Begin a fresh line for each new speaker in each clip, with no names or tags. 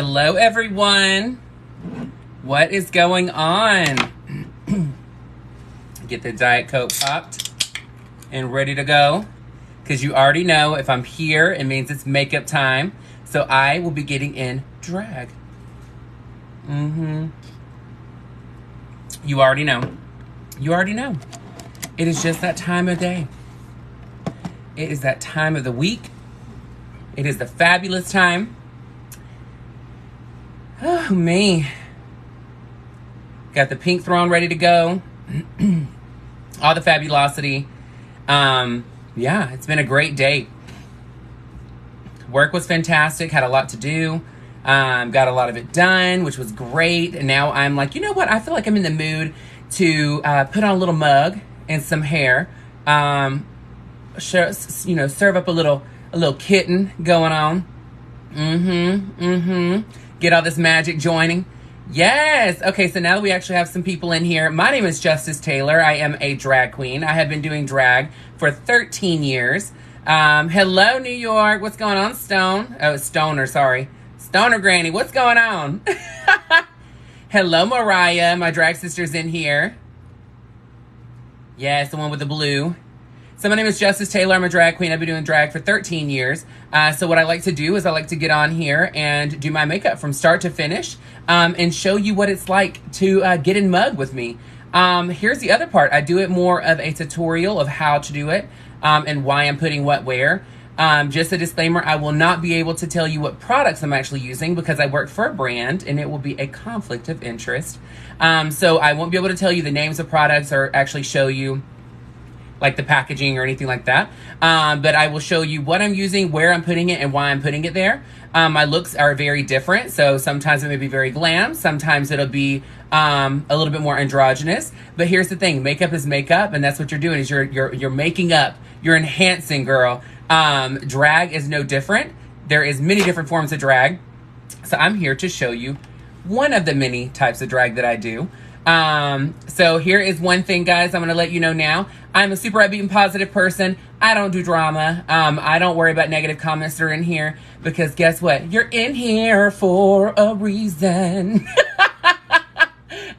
Hello, everyone. What is going on? Get the Diet Coke popped and ready to go. Because you already know if I'm here, it means it's makeup time. So I will be getting in drag. You already know. You already know. It is just that time of day. It is that time of the week. It is the fabulous time. Oh, me. Got the pink throne ready to go. All the fabulosity. Yeah, it's been a great day. Work was fantastic. Had a lot to do. Got a lot of it done, which was great. And now I'm like, you know what? I feel like I'm in the mood to put on a little mug and some hair. Serve up a little kitten going on. Get all this magic joining. Yes. Okay, so now that we actually have some people in here. My name is Justice Taylor. I am a drag queen. I have been doing drag for 13 years. Hello, New York. What's going on, Stone? Oh, Stoner, sorry. Stoner Granny, what's going on? Hello, Mariah. My drag sister's in here. Yes, the one with the blue. So my name is Justice Taylor. I'm a drag queen. I've been doing drag for 13 years. So what I like to do is I like to get on here and do my makeup from start to finish and show you what it's like to get in mug with me. Here's the other part. I do it more of a tutorial of how to do it and why I'm putting what where. Just a disclaimer, I will not be able to tell you what products I'm actually using because I work for a brand and it will be a conflict of interest. So I won't be able to tell you the names of products or actually show you like the packaging or anything like that. But I will show you what I'm using, where I'm putting it, and why I'm putting it there. My looks are very different. So sometimes it may be very glam. Sometimes it'll be a little bit more androgynous. But here's the thing. Makeup is makeup. And that's what you're doing is you're making up. You're enhancing, girl. Drag is no different. There is many different forms of drag. So I'm here to show you one of the many types of drag that I do. So here is one thing, guys, I'm going to let you know now. I'm a super upbeat and positive person. I don't do drama. I don't worry about negative comments that are in here because guess what? You're in here for a reason.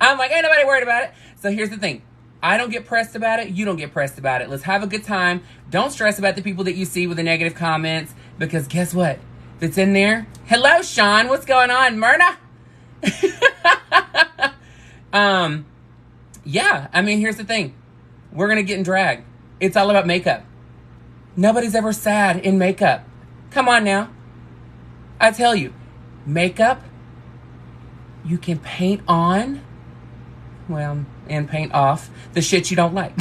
I'm like, ain't nobody worried about it. So here's the thing. I don't get pressed about it. You don't get pressed about it. Let's have a good time. Don't stress about the people that you see with the negative comments because guess what? If it's in there. Hello, Sean. What's going on? Myrna? Yeah, I mean, here's the thing. We're going to get in drag. It's all about makeup. Nobody's ever sad in makeup. Come on now. I tell you, makeup, you can paint on, well, and paint off the shit you don't like.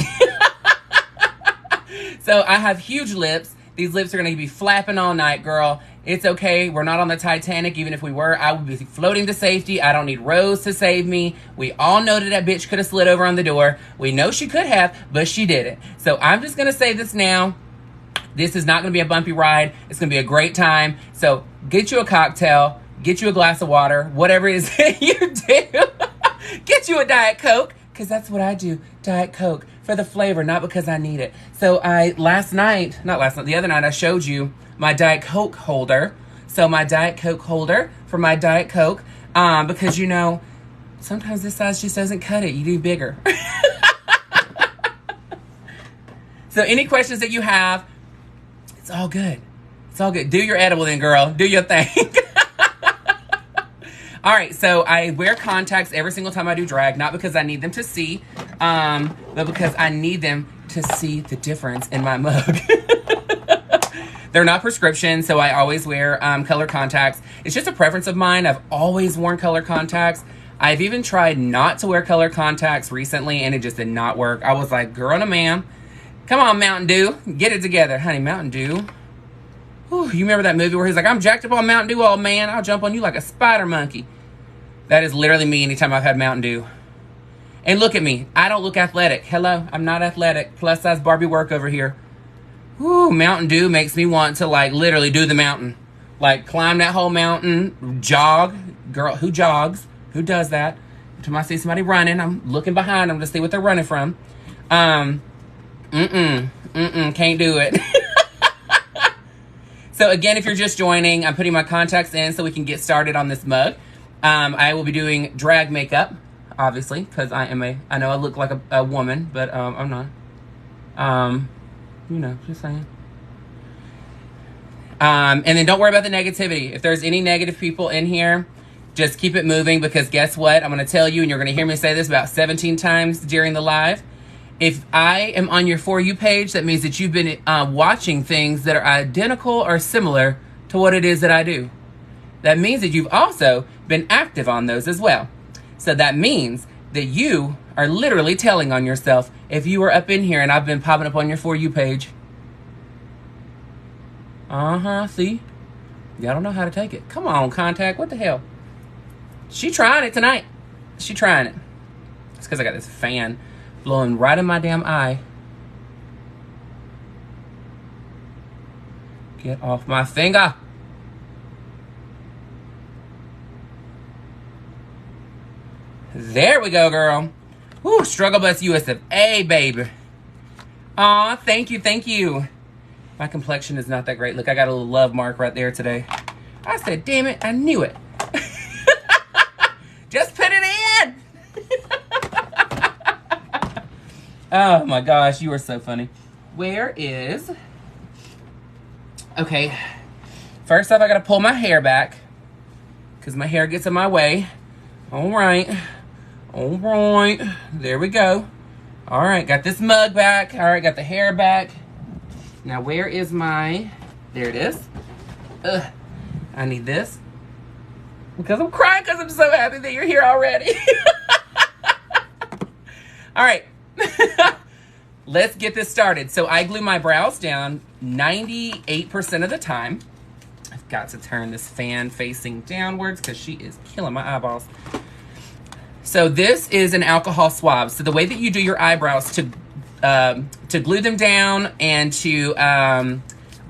So I have huge lips. These lips are going to be flapping all night, girl. It's okay. We're not on the Titanic. Even if we were, I would be floating to safety. I don't need Rose to save me. We all know that bitch could have slid over on the door. We know she could have, but she didn't. So I'm just going to say this now. This is not going to be a bumpy ride. It's going to be a great time. So get you a cocktail. Get you a glass of water. Whatever it is that you do. Get you a Diet Coke. Because that's what I do. Diet Coke. For the flavor, not because I need it. So the other night, I showed you my Diet Coke holder. So my Diet Coke holder for my Diet Coke. Because, you know, sometimes this size just doesn't cut it. You do bigger. So any questions that you have, it's all good. It's all good. Do your edible then, girl. Do your thing. All right, so I wear contacts every single time I do drag, not because I need them to see, but because I need them to see the difference in my mug. They're not prescription, so I always wear color contacts. It's just a preference of mine. I've always worn color contacts. I've even tried not to wear color contacts recently, and it just did not work. I was like, girl, no ma'am. Come on, Mountain Dew. Get it together. Honey, Mountain Dew. Whew, you remember that movie where he's like, I'm jacked up on Mountain Dew, old man. I'll jump on you like a spider monkey. That is literally me anytime I've had Mountain Dew. And look at me. I don't look athletic. Hello, I'm not athletic. Plus size Barbie work over here. Whew, Mountain Dew makes me want to like literally do the mountain. Like climb that whole mountain, jog. Girl, who jogs? Who does that? Every time I see somebody running, I'm looking behind them to see what they're running from. Can't do it. So again, if you're just joining, I'm putting my contacts in so we can get started on this mug. I will be doing drag makeup, obviously, because I know I look like a woman, but I'm not. You know, just saying. And then don't worry about the negativity. If there's any negative people in here, just keep it moving, because guess what? I'm going to tell you, and you're going to hear me say this about 17 times during the live. If I am on your For You page, that means that you've been watching things that are identical or similar to what it is that I do. That means that you've also been active on those as well. So that means that you are literally telling on yourself if you were up in here and I've been popping up on your For You page. See? Y'all don't know how to take it. Come on, Contact. What the hell? She trying it tonight. She trying it. It's because I got this fan blowing right in my damn eye. Get off my finger. There we go, girl. Woo, Struggle Bus USFA, baby. Aw, thank you, thank you. My complexion is not that great. Look, I got a little love mark right there today. I said, damn it, I knew it. Just put it in. Oh my gosh, you are so funny. Where is... Okay. First off, I gotta pull my hair back, because my hair gets in my way. All right. All right. There we go. All right, got this mug back. All right, got the hair back. Now, where is my... There it is. Ugh. I need this. Because I'm crying because I'm so happy that you're here already. All right. Let's get this started. So I glue my brows down 98% of the time. I've got to turn this fan facing downwards because she is killing my eyeballs. So this is an alcohol swab. So the way that you do your eyebrows to glue them down and to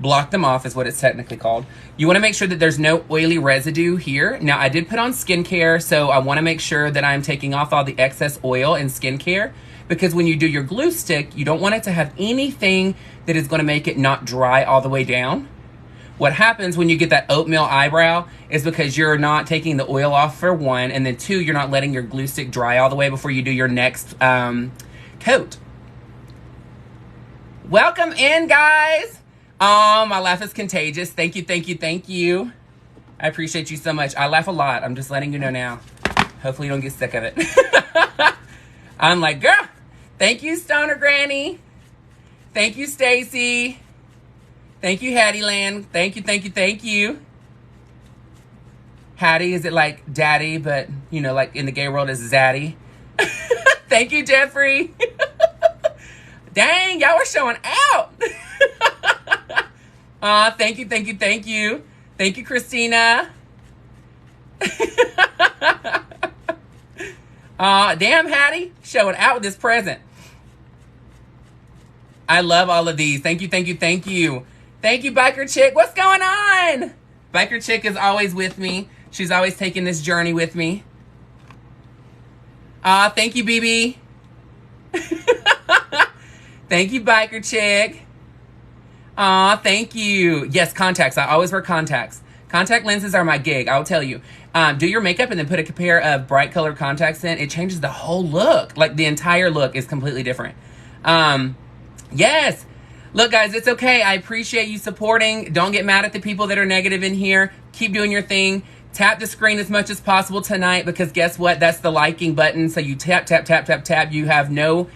block them off is what it's technically called. You want to make sure that there's no oily residue here. Now, I did put on skincare, so I want to make sure that I'm taking off all the excess oil in skincare, because when you do your glue stick, you don't want it to have anything that is going to make it not dry all the way down. What happens when you get that oatmeal eyebrow is because you're not taking the oil off, for one, and then two, you're not letting your glue stick dry all the way before you do your next coat. Welcome in, guys. My laugh is contagious. Thank you, thank you, thank you. I appreciate you so much. I laugh a lot. I'm just letting you know now. Hopefully you don't get sick of it. I'm like, girl, thank you, Stoner Granny. Thank you, Stacy. Thank you, Hattie Land. Thank you, thank you, thank you. Hattie, is it like daddy, but, you know, like in the gay world is zaddy? Thank you, Jeffrey. Dang, y'all were showing out. Thank you, thank you, thank you. Thank you, Christina. Damn, Hattie, showing out with this present. I love all of these. Thank you, thank you, thank you. Thank you, Biker Chick. What's going on? Biker Chick is always with me. She's always taking this journey with me. Thank you, BB. Thank you, Biker Chick. Thank you. Yes, contacts. I always wear contacts. Contact lenses are my gig, I'll tell you. Do your makeup and then put a pair of bright colored contacts in. It changes the whole look. Like, the entire look is completely different. Yes. Look, guys, it's okay. I appreciate you supporting. Don't get mad at the people that are negative in here. Keep doing your thing. Tap the screen as much as possible tonight, because guess what? That's the liking button. So you tap, tap, tap, tap, tap. You have no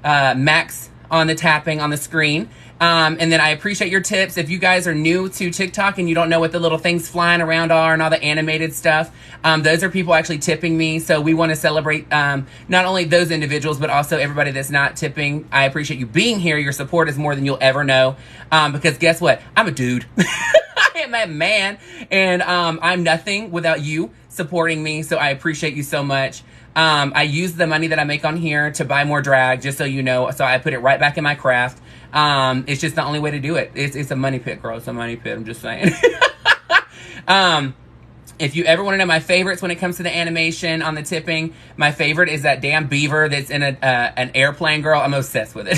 max on the tapping on the screen. And then I appreciate your tips. If you guys are new to TikTok and you don't know what the little things flying around are and all the animated stuff, those are people actually tipping me. So we want to celebrate not only those individuals, but also everybody that's not tipping. I appreciate you being here. Your support is more than you'll ever know. Because guess what? I'm a dude. I am a man. And I'm nothing without you supporting me. So I appreciate you so much. I use the money that I make on here to buy more drag, just so you know. So I put it right back in my craft. It's just the only way to do it. It's a money pit, girl. It's a money pit. I'm just saying. If you ever want to know my favorites when it comes to the animation on the tipping, my favorite is that damn beaver that's in an airplane, girl. I'm obsessed with it.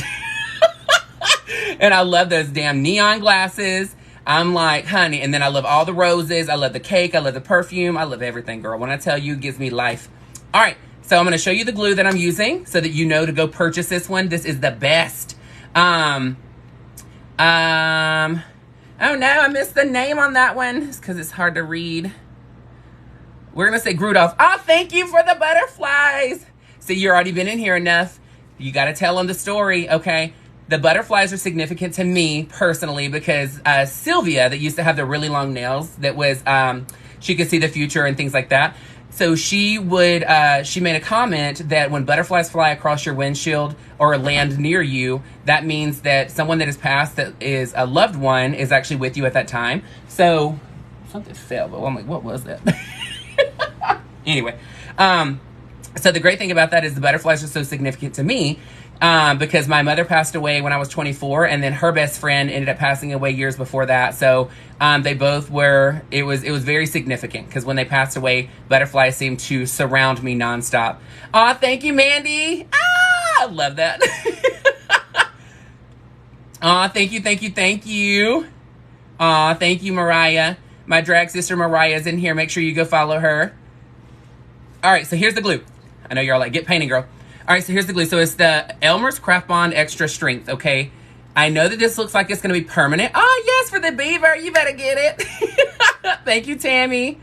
And I love those damn neon glasses. I'm like, honey. And then I love all the roses. I love the cake. I love the perfume. I love everything, girl. When I tell you, it gives me life. All right. So I'm going to show you the glue that I'm using so that you know to go purchase this one. This is the best. Oh no, I missed the name on that one. It's because it's hard to read. We're going to say Grudolph. Oh, thank you for the butterflies. See, you've already been in here enough. You got to tell them the story, okay? The butterflies are significant to me personally because Sylvia, that used to have the really long nails, that was, she could see the future and things like that. So she would, she made a comment that when butterflies fly across your windshield or land near you, that means that someone that has passed that is a loved one is actually with you at that time. So something fell, but I'm like, what was that? Anyway, so the great thing about that is the butterflies are so significant to me because my mother passed away when I was 24, and then her best friend ended up passing away years before that. So they both were, it was very significant because when they passed away, butterflies seemed to surround me nonstop. Aw, thank you, Mandy. Ah, I love that. Aw, thank you, thank you, thank you. Aw, thank you, Mariah. My drag sister Mariah's in here. Make sure you go follow her. All right, so here's the glue. I know you're all like, get painting, girl. All right, so here's the glue. So it's the Elmer's Craft Bond Extra Strength, okay? I know that this looks like it's going to be permanent. Oh, yes, for the beaver. You better get it. Thank you, Tammy.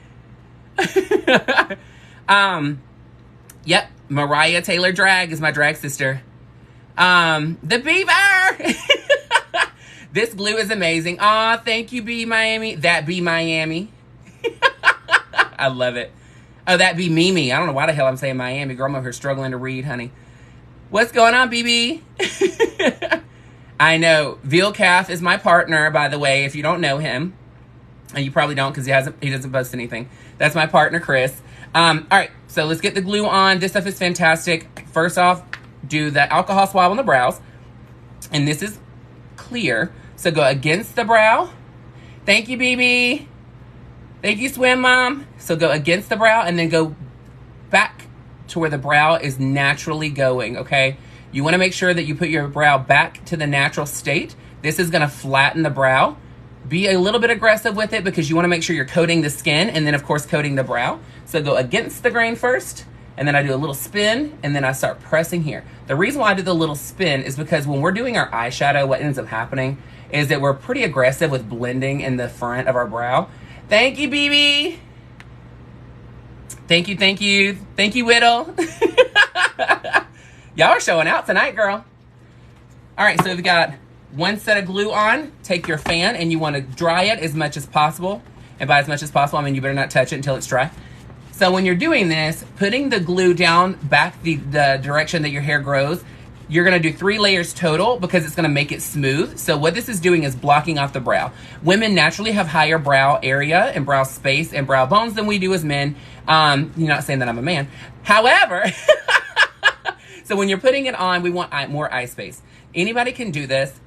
Yep, Mariah Taylor Drag is my drag sister. The beaver. This glue is amazing. Aw, thank you, B Miami. That be Miami. I love it. Oh, that be Mimi. I don't know why the hell I'm saying Miami. Girl, I'm over here struggling to read, honey. What's going on, BB? I know. Veal Calf is my partner, by the way, if you don't know him. And you probably don't because he doesn't post anything. That's my partner, Chris. All right, so let's get the glue on. This stuff is fantastic. First off, do the alcohol swab on the brows. And this is clear. So go against the brow. Thank you, BB. Thank you, Swim Mom. So go against the brow and then go back to where the brow is naturally going, okay? You want to make sure that you put your brow back to the natural state. This is going to flatten the brow. Be a little bit aggressive with it because you want to make sure you're coating the skin and then, of course, coating the brow. So go against the grain first, and then I do a little spin, and then I start pressing here. The reason why I do the little spin is because when we're doing our eyeshadow, what ends up happening is that we're pretty aggressive with blending in the front of our brow. Thank you, BB. Thank you, thank you. Thank you, Whittle. Y'all are showing out tonight, girl. All right, so we've got one set of glue on. Take your fan, and you want to dry it as much as possible. And by as much as possible, I mean you better not touch it until it's dry. So when you're doing this, putting the glue down back the direction that your hair grows, you're going to do 3 layers total because it's going to make it smooth. So what this is doing is blocking off the brow. Women naturally have higher brow area and brow space and brow bones than we do as men. You're not saying that I'm a man. However, so when you're putting it on, we want more eye space. Anybody can do this.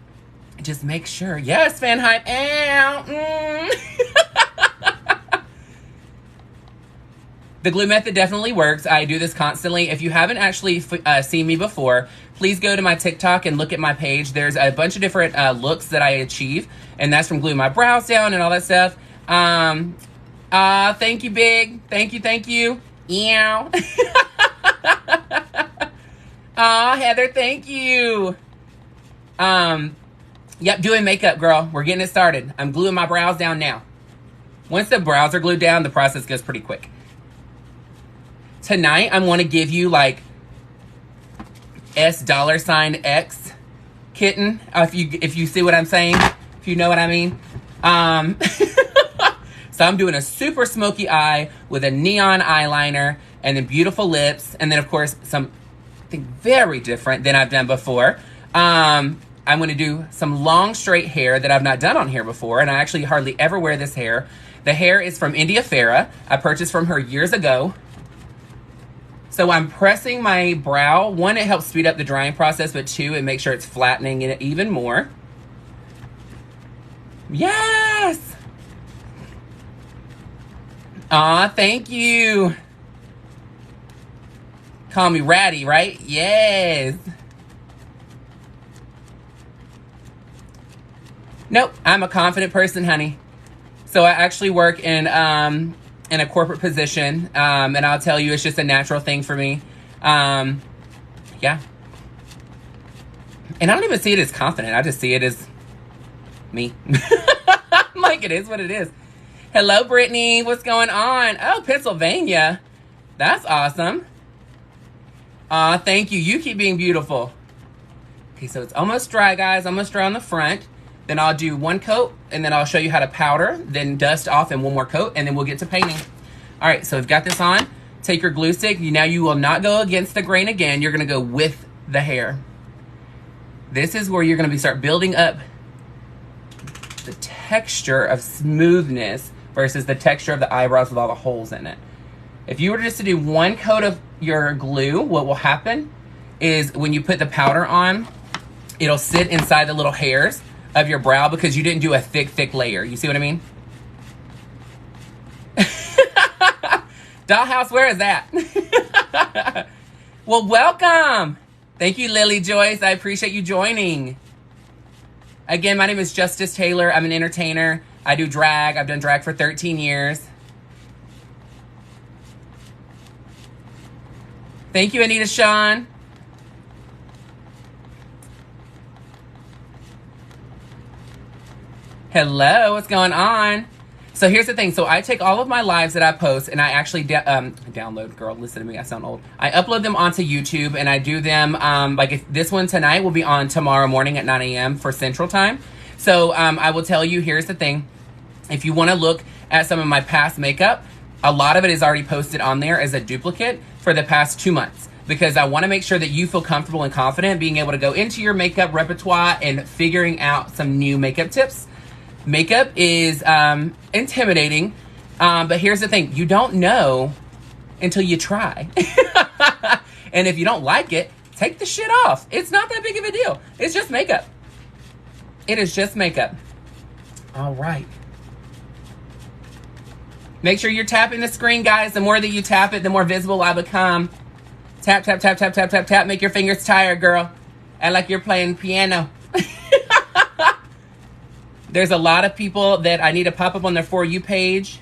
Just make sure. Yes, Fan Hype. Ow. The glue method definitely works. I do this constantly. If you haven't actually seen me before, please go to my TikTok and look at my page. There's a bunch of different looks that I achieve, and that's from gluing my brows down and all that stuff. Thank you, Big. Thank you, thank you. Ew. Aw, Heather, thank you. Yep, doing makeup, girl. We're getting it started. I'm gluing my brows down now. Once the brows are glued down, the process goes pretty quick. Tonight, I want to give you like $X kitten. If you see what I'm saying, if you know what I mean. So I'm doing a super smoky eye with a neon eyeliner and then beautiful lips. And then, of course, something very different than I've done before. I'm going to do some long straight hair that I've not done on here before. And I actually hardly ever wear this hair. The hair is from India Farah. I purchased from her years ago. So I'm pressing my brow. 1, it helps speed up the drying process, but 2, it makes sure it's flattening it even more. Yes! Aw, thank you. Call me Ratty, right? Yes. Nope, I'm a confident person, honey. So I actually work in a corporate position, and I'll tell you, it's just a natural thing for me. Yeah. And I don't even see it as confident. I just see it as me. Like, it is what it is. Hello, Brittany. What's going on? Oh, Pennsylvania. That's awesome. Aw, thank you. You keep being beautiful. Okay, so it's almost dry, guys. Almost dry on the front. Then I'll do one coat, and then I'll show you how to powder, then dust off, and one more coat, and then we'll get to painting. All right, so we've got this on. Take your glue stick. Now you will not go against the grain again. You're going to go with the hair. This is where you're going to start building up the texture of smoothness versus the texture of the eyebrows with all the holes in it. If you were just to do one coat of your glue, what will happen is when you put the powder on, it'll sit inside the little hairs of your brow because you didn't do a thick layer. You see what I mean? Dollhouse, where is that? Well, welcome. Thank you, Lily Joyce. I appreciate you joining. Again, my name is Justice Taylor. I'm an entertainer. I do drag. I've done drag for 13 years. Thank you, Anita Sean. Hello, what's going on? So here's the thing. So I take all of my lives that I post and I actually download, girl, listen to me, I sound old. I upload them onto YouTube and I do them, like if this one tonight will be on tomorrow morning at 9 a.m. for Central Time. So I will tell you, here's the thing. If you want to look at some of my past makeup, a lot of it is already posted on there as a duplicate for the past 2 months. Because I want to make sure that you feel comfortable and confident being able to go into your makeup repertoire and figuring out some new makeup tips. Makeup is intimidating, but here's the thing. You don't know until you try. And if you don't like it, take the shit off. It's not that big of a deal. It's just makeup. It is just makeup. All right. Make sure you're tapping the screen, guys. The more that you tap it, the more visible I become. Tap, tap, tap, tap, tap, tap, tap. Make your fingers tired, girl. Act like you're playing piano. There's a lot of people that I need to pop up on their For You page.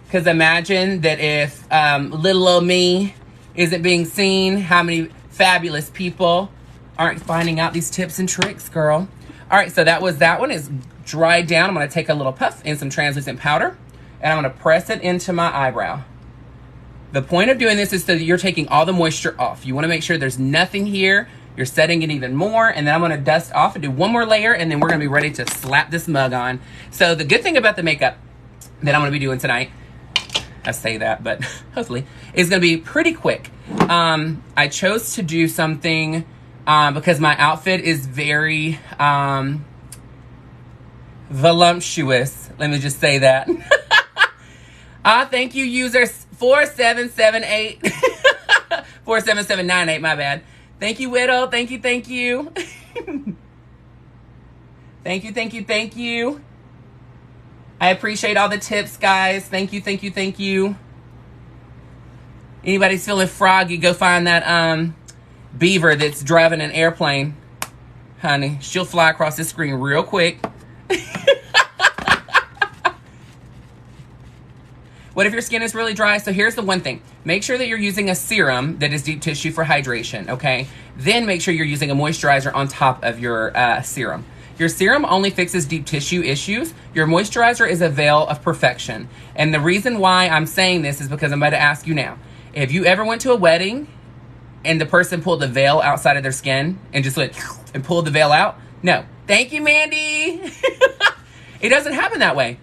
Because imagine that if little old me isn't being seen, how many fabulous people aren't finding out these tips and tricks, girl. All right, so that one is dried down. I'm going to take a little puff and some translucent powder. And I'm going to press it into my eyebrow. The point of doing this is so that you're taking all the moisture off. You want to make sure there's nothing here. You're setting it even more, and then I'm going to dust off and do one more layer, and then we're going to be ready to slap this mug on. So the good thing about the makeup that I'm going to be doing tonight, I say that, but hopefully, is going to be pretty quick. I chose to do something because my outfit is very voluptuous. Let me just say that. Thank you, users 4778. 47798, my bad. Thank you, Widow. Thank you, thank you. Thank you, thank you, thank you. I appreciate all the tips, guys. Thank you, thank you, thank you. Anybody's feeling froggy, go find that beaver that's driving an airplane. Honey, she'll fly across the screen real quick. What if your skin is really dry? So here's the one thing. Make sure that you're using a serum that is deep tissue for hydration, okay? Then make sure you're using a moisturizer on top of your serum. Your serum only fixes deep tissue issues. Your moisturizer is a veil of perfection. And the reason why I'm saying this is because I'm about to ask you now. If you ever went to a wedding and the person pulled the veil outside of their skin and just went and pulled the veil out? No. Thank you, Mandy. It doesn't happen that way.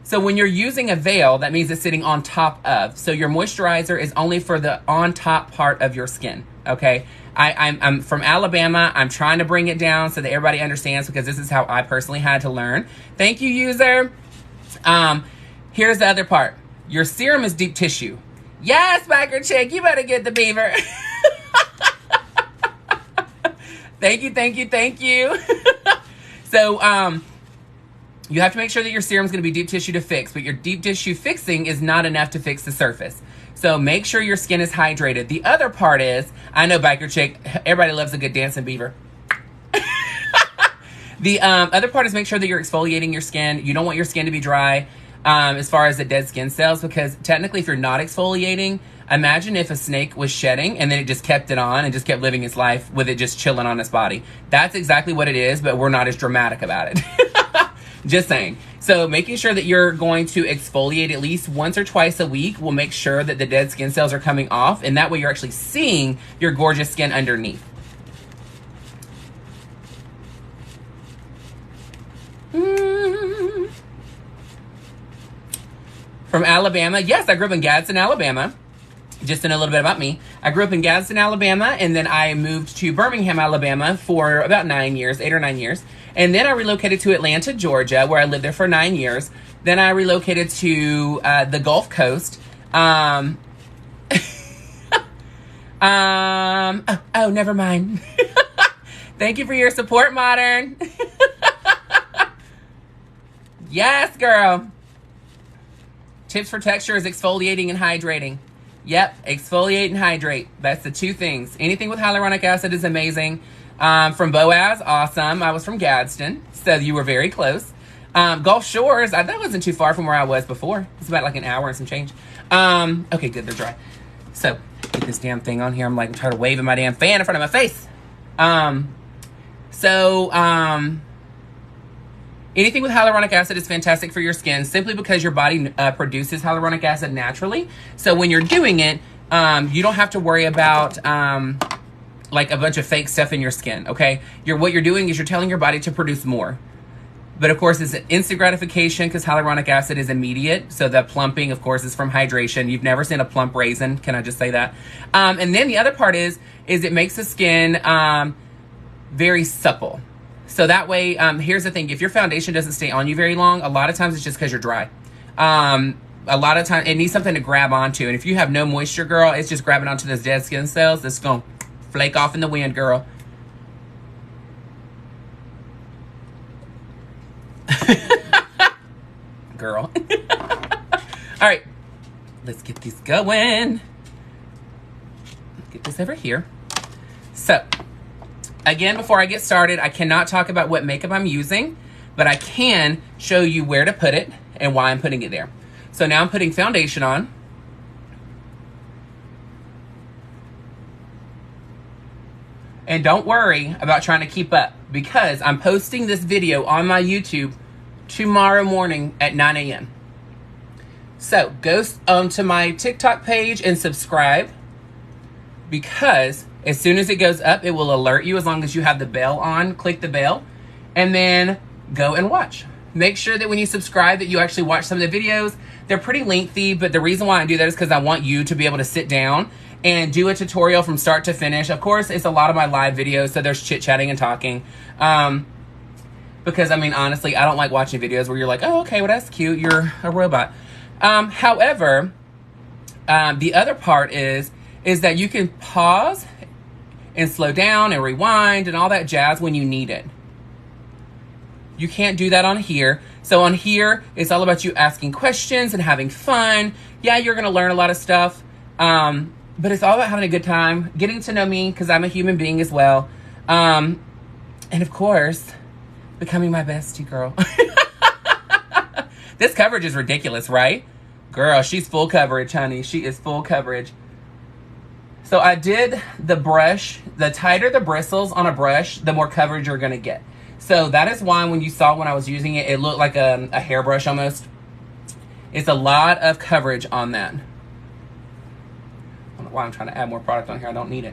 So when you're using a veil, that means it's sitting on top of. So your moisturizer is only for the on top part of your skin, okay? I'm from Alabama. I'm trying to bring it down so that everybody understands because this is how I personally had to learn. Thank you, user. Here's the other part. Your serum is deep tissue. Yes, Biker Chick, you better get the beaver. Thank you, thank you, thank you. So, you have to make sure that your serum is going to be deep tissue to fix, but your deep tissue fixing is not enough to fix the surface. So make sure your skin is hydrated. The other part is, I know Biker Chick, everybody loves a good dancing beaver. The other part is make sure that you're exfoliating your skin. You don't want your skin to be dry as far as the dead skin cells, because technically if you're not exfoliating, imagine if a snake was shedding and then it just kept it on and just kept living its life with it just chilling on its body. That's exactly what it is, but we're not as dramatic about it. Just saying. So making sure that you're going to exfoliate at least once or twice a week will make sure that the dead skin cells are coming off, and that way you're actually seeing your gorgeous skin underneath. From Alabama. Yes, I grew up in Gadsden, Alabama. Just in a little bit about me. I grew up in Gadsden, Alabama, and then I moved to Birmingham, Alabama for about 9 years, 8 or 9 years. And then I relocated to Atlanta, Georgia, where I lived there for 9 years. Then I relocated to the Gulf Coast. Oh, never mind. Thank you for your support, Modern. Yes, girl. Tips for texture is exfoliating and hydrating. Yep, exfoliate and hydrate. That's the two things. Anything with hyaluronic acid is amazing. From Boaz, awesome. I was from Gadsden, so you were very close. Gulf Shores, that wasn't too far from where I was before. It's about like an hour and some change. Okay, good, they're dry. So, get this damn thing on here. I'm like, I'm trying to wave my damn fan in front of my face. Anything with hyaluronic acid is fantastic for your skin, simply because your body produces hyaluronic acid naturally. So when you're doing it, you don't have to worry about like a bunch of fake stuff in your skin, okay? What you're doing is you're telling your body to produce more. But of course, it's an instant gratification because hyaluronic acid is immediate. So the plumping, of course, is from hydration. You've never seen a plump raisin. Can I just say that? And then the other part is it makes the skin very supple. So that way, here's the thing. If your foundation doesn't stay on you very long, a lot of times it's just because you're dry. A lot of times it needs something to grab onto. And if you have no moisture, girl, it's just grabbing onto those dead skin cells. It's going to flake off in the wind, girl. Girl. All right. Let's get this going. Get this over here. So, again, before I get started, I cannot talk about what makeup I'm using, but I can show you where to put it and why I'm putting it there. So now I'm putting foundation on. And don't worry about trying to keep up, because I'm posting this video on my YouTube tomorrow morning at 9 a.m. So go to my TikTok page and subscribe, because as soon as it goes up, it will alert you as long as you have the bell on. Click the bell and then go and watch. Make sure that when you subscribe that you actually watch some of the videos. They're pretty lengthy, but the reason why I do that is because I want you to be able to sit down and do a tutorial from start to finish. Of course, it's a lot of my live videos, so there's chit-chatting and talking. Because, I mean, honestly, I don't like watching videos where you're like, oh, okay, well, that's cute. You're a robot. However, the other part is that you can pause and slow down and rewind and all that jazz when you need it. You can't do that on here. So on here, it's all about you asking questions and having fun. Yeah, you're going to learn a lot of stuff. But it's all about having a good time, getting to know me, because I'm a human being as well. And of course, becoming my bestie, girl. This coverage is ridiculous, right? Girl, she's full coverage, honey. She is full coverage. So I did the brush. The tighter the bristles on a brush, the more coverage you're going to get. So that is why when you saw when I was using it, it looked like a hairbrush almost. It's a lot of coverage on that. I don't know why I'm trying to add more product on here. I don't need it.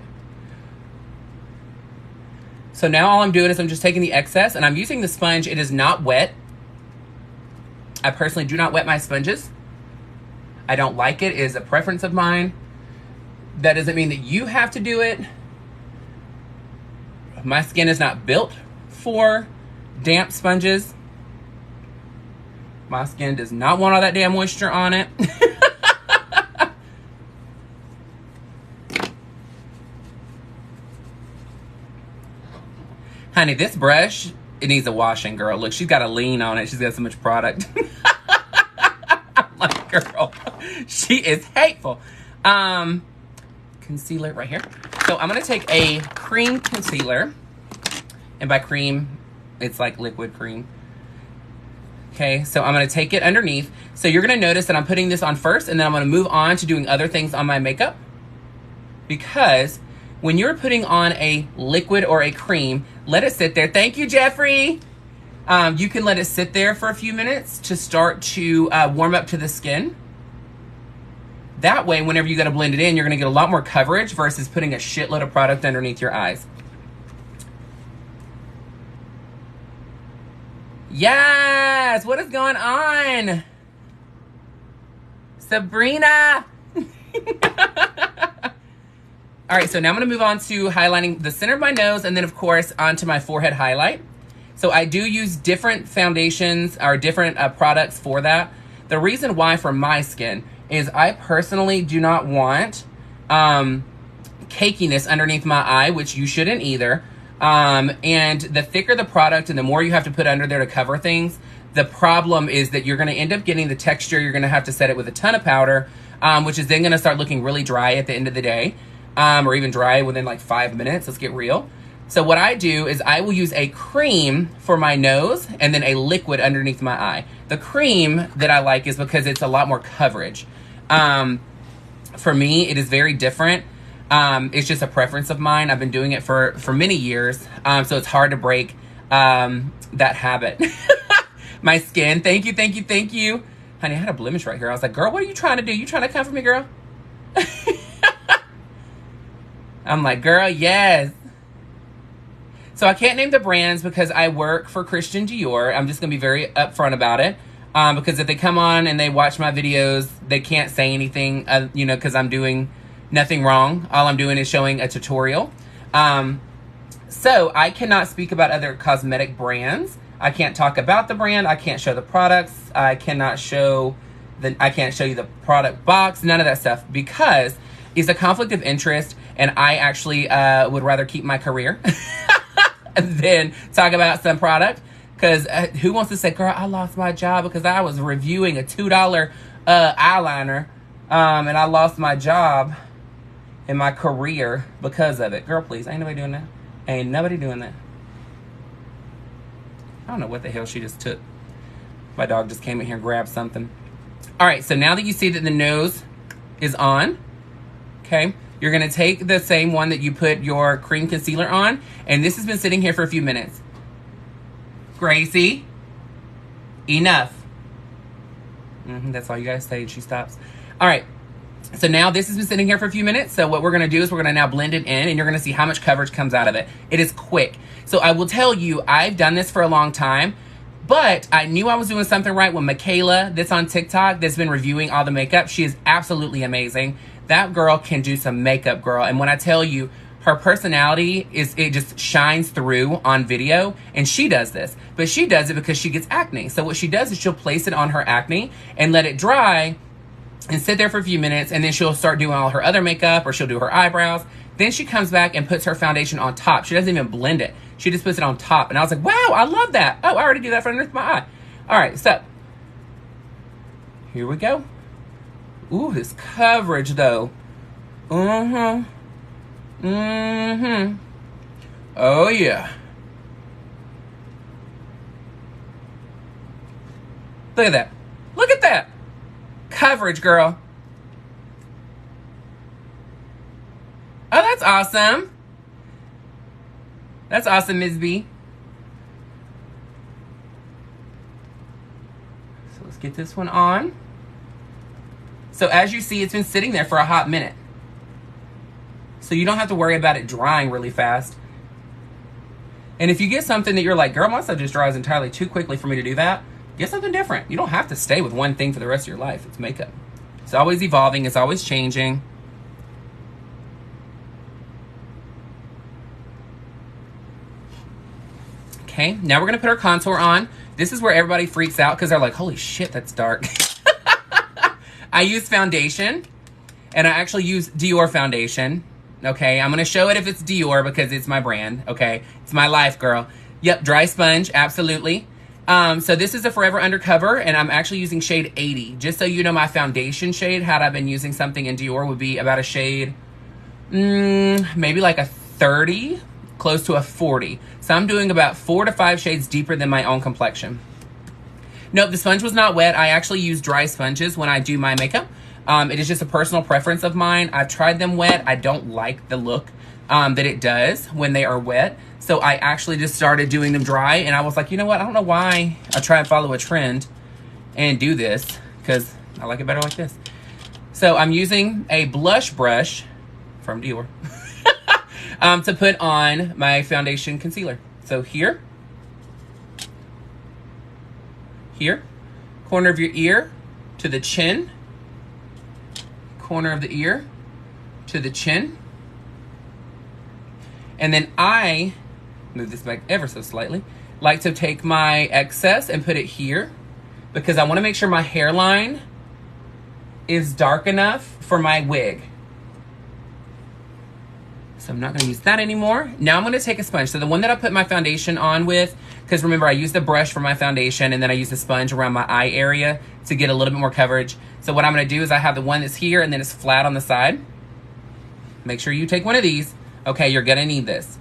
So now all I'm doing is I'm just taking the excess and I'm using the sponge. It is not wet. I personally do not wet my sponges. I don't like it. It is a preference of mine. That doesn't mean that you have to do it. My skin is not built for damp sponges. My skin does not want all that damn moisture on it. Honey, this brush, it needs a washing, girl. Look, she's got a lean on it. She's got so much product. I'm like, girl, she is hateful. Concealer right here. So I'm going to take a cream concealer. And by cream, It's like liquid cream. Okay, so I'm going to take it underneath. So you're going to notice that I'm putting this on first, and then I'm going to move on to doing other things on my makeup. Because when you're putting on a liquid or a cream, let it sit there. Thank you, Jeffrey. You can let it sit there for a few minutes to start to warm up to the skin. That way, whenever you got to blend it in, you're going to get a lot more coverage versus putting a shitload of product underneath your eyes. Yes! What is going on? Sabrina! All right, so now I'm going to move on to highlighting the center of my nose and then, of course, onto my forehead highlight. So I do use different foundations or different products for that. The reason why for my skin is I personally do not want cakiness underneath my eye, which you shouldn't either. And the thicker the product and the more you have to put under there to cover things, the problem is that you're going to end up getting the texture. You're going to have to set it with a ton of powder, which is then going to start looking really dry at the end of the day, or even dry within like 5 minutes. Let's get real. So what I do is I will use a cream for my nose and then a liquid underneath my eye. The cream that I like is because it's a lot more coverage. For me, it is very different. It's just a preference of mine. I've been doing it for many years. So it's hard to break that habit. My skin, thank you, thank you, thank you. Honey, I had a blemish right here. I was like, girl, what are you trying to do? You trying to come for me, girl? I'm like, girl, yes. So I can't name the brands because I work for Christian Dior. I'm just going to be very upfront about it. Because if they come on and they watch my videos, they can't say anything, you know, because I'm doing nothing wrong. All I'm doing is showing a tutorial. So I cannot speak about other cosmetic brands. I can't talk about the brand. I can't show the products. I can't show you the product box, none of that stuff, because it's a conflict of interest, and I actually would rather keep my career than talk about some product. Because who wants to say, girl, I lost my job because I was reviewing a $2 eyeliner, and I lost my job in my career because of it. Girl, please, ain't nobody doing that. Ain't nobody doing that. I don't know what the hell she just took. My dog just came in here and grabbed something. All right, so now that you see that the nose is on, okay, you're going to take the same one that you put your cream concealer on, and this has been sitting here for a few minutes. Gracie, enough. That's all you guys say, and she stops. All right, so now this has been sitting here for a few minutes, so what we're going to do is we're going to now blend it in, and you're going to see how much coverage comes out of it. It is quick. So I will tell you, I've done this for a long time, but I knew I was doing something right when Michaela, that's on TikTok, that's been reviewing all the makeup, she is absolutely amazing. That girl can do some makeup, girl. And when I tell you, her personality it just shines through on video, and she does this. But she does it because she gets acne. So what she does is she'll place it on her acne and let it dry and sit there for a few minutes, and then she'll start doing all her other makeup, or she'll do her eyebrows. Then she comes back and puts her foundation on top. She doesn't even blend it. She just puts it on top. And I was like, wow, I love that. Oh, I already do that for underneath my eye. All right, so here we go. Ooh, this coverage, though. Oh, yeah. Look at that. Look at that. Coverage, girl. Oh, that's awesome. That's awesome, Ms. B. So let's get this one on. So as you see, it's been sitting there for a hot minute. So you don't have to worry about it drying really fast. And if you get something that you're like, girl, my stuff just dries entirely too quickly for me to do that, get something different. You don't have to stay with one thing for the rest of your life. It's makeup. It's always evolving. It's always changing. Okay, now we're going to put our contour on. This is where everybody freaks out because they're like, holy shit, that's dark. I use foundation, and I actually use Dior foundation. Okay, I'm going to show it if it's Dior because it's my brand. Okay, it's my life, girl. Yep, dry sponge, absolutely. So this is a Forever Undercover, and I'm actually using shade 80. Just so you know, my foundation shade, had I been using something in Dior, would be about a shade, maybe like a 30. close to a 40. So I'm doing about 4 to 5 shades deeper than my own complexion. Nope, the sponge was not wet. I actually use dry sponges when I do my makeup. It is just a personal preference of mine. I've tried them wet. I don't like the look that it does when they are wet. So I actually just started doing them dry, and I was like, you know what? I don't know why I try and follow a trend and do this, because I like it better like this. So I'm using a blush brush from Dior to put on my foundation concealer. So here, corner of your ear to the chin, corner of the ear to the chin. And then I, move this back ever so slightly, like to take my excess and put it here because I want to make sure my hairline is dark enough for my wig. So I'm not going to use that anymore. Now I'm going to take a sponge. So the one that I put my foundation on with, because remember I use the brush for my foundation and then I use the sponge around my eye area to get a little bit more coverage. So what I'm going to do is I have the one that's here and then it's flat on the side. Make sure you take one of these. Okay, you're going to need this.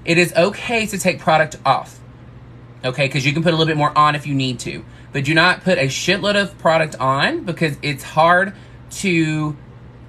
It is okay to take product off. Okay, because you can put a little bit more on if you need to. But do not put a shitload of product on because it's hard to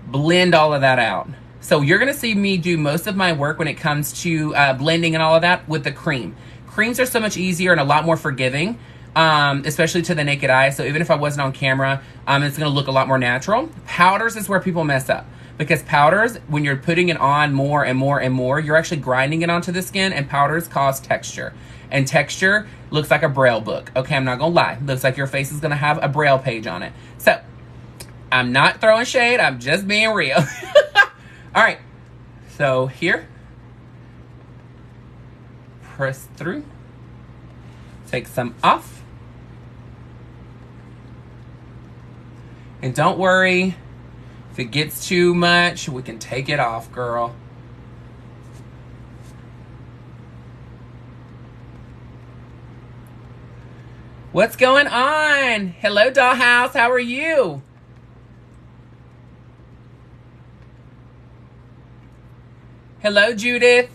blend all of that out. So you're going to see me do most of my work when it comes to blending and all of that with the cream. Creams are so much easier and a lot more forgiving, especially to the naked eye. So even if I wasn't on camera, it's going to look a lot more natural. Powders is where people mess up. Because powders, when you're putting it on more and more and more, you're actually grinding it onto the skin, and powders cause texture. And texture looks like a Braille book. Okay, I'm not going to lie. Looks like your face is going to have a Braille page on it. So, I'm not throwing shade. I'm just being real. All right. So, here. Press through. Take some off. And don't worry. If it gets too much, we can take it off, girl. What's going on? Hello, dollhouse. How are you? Hello, Judith.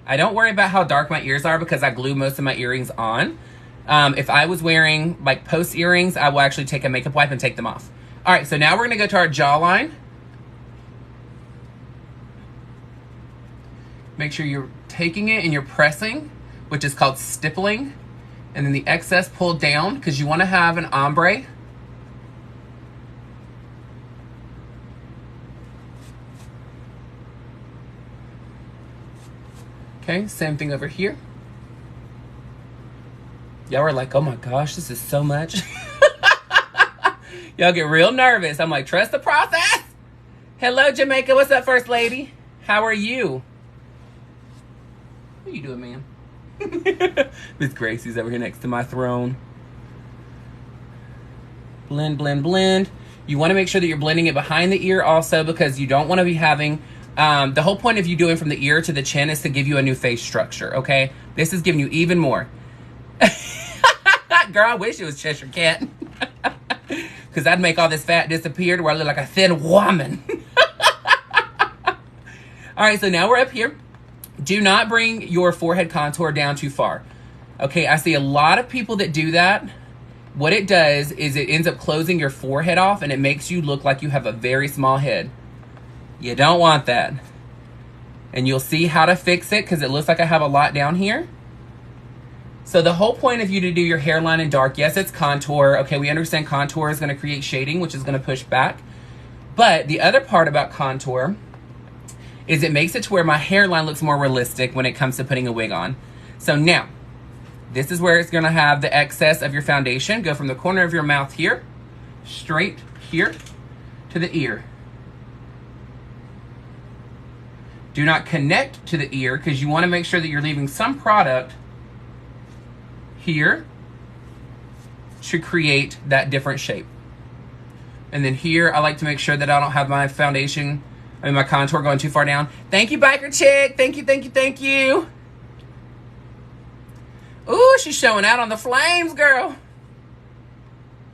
I don't worry about how dark my ears are because I glue most of my earrings on. If I was wearing like post earrings, I will actually take a makeup wipe and take them off. All right, so now we're gonna go to our jawline. Make sure you're taking it and you're pressing, which is called stippling. And then the excess pulled down because you wanna have an ombre. Okay, same thing over here. Y'all were like, oh my gosh, this is so much. Y'all get real nervous. I'm like, trust the process. Hello, Jamaica. What's up, First Lady? How are you? What are you doing, man? Miss Gracie's over here next to my throne. Blend, blend, blend. You want to make sure that you're blending it behind the ear also because you don't want to be having... the whole point of you doing from the ear to the chin is to give you a new face structure, okay? This is giving you even more. Girl, I wish it was Cheshire Cat. Because I'd make all this fat disappear to where I look like a thin woman. All right, so now we're up here. Do not bring your forehead contour down too far. Okay, I see a lot of people that do that. What it does is it ends up closing your forehead off and it makes you look like you have a very small head. You don't want that. And you'll see how to fix it because it looks like I have a lot down here. So the whole point of you to do your hairline in dark, yes, it's contour. Okay, we understand contour is going to create shading, which is going to push back. But the other part about contour is it makes it to where my hairline looks more realistic when it comes to putting a wig on. So now, this is where it's going to have the excess of your foundation. Go from the corner of your mouth here, straight here to the ear. Do not connect to the ear because you want to make sure that you're leaving some product here to create that different shape. And then here, I like to make sure that I don't have my foundation, my contour going too far down. Thank you, Biker Chick. Thank you, thank you, thank you. Ooh, she's showing out on the flames, girl.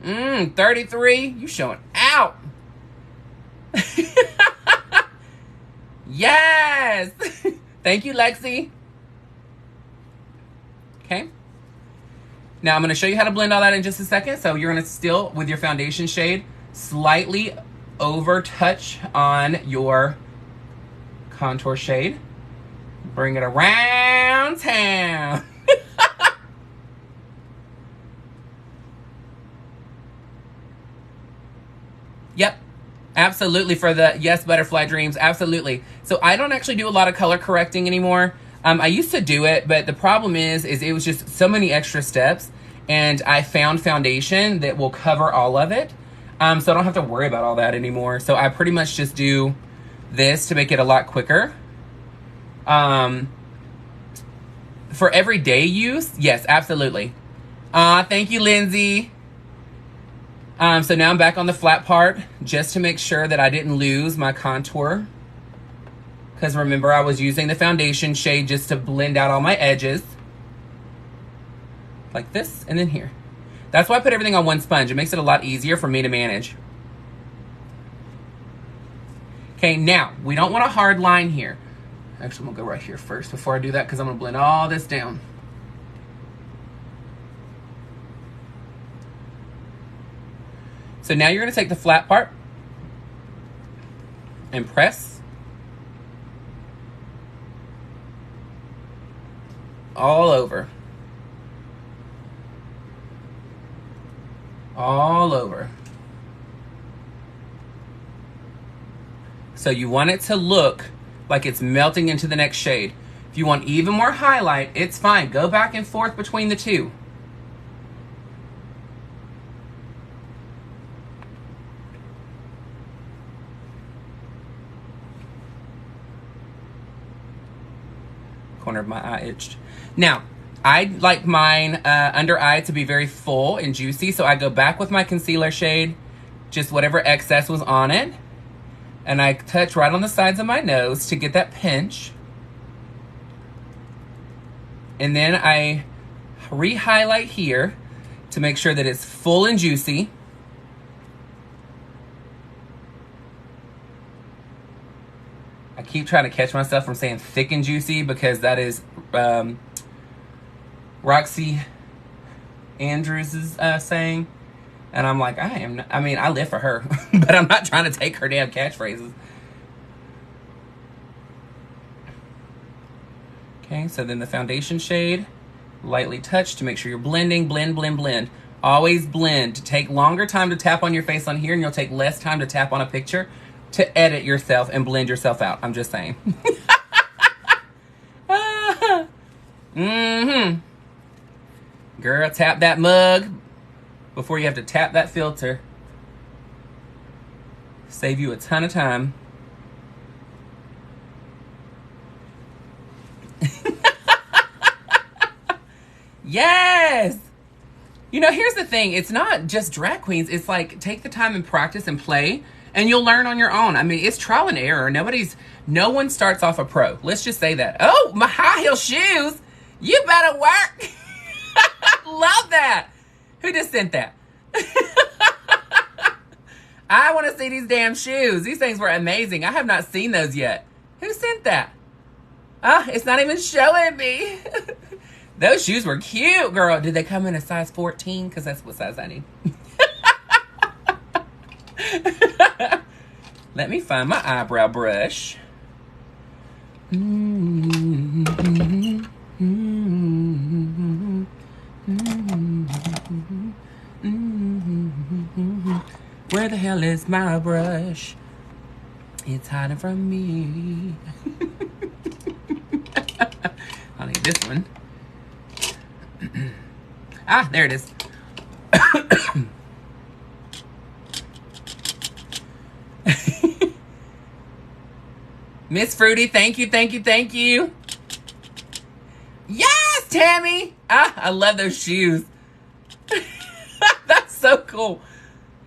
33. You showing out. Yes. Thank you, Lexi. Okay. Now I'm going to show you how to blend all that in just a second. So you're going to still, with your foundation shade, slightly over touch on your contour shade. Bring it around town. Yep. Absolutely, for the yes, butterfly dreams. Absolutely. So I don't actually do a lot of color correcting anymore. I used to do it, but the problem is it was just so many extra steps, and I found foundation that will cover all of it. So I don't have to worry about all that anymore. So I pretty much just do this to make it a lot quicker. For everyday use, yes, absolutely. Thank you, Lindsay. So now I'm back on the flat part just to make sure that I didn't lose my contour. Because remember, I was using the foundation shade just to blend out all my edges. Like this, and then here. That's why I put everything on one sponge. It makes it a lot easier for me to manage. Okay, now, we don't want a hard line here. Actually, I'm gonna go right here first before I do that, because I'm gonna blend all this down. So now you're gonna take the flat part and press all over. All over. So you want it to look like it's melting into the next shade. If you want even more highlight, it's fine. Go back and forth between the two. Corner of my eye itched. Now, I like mine under eye to be very full and juicy, so I go back with my concealer shade, just whatever excess was on it, and I touch right on the sides of my nose to get that pinch. And then I re-highlight here to make sure that it's full and juicy. I keep trying to catch myself from saying thick and juicy because that is Roxy Andrews' saying. And I'm like, I mean, I live for her, but I'm not trying to take her damn catchphrases. Okay, so then the foundation shade, lightly touch to make sure you're blending, blend, blend, blend. Always blend. Take longer time to tap on your face on here, and you'll take less time to tap on a picture to edit yourself and blend yourself out. I'm just saying. Girl, tap that mug before you have to tap that filter. Save you a ton of time. Yes! You know, here's the thing. It's not just drag queens. It's like, take the time and practice and play, and you'll learn on your own. I mean, it's trial and error. No one starts off a pro. Let's just say that. Oh, my high heel shoes. You better work. Love that. Who just sent that? I want to see these damn shoes. These things were amazing. I have not seen those yet. Who sent that? It's not even showing me. Those shoes were cute, girl. Did they come in a size 14? Because that's what size I need. Let me find my eyebrow brush. Where the hell is my brush? It's hiding from me. I'll need this one. There it is. Miss Fruity, thank you, thank you, thank you. Yes, Tammy. I love those shoes. That's so cool.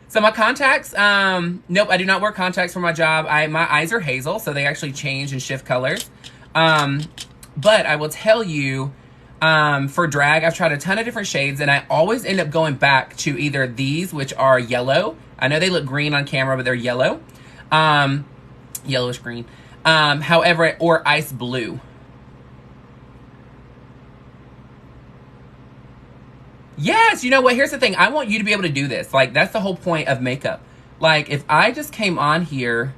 So my contacts, nope, I do not wear contacts for my job. My eyes are hazel, so they actually change and shift colors. But I will tell you, For drag, I've tried a ton of different shades, and I always end up going back to either these, which are yellow. I know they look green on camera, but they're yellow. Yellowish green. However, or ice blue. Yes, you know what? Here's the thing. I want you to be able to do this. Like, that's the whole point of makeup. Like, if I just came on here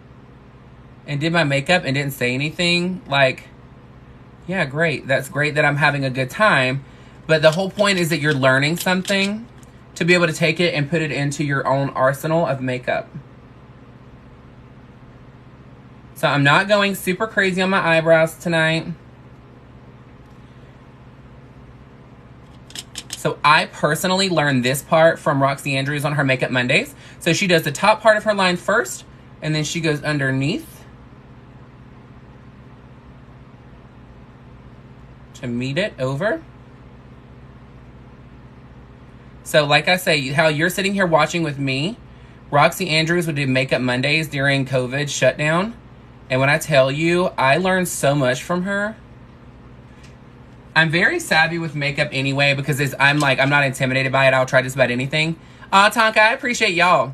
and did my makeup and didn't say anything, like, yeah, great. That's great that I'm having a good time. But the whole point is that you're learning something to be able to take it and put it into your own arsenal of makeup. So I'm not going super crazy on my eyebrows tonight. So I personally learned this part from Roxy Andrews on her Makeup Mondays. So she does the top part of her line first, and then she goes underneath to meet it over. So like I say, how you're sitting here watching with me, Roxy Andrews would do Makeup Mondays during COVID shutdown. And when I tell you, I learned so much from her. I'm very savvy with makeup anyway, because I'm not intimidated by it. I'll try just about anything. Tonka, I appreciate y'all.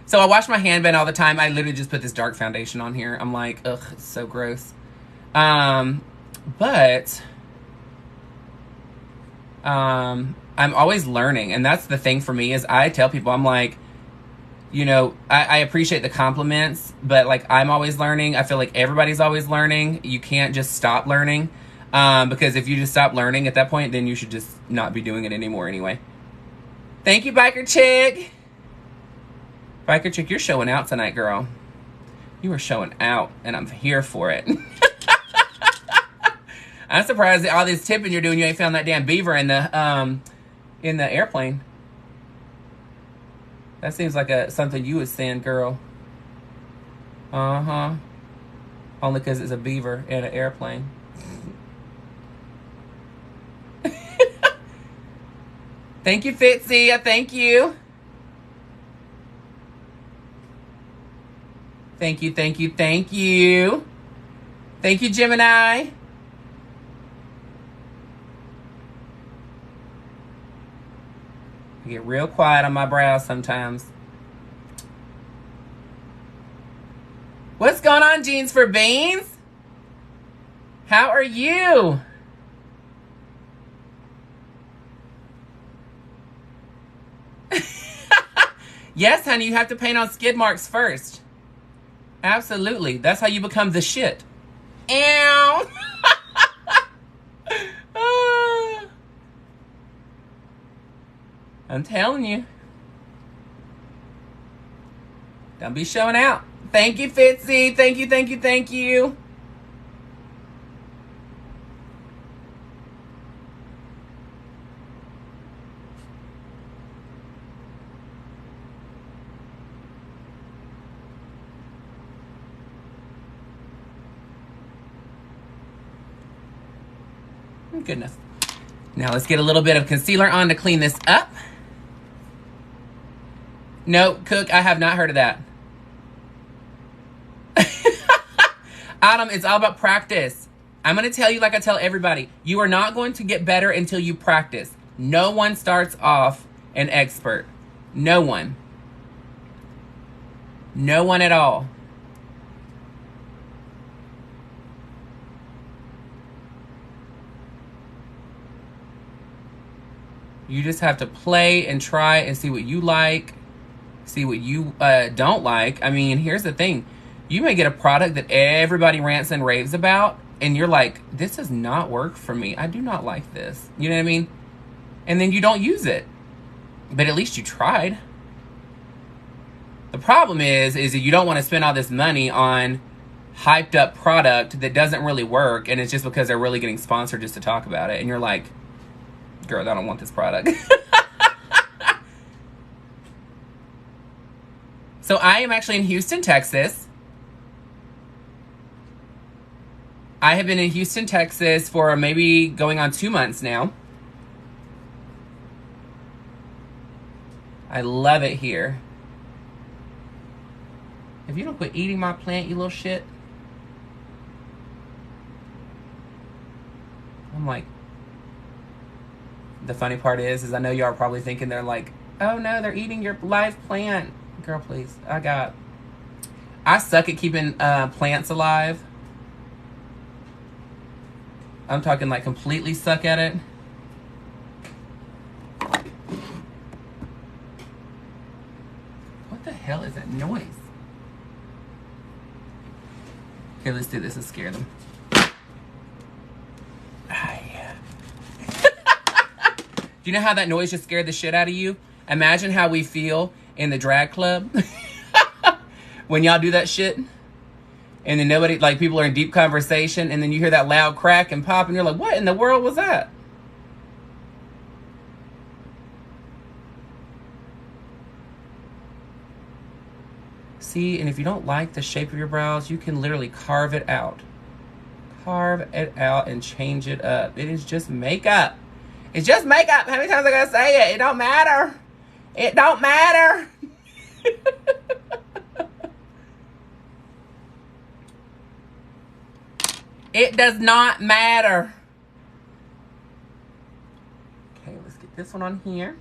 So I wash my handband all the time. I literally just put this dark foundation on here. I'm like, ugh, it's so gross. I'm always learning. And that's the thing for me is I tell people, I'm like, you know, I appreciate the compliments, but like I'm always learning. I feel like everybody's always learning. You can't just stop learning. Because if you just stop learning at that point, then you should just not be doing it anymore anyway. Thank you, Biker Chick. Biker Chick, you're showing out tonight, girl. You are showing out, and I'm here for it. I'm surprised that all this tipping you're doing, you ain't found that damn beaver in the airplane. That seems like something you would send, girl. Uh-huh. Only because it's a beaver in an airplane. Thank you, Fitzy. I thank you. Thank you, thank you, thank you. Thank you, Gemini. I get real quiet on my brows sometimes. What's going on, Jeans for Beans? How are you? Yes, honey, you have to paint on skid marks first. Absolutely. That's how you become the shit. Ow. I'm telling you. Don't be showing out. Thank you, Fitzy. Thank you, thank you, thank you. Goodness. Now let's get a little bit of concealer on to clean this up. No, Cook, I have not heard of that. Adam, it's all about practice. I'm going to tell you like I tell everybody. You are not going to get better until you practice. No one starts off an expert. No one. No one at all. You just have to play and try and see what you like, see what you don't like. I mean, here's the thing. You may get a product that everybody rants and raves about, and you're like, this does not work for me. I do not like this. You know what I mean? And then you don't use it. But at least you tried. The problem is that you don't want to spend all this money on hyped up product that doesn't really work, and it's just because they're really getting sponsored just to talk about it. And you're like, girl, I don't want this product. So I am actually in Houston, Texas. I have been in Houston, Texas for maybe going on 2 months now. I love it here. If you don't quit eating my plant, you little shit. I'm like, the funny part is I know y'all are probably thinking they're like, oh no, they're eating your live plant. Girl, please. I suck at keeping plants alive. I'm talking like completely suck at it. What the hell is that noise? Okay, let's do this and scare them. Do you know how that noise just scared the shit out of you? Imagine how we feel in the drag club when y'all do that shit. And then nobody, like, people are in deep conversation, and then you hear that loud crack and pop, and you're like, what in the world was that? See, and if you don't like the shape of your brows, you can literally carve it out. Carve it out and change it up. It is just makeup. It's just makeup. How many times am I gonna say it? It don't matter. It don't matter. It does not matter. Okay, let's get this one on here.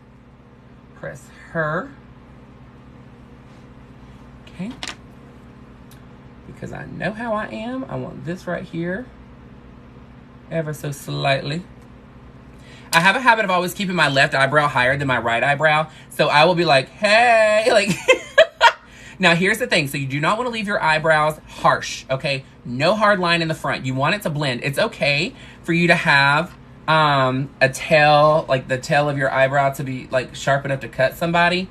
Press her. Okay. Because I know how I am. I want this right here. Ever so slightly. I have a habit of always keeping my left eyebrow higher than my right eyebrow. So I will be like, hey, like. Now, here's the thing. So you do not want to leave your eyebrows harsh, okay? No hard line in the front. You want it to blend. It's okay for you to have a tail, like the tail of your eyebrow to be like sharp enough to cut somebody.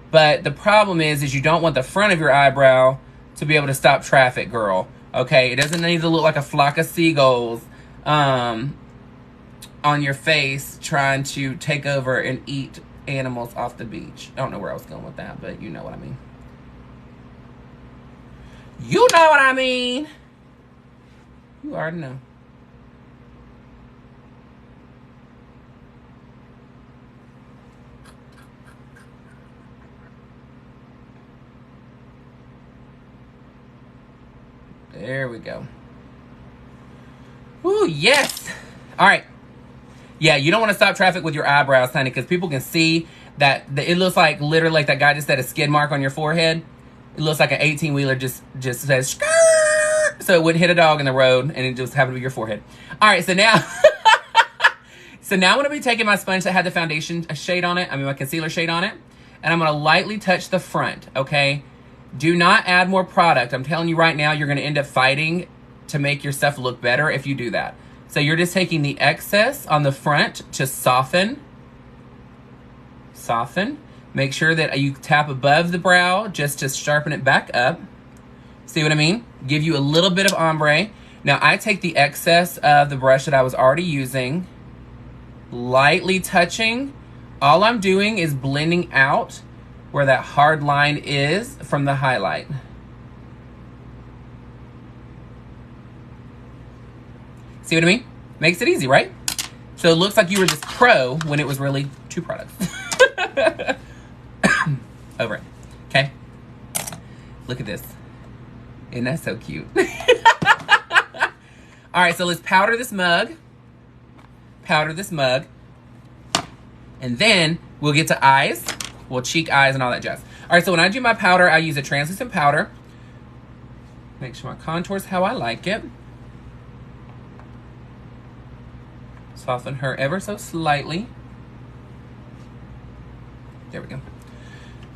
But the problem is you don't want the front of your eyebrow to be able to stop traffic, girl. Okay? It doesn't need to look like a flock of seagulls on your face trying to take over and eat animals off the beach. I don't know where I was going with that, but you know what I mean. You know what I mean. You already know. There we go. Ooh, yes. All right. Yeah, you don't want to stop traffic with your eyebrows, honey, because people can see that it looks like literally like that guy just had a skid mark on your forehead. It looks like an 18-wheeler just says, Skr! So it wouldn't hit a dog in the road, and it just happened to be your forehead. All right, so now, I'm going to be taking my sponge that had the foundation shade on it, my concealer shade on it, and I'm going to lightly touch the front, okay? Do not add more product. I'm telling you right now, you're going to end up fighting to make your stuff look better if you do that. So you're just taking the excess on the front to soften. Soften. Make sure that you tap above the brow just to sharpen it back up. See what I mean? Give you a little bit of ombre. Now I take the excess of the brush that I was already using, lightly touching. All I'm doing is blending out where that hard line is from the highlight. See what I mean? Makes it easy, right? So it looks like you were just pro when it was really two products. Over it. Okay? Look at this. Isn't that so cute? All right, so let's powder this mug. Powder this mug. And then we'll get to eyes. Well, cheek, eyes, and all that jazz. All right, so when I do my powder, I use a translucent powder. Make sure my contour's how I like it. Soften her ever so slightly. There we go.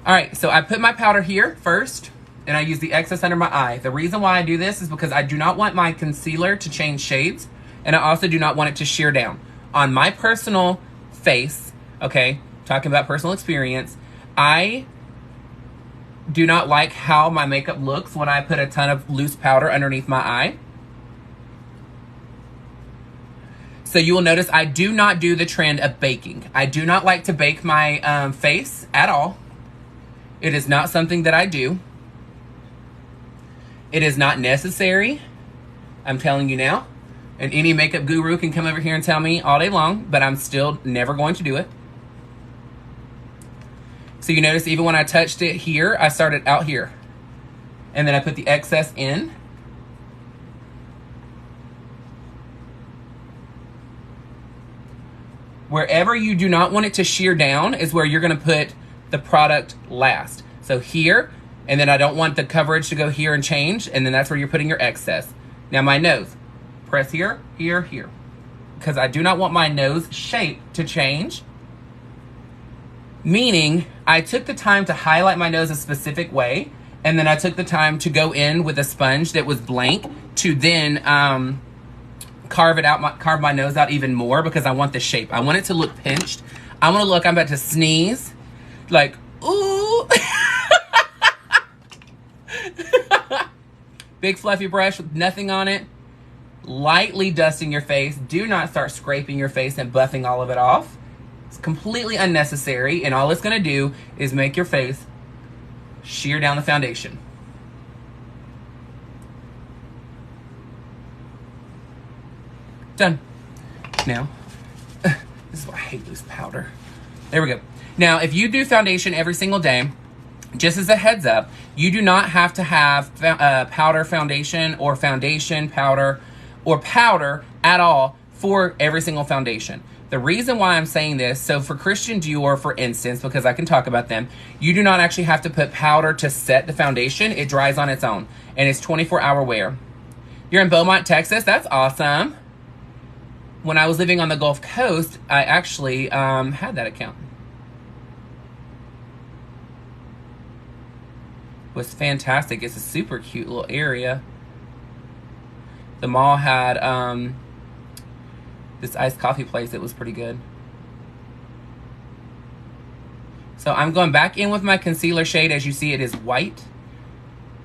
All right, so I put my powder here first, and I use the excess under my eye. The reason why I do this is because I do not want my concealer to change shades, and I also do not want it to shear down. On my personal face, okay, talking about personal experience, I do not like how my makeup looks when I put a ton of loose powder underneath my eye. So you will notice I do not do the trend of baking. I do not like to bake my face at all. It is not something that I do. It is not necessary. I'm telling you now. And any makeup guru can come over here and tell me all day long, but I'm still never going to do it. So you notice even when I touched it here, I started out here. And then I put the excess in. Wherever you do not want it to shear down is where you're gonna put the product last. So here, and then I don't want the coverage to go here and change, and then that's where you're putting your excess. Now my nose, press here, here, here. Because I do not want my nose shape to change. Meaning, I took the time to highlight my nose a specific way, and then I took the time to go in with a sponge that was blank to then carve my nose out even more because I want the shape. I want it to look pinched. I want to look, I'm about to sneeze, like, ooh. Big fluffy brush with nothing on it. Lightly dusting your face. Do not start scraping your face and buffing all of it off. It's completely unnecessary, and all it's gonna do is make your face shear down the foundation. Done. Now, this is why I hate loose powder. There we go. Now, if you do foundation every single day, just as a heads up, you do not have to have powder foundation or foundation powder or powder at all for every single foundation. The reason why I'm saying this, so for Christian Dior, for instance, because I can talk about them, you do not actually have to put powder to set the foundation. It dries on its own, and it's 24-hour wear. You're in Beaumont, Texas. That's awesome. When I was living on the Gulf Coast, I actually had that account. It was fantastic. It's a super cute little area. The mall had this iced coffee place that was pretty good. So I'm going back in with my concealer shade. As you see, it is white.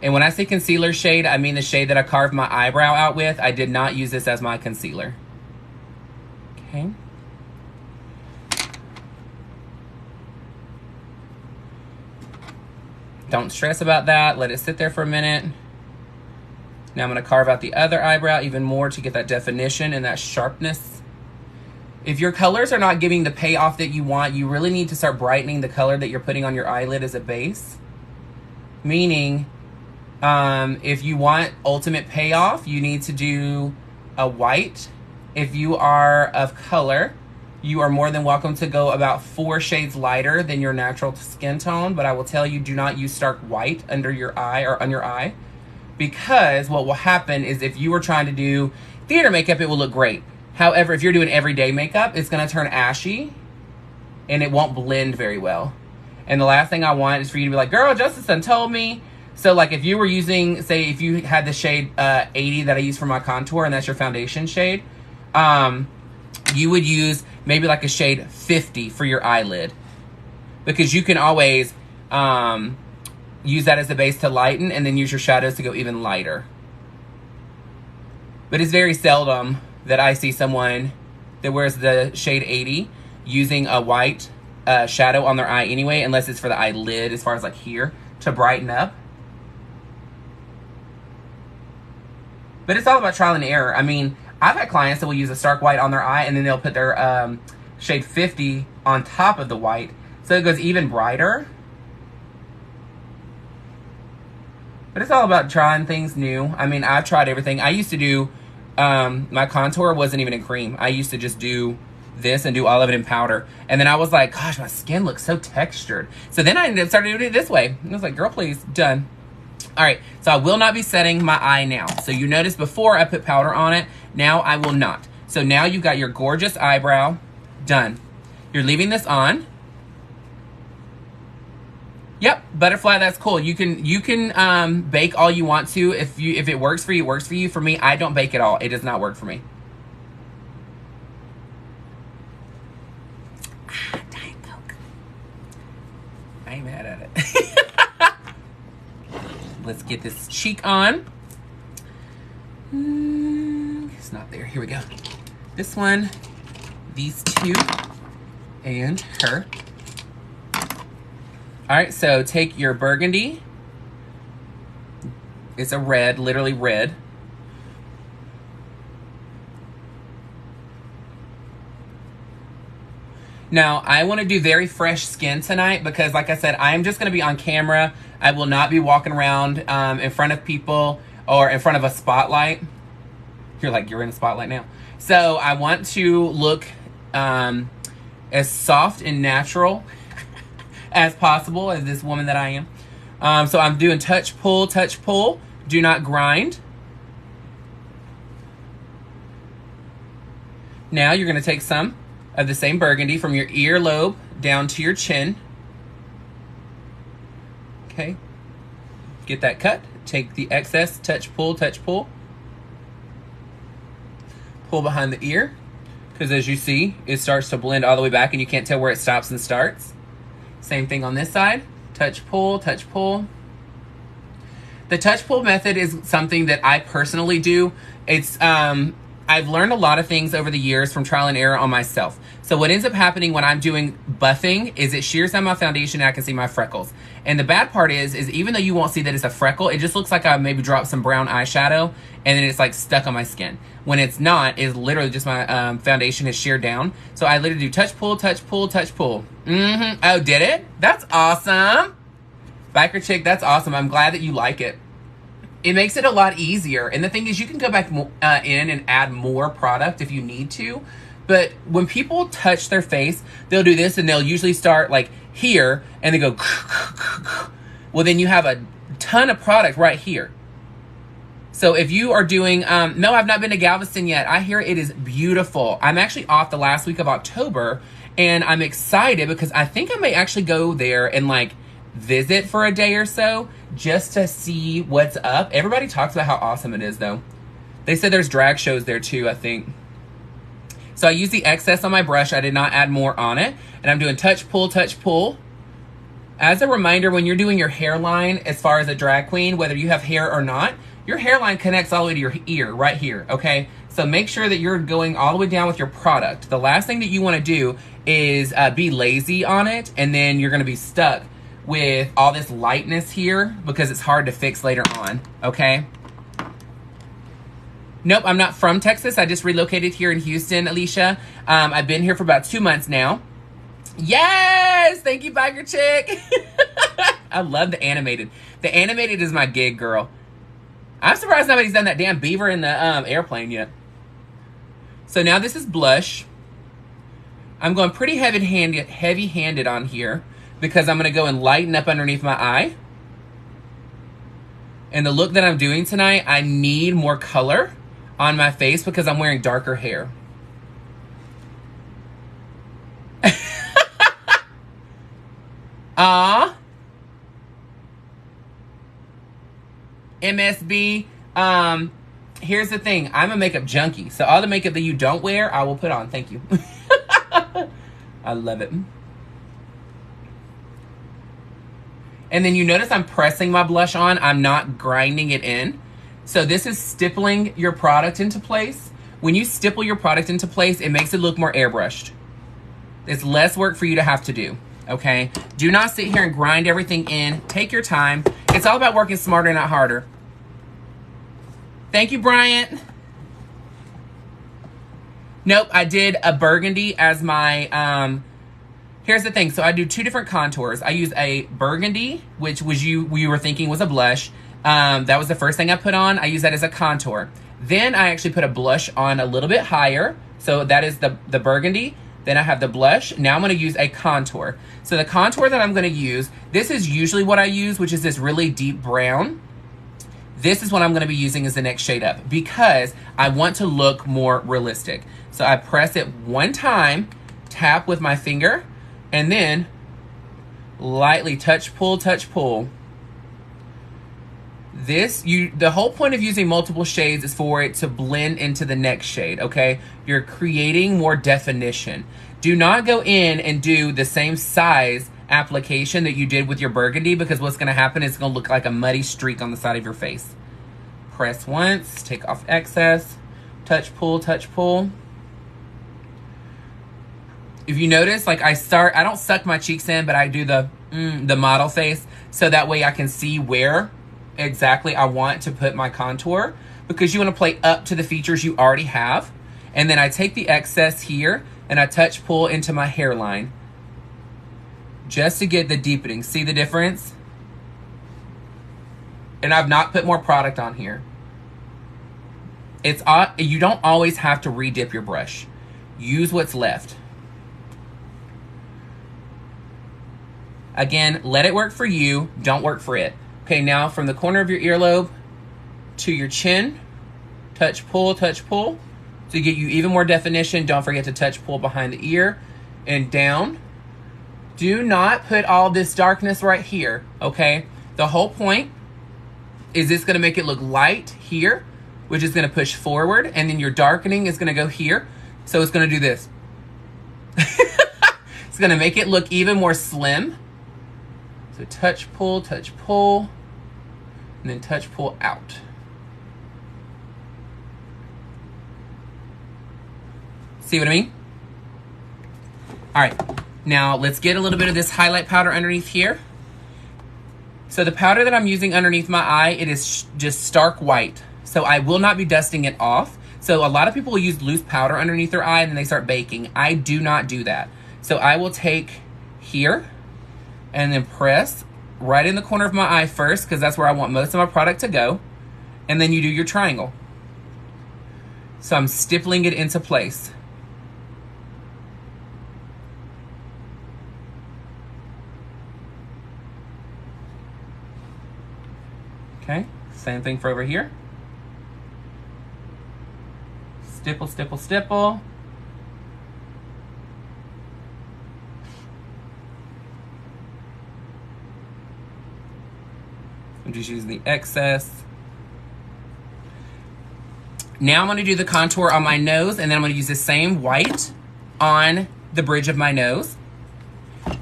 And when I say concealer shade, I mean the shade that I carved my eyebrow out with. I did not use this as my concealer. Okay. Don't stress about that. Let it sit there for a minute. Now I'm going to carve out the other eyebrow even more to get that definition and that sharpness. If your colors are not giving the payoff that you want, you really need to start brightening the color that you're putting on your eyelid as a base. Meaning, if you want ultimate payoff, you need to do a white. If you are of color, you are more than welcome to go about 4 shades lighter than your natural skin tone. But I will tell you, do not use stark white under your eye or on your eye. Because what will happen is if you were trying to do theater makeup, it will look great. However, if you're doing everyday makeup, it's going to turn ashy and it won't blend very well. And the last thing I want is for you to be like, girl, Justice done told me. So like if you were using, say if you had the shade 80 that I use for my contour and that's your foundation shade, you would use maybe like a shade 50 for your eyelid. Because you can always use that as the base to lighten and then use your shadows to go even lighter. But it's very seldom that I see someone that wears the shade 80 using a white shadow on their eye anyway, unless it's for the eyelid as far as like here to brighten up. But it's all about trial and error. I mean, I've had clients that will use a stark white on their eye and then they'll put their shade 50 on top of the white so it goes even brighter. But it's all about trying things new. I mean, I've tried everything. I used to do, my contour wasn't even in cream. I used to just do this and do all of it in powder. And then I was like, gosh, my skin looks so textured. So then I ended up starting doing it this way. And I was like, girl, please, done. All right, so I will not be setting my eye now. So you notice before I put powder on it, now I will not. So now you've got your gorgeous eyebrow done. You're leaving this on. Yep, butterfly, that's cool. You can bake all you want to. If it works for you, it works for you. For me, I don't bake at all. It does not work for me. Diet Coke. I ain't mad at it. Let's get this cheek on. It's not there. Here we go. This one, these two, and her. All right, so take your burgundy. It's a red, literally red. Now, I want to do very fresh skin tonight because, like I said, I'm just going to be on camera. I will not be walking around in front of people or in front of a spotlight. You're like, you're in a spotlight now. So I want to look as soft and natural as possible, as this woman that I am. So I'm doing touch, pull, touch, pull. Do not grind. Now you're going to take some of the same burgundy from your earlobe down to your chin. Okay. Get that cut. Take the excess, touch, pull, touch, pull. Pull behind the ear, because as you see, it starts to blend all the way back and you can't tell where it stops and starts. Same thing on this side. Touch, pull, touch, pull. The touch pull method is something that I personally do. It's I've learned a lot of things over the years from trial and error on myself. So what ends up happening when I'm doing buffing is it shears down my foundation and I can see my freckles. And the bad part is even though you won't see that it's a freckle, it just looks like I maybe dropped some brown eyeshadow and then it's like stuck on my skin. When it's not, it's literally just my foundation is sheared down. So I literally do touch, pull, touch, pull, touch, pull. Oh, did it? That's awesome. Biker Chick, that's awesome. I'm glad that you like it. It makes it a lot easier. And the thing is, you can go back in and add more product if you need to. But when people touch their face, they'll do this and they'll usually start like here and they go, well, then you have a ton of product right here. So if you are doing, no, I've not been to Galveston yet. I hear it is beautiful. I'm actually off the last week of October and I'm excited because I think I may actually go there and like visit for a day or so just to see what's up. Everybody talks about how awesome it is though. They said there's drag shows there too, I think. So I use the excess on my brush. I did not add more on it. And I'm doing touch, pull, touch, pull. As a reminder, when you're doing your hairline, as far as a drag queen, whether you have hair or not, your hairline connects all the way to your ear right here, okay? So make sure that you're going all the way down with your product. The last thing that you want to do is be lazy on it, and then you're going to be stuck with all this lightness here because it's hard to fix later on, okay? Nope, I'm not from Texas. I just relocated here in Houston, Alicia. I've been here for about 2 months now. Yes! Thank you, Biker Chick. I love the animated. The animated is my gig, girl. I'm surprised nobody's done that damn beaver in the airplane yet. So now this is blush. I'm going pretty heavy-handed on here because I'm going to go and lighten up underneath my eye. And the look that I'm doing tonight, I need more color on my face because I'm wearing darker hair. MSB, here's the thing. I'm a makeup junkie. So all the makeup that you don't wear, I will put on. Thank you. I love it. And then you notice I'm pressing my blush on. I'm not grinding it in. So this is stippling your product into place. When you stipple your product into place, it makes it look more airbrushed. It's less work for you to have to do, okay? Do not sit here and grind everything in. Take your time. It's all about working smarter, not harder. Thank you, Bryant. Nope, I did a burgundy as my, here's the thing. So I do 2 different contours. I use a burgundy, which was we were thinking was a blush. That was the first thing I put on. I use that as a contour. Then I actually put a blush on a little bit higher. So that is the burgundy. Then I have the blush. Now I'm going to use a contour. So the contour that I'm going to use, this is usually what I use, which is this really deep brown. This is what I'm going to be using as the next shade up because I want to look more realistic. So I press it one time, tap with my finger, and then lightly touch, pull, touch, pull. The whole point of using multiple shades is for it to blend into the next shade, okay? You're creating more definition. Do not go in and do the same size application that you did with your burgundy because what's going to happen is it's going to look like a muddy streak on the side of your face. Press once, take off excess, touch, pull, touch, pull. If you notice, like I don't suck my cheeks in, but I do the model face so that way I can see where exactly I want to put my contour because you want to play up to the features you already have. And then I take the excess here and I touch pull into my hairline just to get the deepening. See the difference? And I've not put more product on here. You don't always have to re-dip your brush. Use what's left. Again, let it work for you. Don't work for it. Okay, now from the corner of your earlobe to your chin, touch, pull, to get you even more definition. Don't forget to touch, pull behind the ear and down. Do not put all this darkness right here, okay? The whole point is this gonna make it look light here, which is gonna push forward, and then your darkening is gonna go here. So it's gonna do this. It's gonna make it look even more slim. So touch, pull, and then touch, pull out. See what I mean? All right, now let's get a little bit of this highlight powder underneath here. So the powder that I'm using underneath my eye, it is just stark white. So I will not be dusting it off. So a lot of people will use loose powder underneath their eye and then they start baking. I do not do that. So I will take here and then press right in the corner of my eye first, because that's where I want most of my product to go. And then you do your triangle. So I'm stippling it into place. Okay, same thing for over here. Stipple, stipple, stipple. I'm just using the excess. Now I'm going to do the contour on my nose, and then I'm going to use the same white on the bridge of my nose.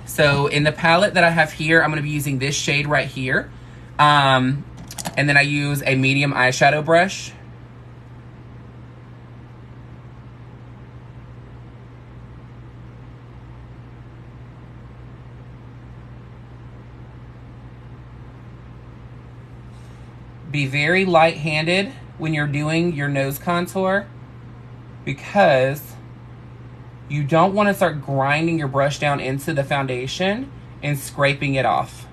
So in the palette that I have here, I'm going to be using this shade right here. And then I use a medium eyeshadow brush. Be very light-handed when you're doing your nose contour, because you don't want to start grinding your brush down into the foundation and scraping it off.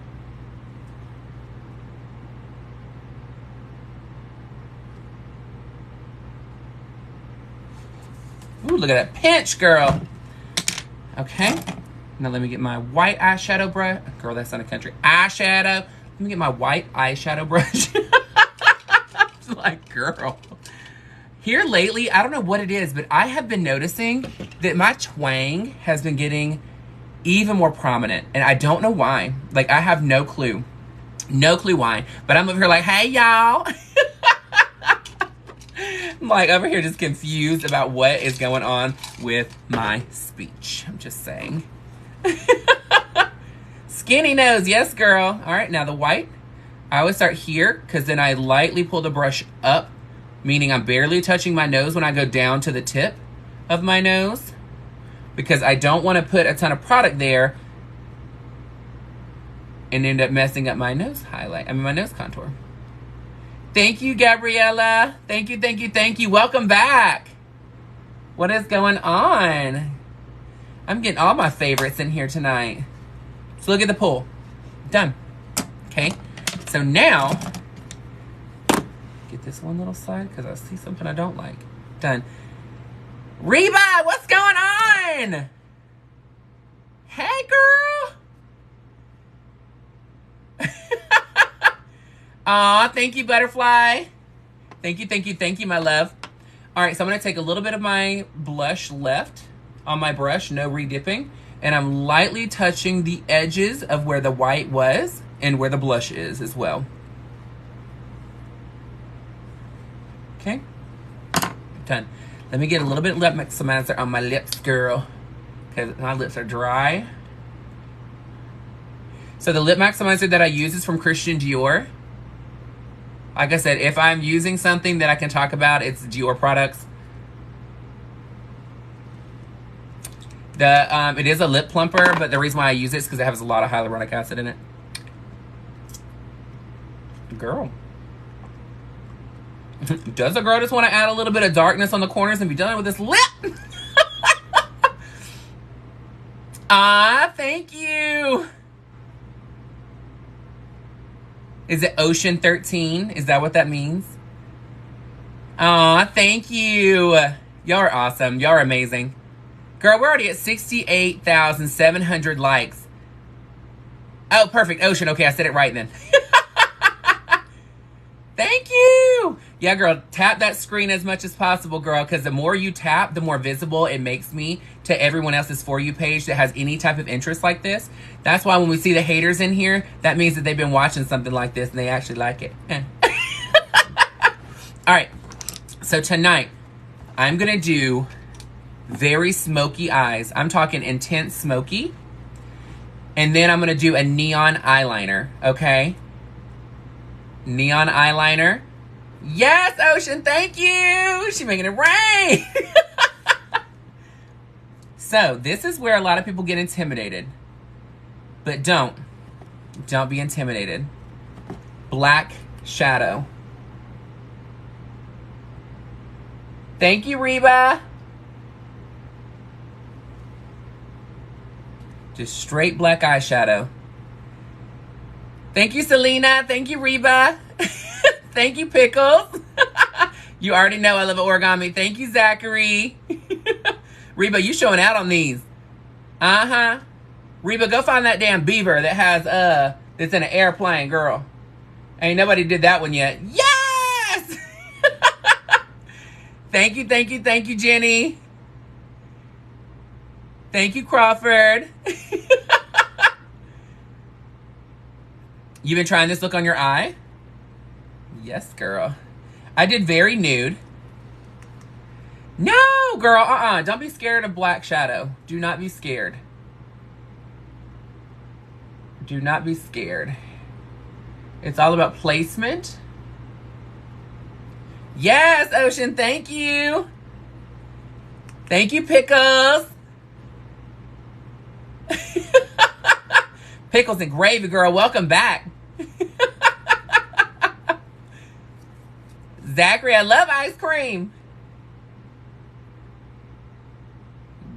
Ooh, look at that pinch, girl. Okay, now let me get my white eyeshadow brush. Girl, that's not a country. Eyeshadow. Let me get my white eyeshadow brush. Like, girl. Here lately, I don't know what it is, but I have been noticing that my twang has been getting even more prominent. And I don't know why. Like, I have no clue. No clue why. But I'm over here like, hey, y'all. I'm like over here just confused about what is going on with my speech. I'm just saying. Skinny nose. Yes, girl. All right, now the white. I always start here, because then I lightly pull the brush up, meaning I'm barely touching my nose when I go down to the tip of my nose, because I don't want to put a ton of product there and end up messing up my nose highlight. I mean, my nose contour. Thank you, Gabriella. Thank you, thank you, thank you. Welcome back. What is going on? I'm getting all my favorites in here tonight. So look at the pull. Done. Okay. So now, get this one little side because I see something I don't like. Done. Reba, what's going on? Hey, girl. Aw, thank you, butterfly. Thank you, thank you, thank you, my love. All right, so I'm going to take a little bit of my blush left on my brush, no redipping, and I'm lightly touching the edges of where the white was and where the blush is as well. Okay, done. Let me get a little bit of lip maximizer on my lips, girl, because my lips are dry. So the lip maximizer that I use is from Christian Dior. Like I said, if I'm using something that I can talk about, it's Dior products. It is a lip plumper, but the reason why I use it is because it has a lot of hyaluronic acid in it. Girl. Does a girl just want to add a little bit of darkness on the corners and be done with this lip? Ah, thank you. Is it Ocean 13? Is that what that means? Aw, thank you. Y'all are awesome. Y'all are amazing. Girl, we're already at 68,700 likes. Oh, perfect. Ocean. Okay, I said it right then. Thank you. Yeah, girl, tap that screen as much as possible, girl, because the more you tap, the more visible it makes me to everyone else's For You page that has any type of interest like this. That's why when we see the haters in here, that means that they've been watching something like this and they actually like it. All right, so tonight, I'm going to do very smoky eyes. I'm talking intense smoky. And then I'm going to do a neon eyeliner, okay? Neon eyeliner. Yes, Ocean, thank you. She's making it rain. So, this is where a lot of people get intimidated. But don't. Don't be intimidated. Black shadow. Thank you, Reba. Just straight black eyeshadow. Thank you, Selena. Thank you, Reba. Thank you, Pickles. You already know I love origami. Thank you, Zachary. Reba, you showing out on these. Uh-huh. Reba, go find that damn beaver that has, that's in an airplane, girl. Ain't nobody did that one yet. Yes! Thank you, thank you, thank you, Jenny. Thank you, Crawford. You've been trying this look on your eye? Yes, girl. I did very nude. No, girl, don't be scared of black shadow. Do not be scared. Do not be scared. It's all about placement. Yes, Ocean, thank you. Thank you, Pickles. Pickles and gravy, girl. Welcome back. Zachary, I love ice cream.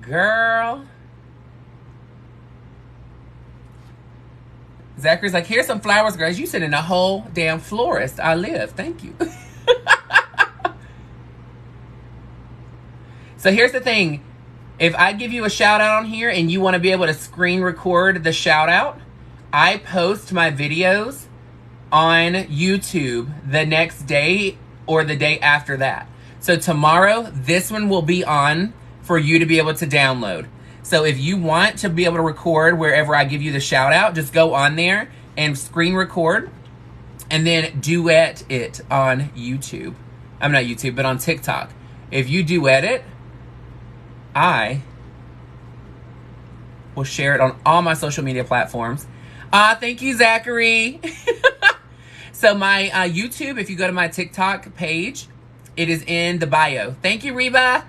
Girl. Zachary's like, here's some flowers, girls. You sit in a whole damn florist. I live. Thank you. So here's the thing. If I give you a shout out on here and you want to be able to screen record the shout out, I post my videos on YouTube the next day or the day after that. So tomorrow, this one will be on for you to be able to download. So if you want to be able to record wherever I give you the shout out, just go on there and screen record and then duet it on YouTube. I'm not YouTube, but on TikTok. If you duet it, I will share it on all my social media platforms. Thank you, Zachary. So my YouTube, if you go to my TikTok page, it is in the bio. Thank you, Reba.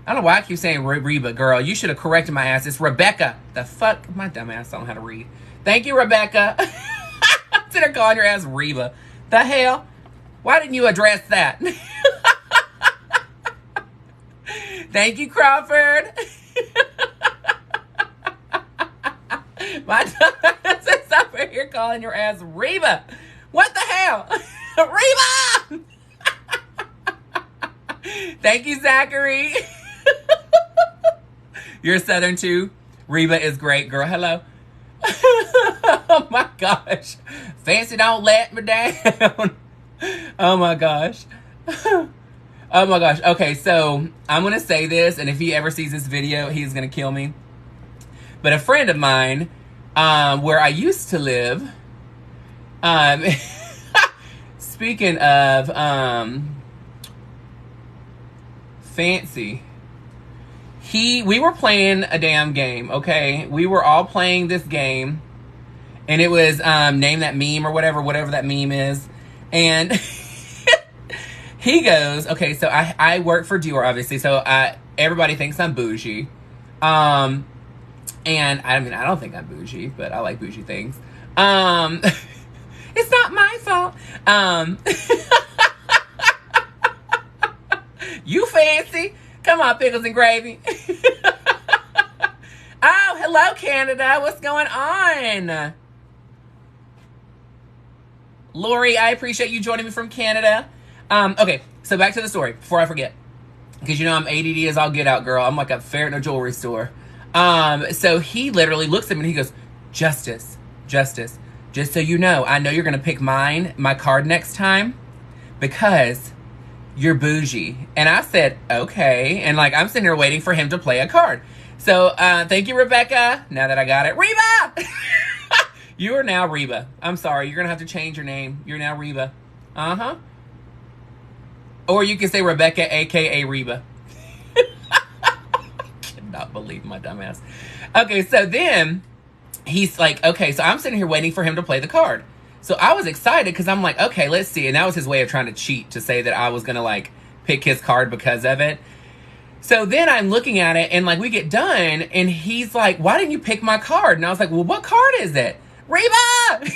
I don't know why I keep saying Reba, girl. You should have corrected my ass. It's Rebecca. The fuck? My dumb ass don't know how to read. Thank you, Rebecca. Instead of calling your ass Reba. The hell? Why didn't you address that? Thank you, Crawford. My dumbass is over here calling your ass Reba. What the hell? Reba! Thank you, Zachary. You're Southern too. Reba is great, girl. Hello. Oh my gosh. Fancy don't let me down. Oh my gosh. Oh my gosh. Okay, so I'm going to say this, and if he ever sees this video, he's going to kill me. But a friend of mine, where I used to live, speaking of fancy, we were playing a damn game, okay? We were all playing this game, and it was Name That Meme or whatever that meme is. And he goes, okay, so I work for Dior, obviously, so everybody thinks I'm bougie. And I mean, I don't think I'm bougie, but I like bougie things. It's not my fault. You fancy? Come on, Pickles and Gravy. Oh, hello, Canada. What's going on? Lori, I appreciate you joining me from Canada. Okay, so back to the story before I forget. Because you know I'm ADD as I'll get out, girl. I'm like a ferret in a jewelry store. So he literally looks at me and he goes, Justice, Justice, just so you know, I know you're going to pick my card next time because you're bougie. And I said, okay. And like, I'm sitting here waiting for him to play a card. So, thank you, Rebecca. Now that I got it. Reba! You are now Reba. I'm sorry. You're going to have to change your name. You're now Reba. Uh-huh. Or you can say Rebecca, a.k.a. Reba. Cannot believe my dumbass. Okay, so then he's like, okay, so I'm sitting here waiting for him to play the card. So I was excited because I'm like, okay, let's see. And that was his way of trying to cheat, to say that I was going to like pick his card because of it. So then I'm looking at it and like we get done and he's like, why didn't you pick my card? And I was like, well, what card is it? Reba!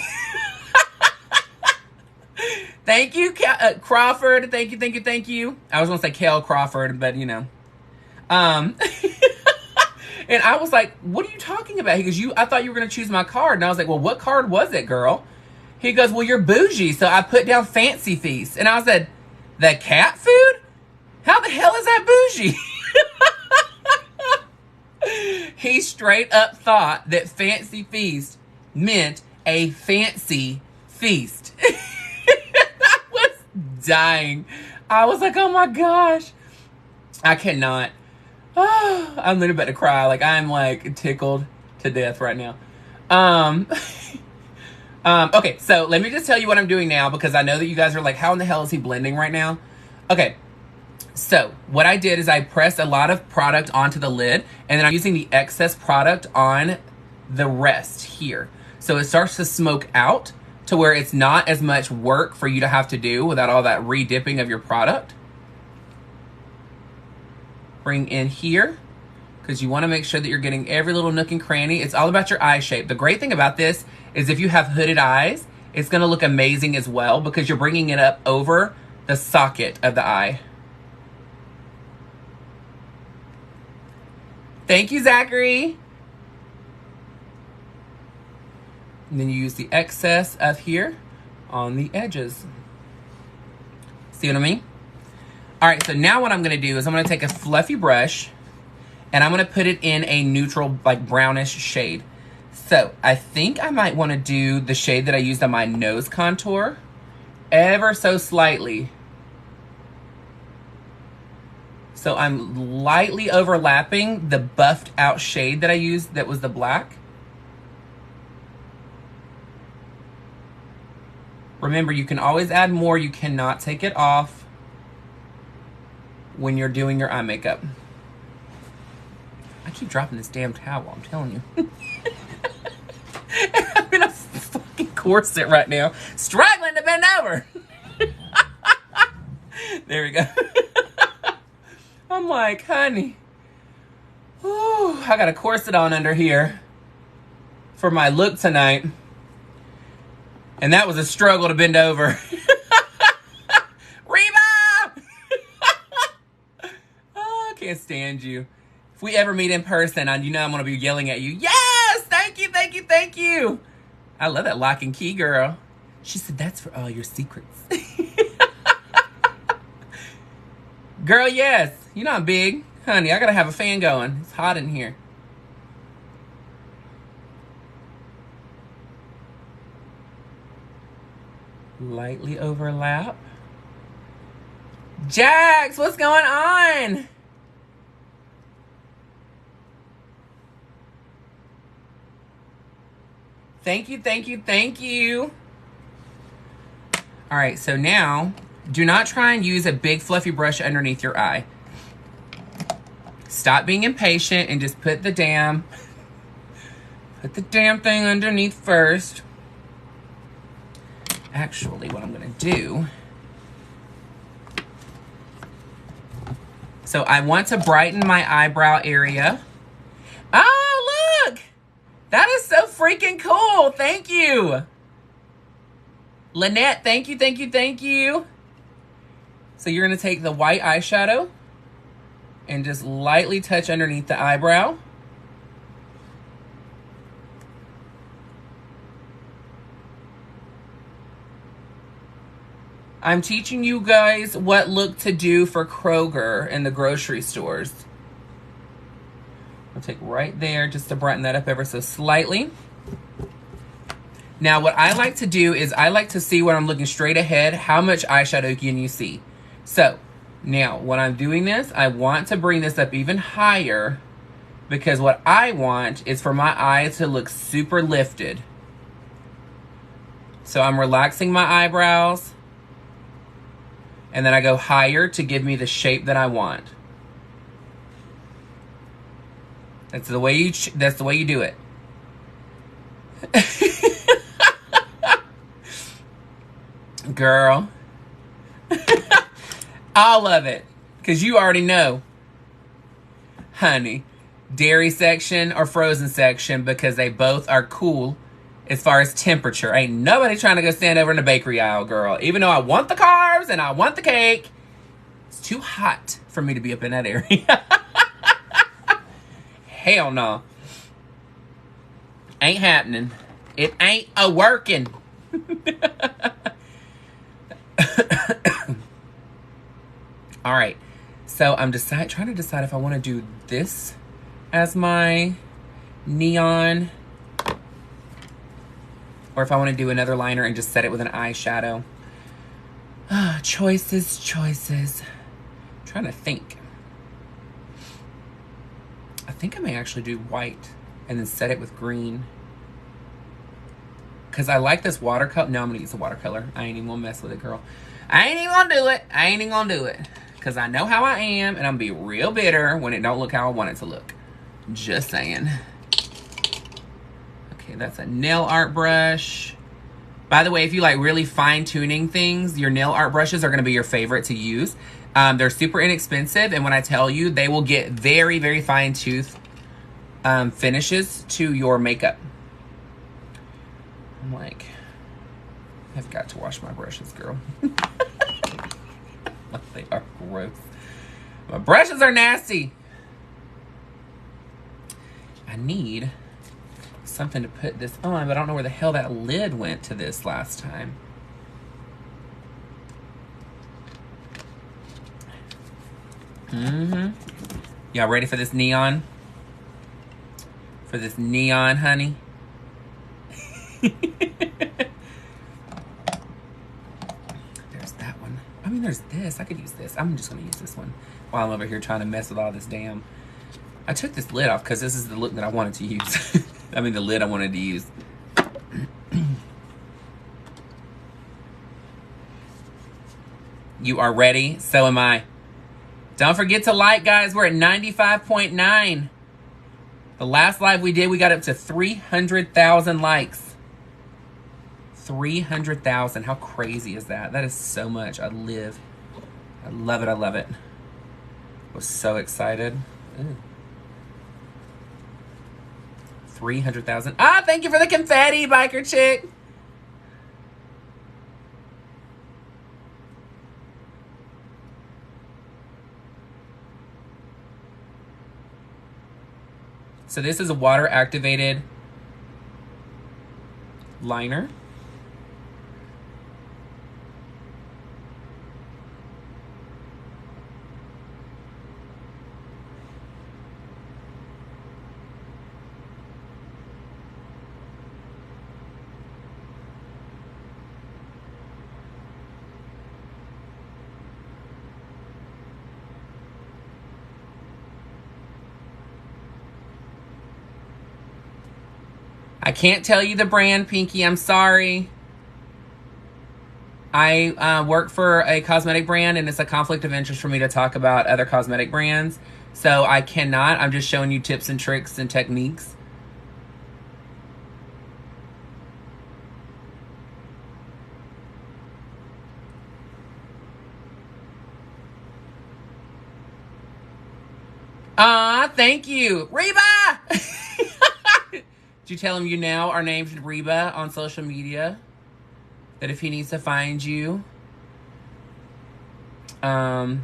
Thank you, Crawford. Thank you, thank you, thank you. I was going to say Kel Crawford, but you know. And I was like, what are you talking about? He goes, I thought you were going to choose my card. And I was like, well, what card was it, girl? He goes, well, you're bougie. So I put down Fancy Feast. And I said, the cat food? How the hell is that bougie? He straight up thought that Fancy Feast meant a fancy feast. I was dying. I was like, oh my gosh. I cannot. Oh, I'm literally about to cry. Like, I'm like tickled to death right now. Okay, so let me just tell you what I'm doing now because I know that you guys are like, how in the hell is he blending right now? Okay, so what I did is I pressed a lot of product onto the lid and then I'm using the excess product on the rest here. So it starts to smoke out to where it's not as much work for you to have to do without all that re-dipping of your product. Bring in here because you want to make sure that you're getting every little nook and cranny. It's all about your eye shape. The great thing about this is if you have hooded eyes, it's going to look amazing as well because you're bringing it up over the socket of the eye. Thank you, Zachary. And then you use the excess of here on the edges. See what I mean? All right, so now what I'm going to do is I'm going to take a fluffy brush and I'm going to put it in a neutral, like brownish shade. So I think I might want to do the shade that I used on my nose contour ever so slightly. So I'm lightly overlapping the buffed out shade that I used that was the black. Remember, you can always add more. You cannot take it off when you're doing your eye makeup. I keep dropping this damn towel, I'm telling you. I'm in a fucking corset right now, struggling to bend over. There we go. I'm like, honey, ooh, I got a corset on under here for my look tonight. And that was a struggle to bend over. Reba! Oh, I can't stand you. If we ever meet in person, you know I'm going to be yelling at you. Yes! Thank you, thank you, thank you. I love that lock and key, girl. She said, that's for all your secrets. Girl, yes. You know I'm big. Honey, I got to have a fan going. It's hot in here. Lightly overlap. Jax, what's going on? Thank you, thank you, thank you. All right, so now do not try and use a big fluffy brush underneath your eye. Stop being impatient and just put the damn thing underneath first. Actually, what I'm gonna do, so I want to brighten my eyebrow area. Oh, look! That is so freaking cool. Thank you. Lynette, thank you, thank you, thank you. So you're gonna take the white eyeshadow and just lightly touch underneath the eyebrow. I'm teaching you guys what look to do for Kroger in the grocery stores. I'll take right there just to brighten that up ever so slightly. Now, what I like to do is I like to see when I'm looking straight ahead how much eyeshadow can you see. So, now, when I'm doing this, I want to bring this up even higher because what I want is for my eyes to look super lifted. So I'm relaxing my eyebrows, and then I go higher to give me the shape that I want. That's the way you do it. Girl. All of it. Because you already know. Honey. Dairy section or frozen section, because they both are cool as far as temperature. Ain't nobody trying to go stand over in the bakery aisle, girl. Even though I want the carbs and I want the cake, it's too hot for me to be up in that area. Hell no. Ain't happening. It ain't a working. All right. So I'm trying to decide if I want to do this as my neon or if I want to do another liner and just set it with an eyeshadow. Choices. I'm trying to think. I think I may actually do white and then set it with green. Because I like this watercolor. No, I'm going to use the watercolor. I ain't even going to mess with it, girl. I ain't even going to do it. Because I know how I am, and I'm going to be real bitter when it don't look how I want it to look. Just saying. Okay, that's a nail art brush. By the way, if you like really fine-tuning things, your nail art brushes are going to be your favorite to use. They're super inexpensive, and when I tell you, they will get very, very fine-tooth finishes to your makeup. I'm like, I've got to wash my brushes, girl. They are gross. My brushes are nasty. I need something to put this on, but I don't know where the hell that lid went to this last time. Y'all ready for this neon? For this neon, honey? There's that one. I mean, there's this. I could use this. I'm just going to use this one while I'm over here trying to mess with all this damn... I took this lid off because this is the look that I wanted to use. I mean, the lid I wanted to use. You are ready? So am I. Don't forget to like, guys. We're at 95.9. The last live we did, we got up to 300,000 likes. 300,000. How crazy is that? That is so much. I love it. I love it. I was so excited. Ooh. 300,000. Ah, thank you for the confetti, biker chick. So this is a water activated liner. I can't tell you the brand, Pinky. I'm sorry. I work for a cosmetic brand, and it's a conflict of interest for me to talk about other cosmetic brands. So I cannot. I'm just showing you tips and tricks and techniques. Thank you. Reba! Did you tell him you now are named Reba on social media? That if he needs to find you, that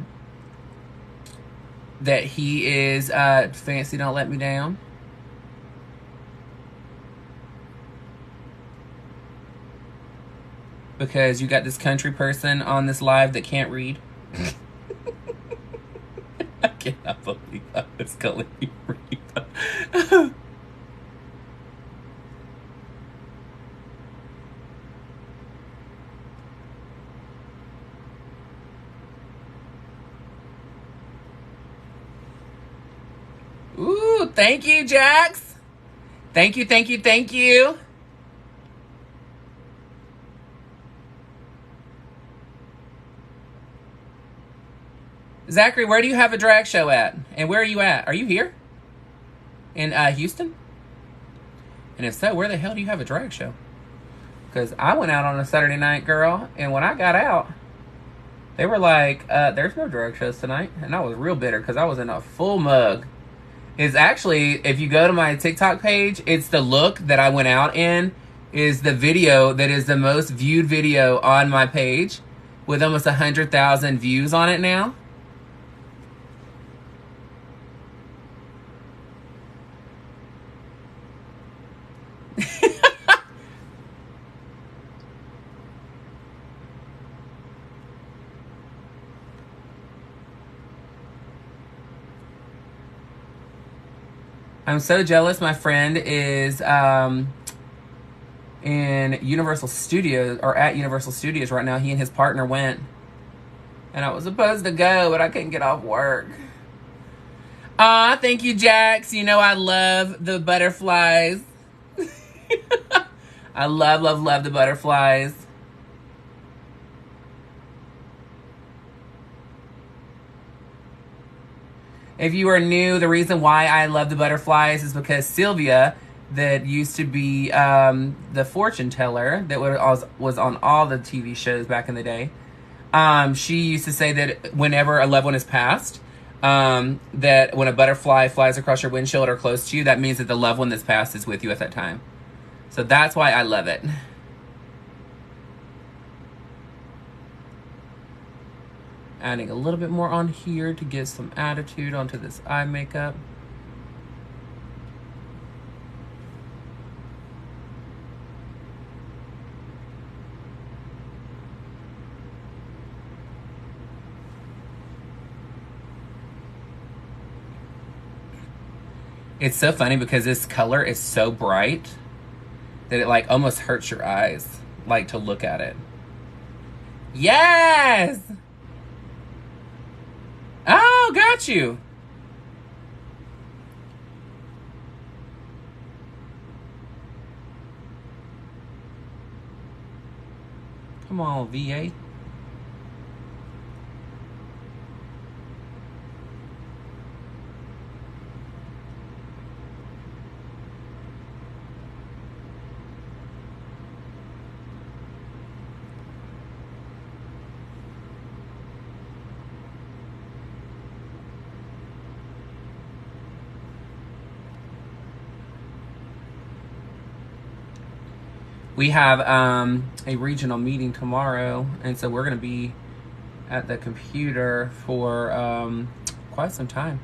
he is fancy, don't let me down. Because you got this country person on this live that can't read. I cannot believe I was calling you Reba. Thank you, Jax. Thank you, thank you, thank you. Zachary, where do you have a drag show at? And where are you at? Are you here? In Houston? And if so, where the hell do you have a drag show? Because I went out on a Saturday night, girl, and when I got out, they were like, there's no drag shows tonight. And I was real bitter because I was in a full mug. It's actually, if you go to my TikTok page, it's the look that I went out in is the video that is the most viewed video on my page with almost 100,000 views on it now. I'm so jealous. My friend is in Universal Studios, or at Universal Studios right now. He and his partner went. And I was supposed to go, but I couldn't get off work. Aw, thank you, Jax. You know I love the butterflies. I love, love, love the butterflies. If you are new, the reason why I love the butterflies is because Sylvia, that used to be the fortune teller that was on all the TV shows back in the day, she used to say that whenever a loved one is passed, that when a butterfly flies across your windshield or close to you, that means that the loved one that's passed is with you at that time. So that's why I love it. Adding a little bit more on here to get some attitude onto this eye makeup. It's so funny because this color is so bright that it like almost hurts your eyes, like to look at it. Yes! Oh, got you. Come on, VA. We have a regional meeting tomorrow, and so we're going to be at the computer for quite some time.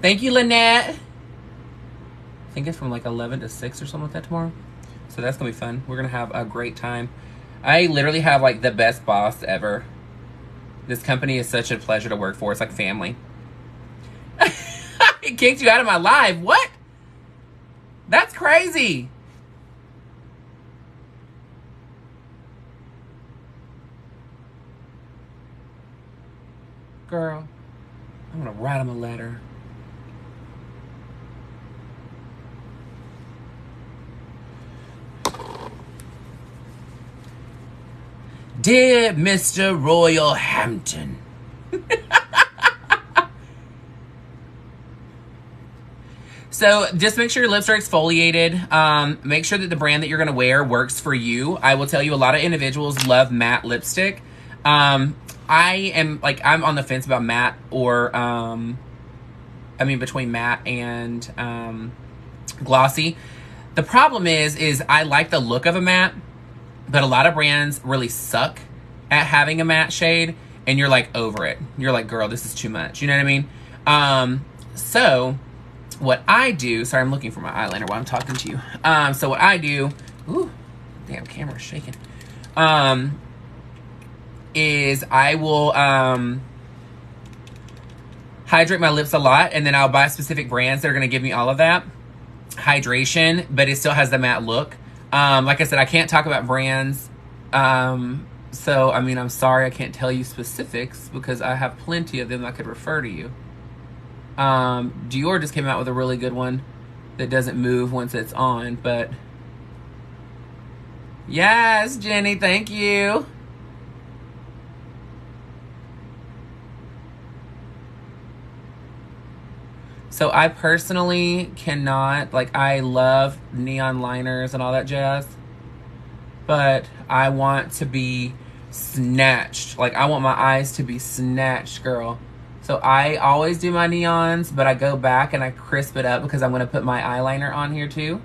Thank you, Lynette. I think it's from like 11 to 6 or something like that tomorrow. So that's going to be fun. We're going to have a great time. I literally have like the best boss ever. This company is such a pleasure to work for. It's like family. It kicked you out of my life. What? That's crazy. Girl, I'm gonna write him a letter. Dear Mr. Royal Hampton. So just make sure your lips are exfoliated. Make sure that the brand that you're gonna wear works for you. I will tell you, a lot of individuals love matte lipstick. I'm on the fence about matte or, between matte and glossy. The problem is I like the look of a matte, but a lot of brands really suck at having a matte shade, and you're like over it. You're like, girl, this is too much. You know what I mean? So what I do, sorry, I'm looking for my eyeliner while I'm talking to you. So what I do, ooh, damn camera's shaking. Is I will hydrate my lips a lot, and then I'll buy specific brands that are going to give me all of that hydration, but it still has the matte look. Like I said, I can't talk about brands. So, I'm sorry I can't tell you specifics because I have plenty of them I could refer to you. Dior just came out with a really good one that doesn't move once it's on, but yes, Jenny, thank you. So I personally cannot, like, I love neon liners and all that jazz, but I want to be snatched. Like, I want my eyes to be snatched, girl. So I always do my neons, but I go back and I crisp it up because I'm going to put my eyeliner on here too.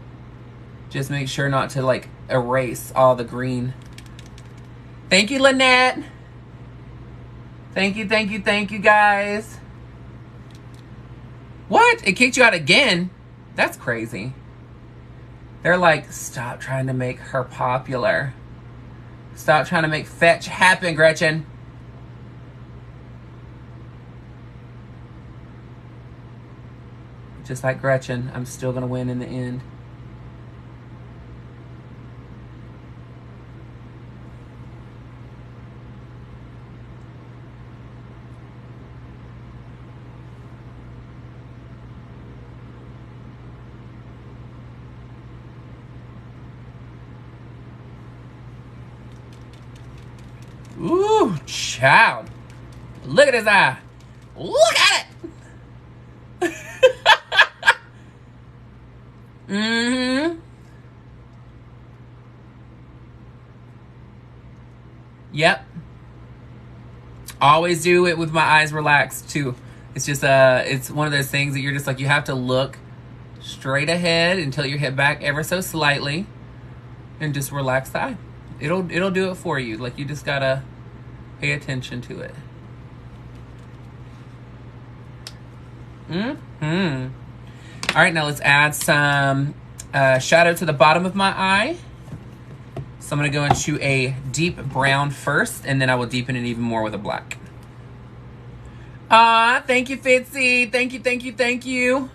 Just make sure not to, like, erase all the green. Thank you, Lynette. Thank you, thank you, thank you, guys. What? It kicked you out again? That's crazy. They're like, stop trying to make her popular. Stop trying to make fetch happen, Gretchen. Just like Gretchen, I'm still going to win in the end. Ooh, child. Look at his eye. Look at it. Mm-hmm. Yep. Always do it with my eyes relaxed too. It's just it's one of those things that you're just like, you have to look straight ahead until your head back ever so slightly and just relax the eye. It'll do it for you. Like, you just gotta pay attention to it. Mm-hmm. All right, now let's add some shadow to the bottom of my eye. So I'm gonna go into a deep brown first, and then I will deepen it even more with a black. Thank you, Fitzy. Thank you, thank you, thank you.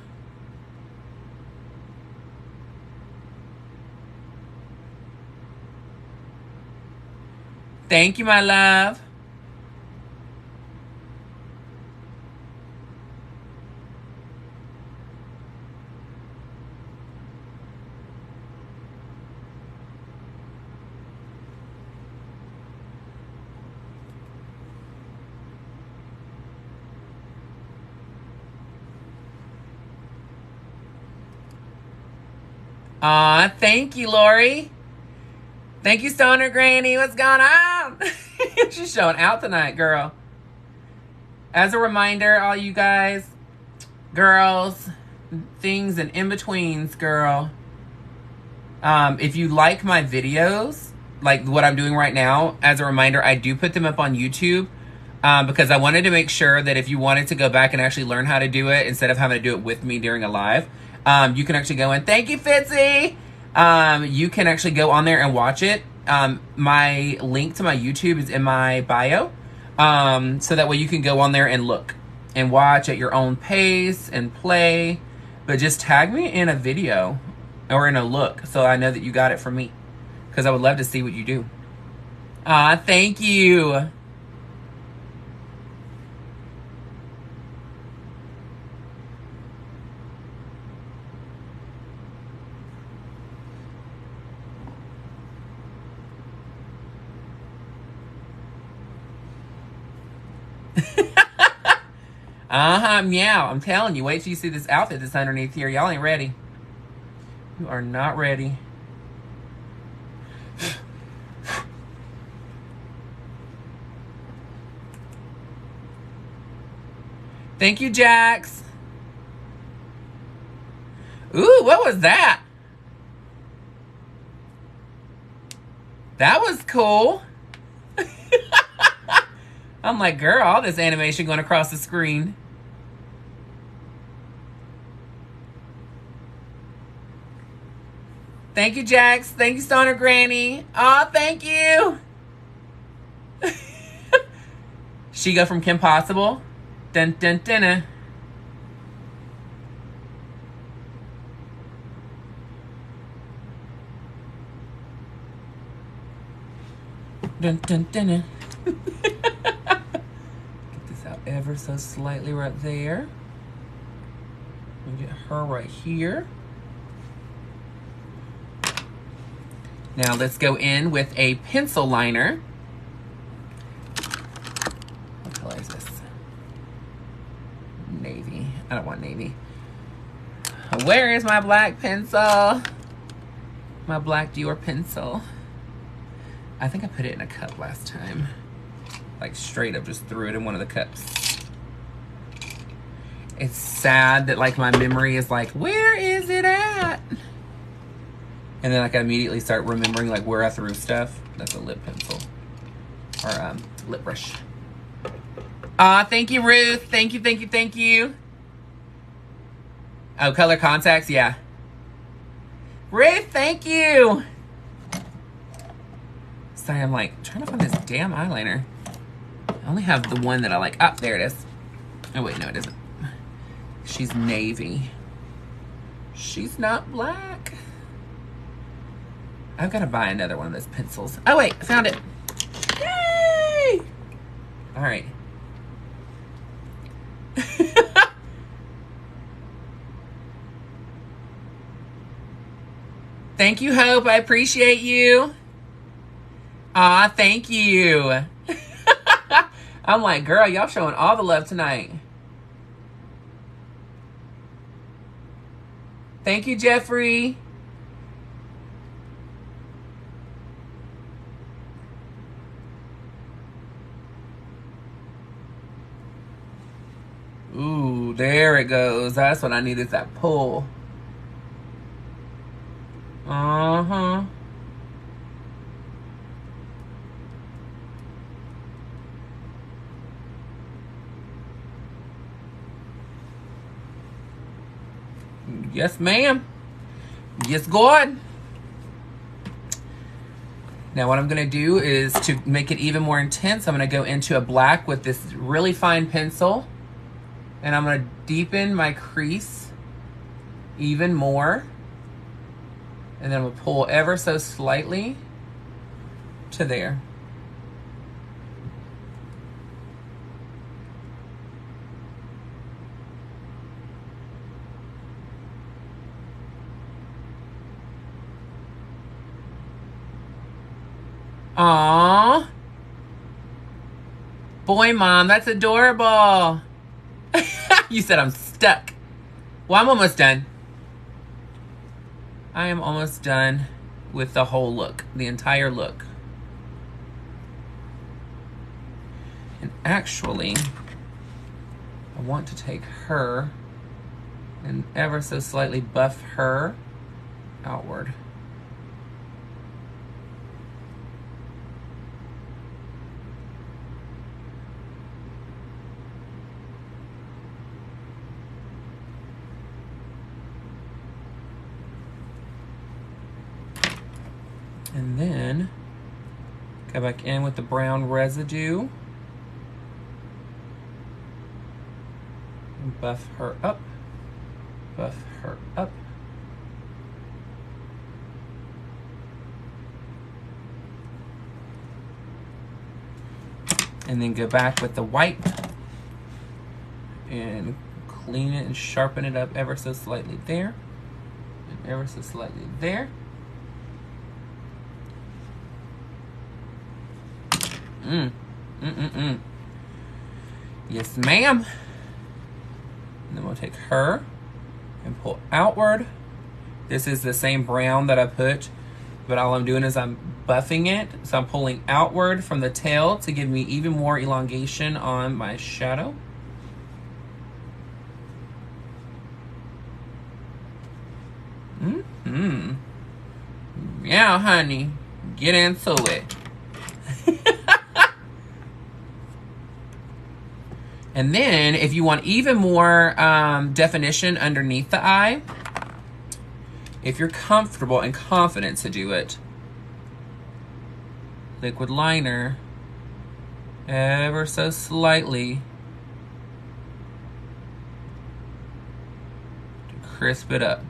Thank you, my love. Thank you, Lori. Thank you, Stoner Granny. What's going on? She's showing out tonight, girl. As a reminder, all you guys, girls, things and in-betweens, girl. If you like my videos, like what I'm doing right now, as a reminder, I do put them up on YouTube because I wanted to make sure that if you wanted to go back and actually learn how to do it instead of having to do it with me during a live, you can actually go in. Thank you, Fitzy. You can actually go on there and watch it. My link to my YouTube is in my bio. So that way you can go on there and look and watch at your own pace and play. But just tag me in a video or in a look so I know that you got it from me. Because I would love to see what you do. Thank you. Meow. I'm telling you, wait till you see this outfit that's underneath here. Y'all ain't ready. You are not ready. Thank you, Jax. Ooh, what was that? That was cool. I'm like, girl, all this animation going across the screen. Thank you, Jax. Thank you, Stoner Granny. Aw, thank you. She go from Kim Possible. Dun, dun, dun, dun. Dun, dun, dun, dun. Get this out ever so slightly right there. Get her right here. Now let's go in with a pencil liner. What color is this? Navy. I don't want navy. Where is my black pencil? My black Dior pencil. I think I put it in a cup last time. Like straight up just threw it in one of the cups. It's sad that like my memory is like, where is it at? And then like I immediately start remembering like where I threw stuff. That's a lip pencil. Or lip brush. Thank you, Ruth. Thank you, thank you, thank you. Oh, color contacts, yeah. Ruth, thank you. Sorry, I'm like trying to find this damn eyeliner. I only have the one that I like. Ah, there it is. Oh wait, no it isn't. She's navy. She's not black. I've got to buy another one of those pencils. Oh wait, I found it. Yay! All right. Thank you, Hope. I appreciate you. Aw, thank you. I'm like, girl, y'all showing all the love tonight. Thank you, Jeffrey. Ooh, there it goes. That's what I needed, that pull. Uh-huh. Yes, ma'am. Yes, God. Now what I'm going to do is to make it even more intense, I'm going to go into a black with this really fine pencil. And I'm going to deepen my crease even more. And then we'll pull ever so slightly to there. Aww. Boy, Mom, that's adorable. You said I'm stuck. Well, I'm almost done. I am almost done with the whole look, the entire look. And actually, I want to take her and ever so slightly buff her outward. And then go back in with the brown residue and buff her up, buff her up. And then go back with the white and clean it and sharpen it up ever so slightly there, and ever so slightly there. Yes, ma'am. And then we'll take her and pull outward. This is the same brown that I put, but all I'm doing is I'm buffing it. So I'm pulling outward from the tail to give me even more elongation on my shadow. Yeah, honey. Get into it. And then if you want even more definition underneath the eye, if you're comfortable and confident to do it, liquid liner ever so slightly to crisp it up.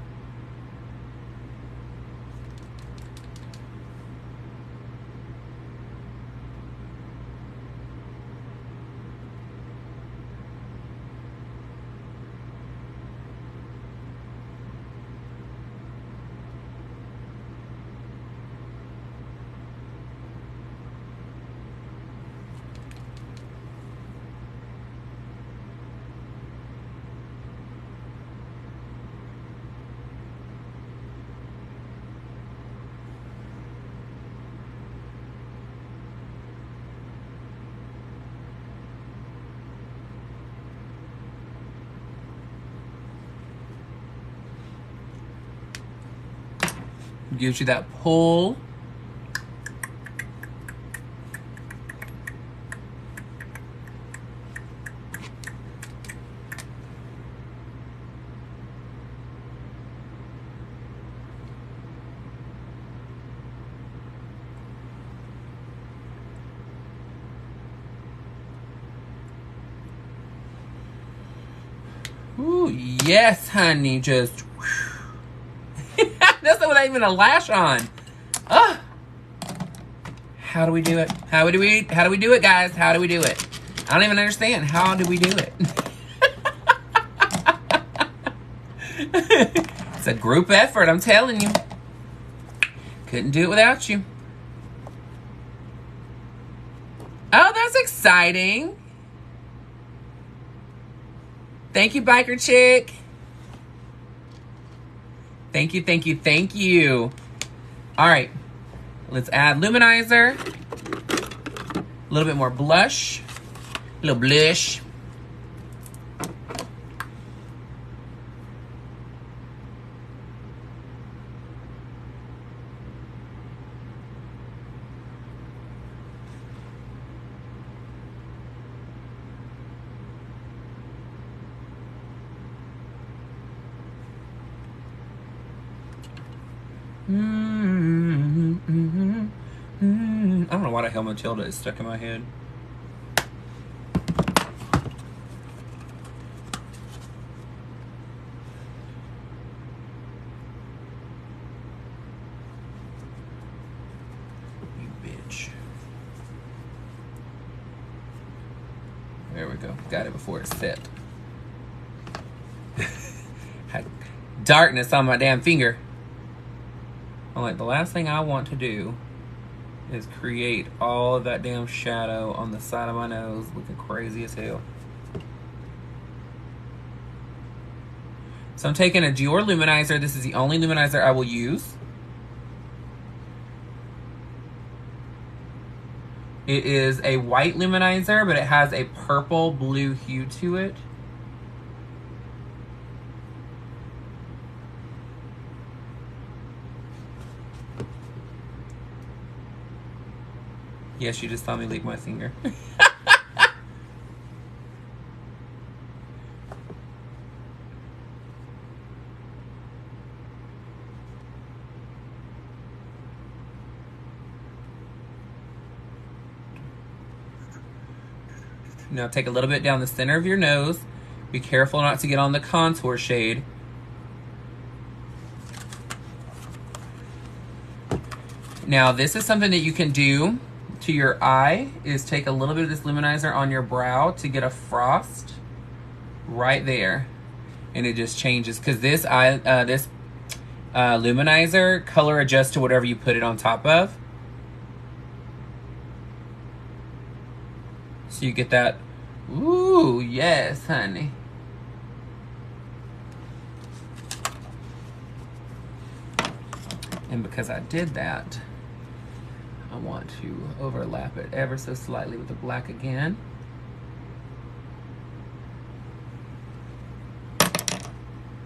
Gives you that pull. Ooh, yes, honey. Just that's not even a lash on. Ah. How do we do it? How do we do it, guys? How do we do it? I don't even understand. How do we do it? It's a group effort, I'm telling you. Couldn't do it without you. Oh, that's exciting. Thank you, Biker Chick. Thank you, thank you, thank you. All right, let's add Luminizer. A little bit more blush. A little blush. I don't know why the hell Matilda is stuck in my head. You bitch. There we go. Got it before it's set. Had darkness on my damn finger. I'm like, the last thing I want to do is create all of that damn shadow on the side of my nose looking crazy as hell. So I'm taking a Dior Luminizer. This is the only luminizer I will use. It is a white luminizer, but it has a purple blue hue to it. Yes, you just saw me leak my finger. Now take a little bit down the center of your nose. Be careful not to get on the contour shade. Now this is something that you can do to your eye, is take a little bit of this luminizer on your brow to get a frost right there. And it just changes, because this luminizer color adjusts to whatever you put it on top of. So you get that, ooh, yes, honey. And because I did that, I want to overlap it ever so slightly with the black again.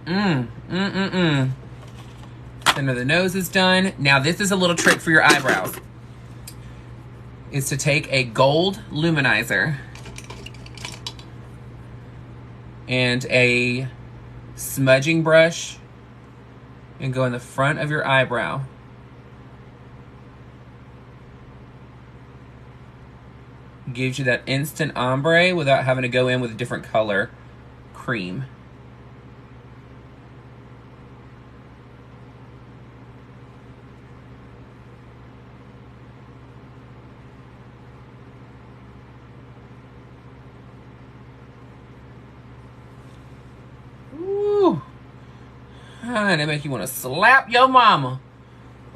Center of the nose is done. Now this is a little trick for your eyebrows. Is to take a gold luminizer and a smudging brush and go in the front of your eyebrow. Gives you that instant ombre without having to go in with a different color cream. They make you want to slap your mama.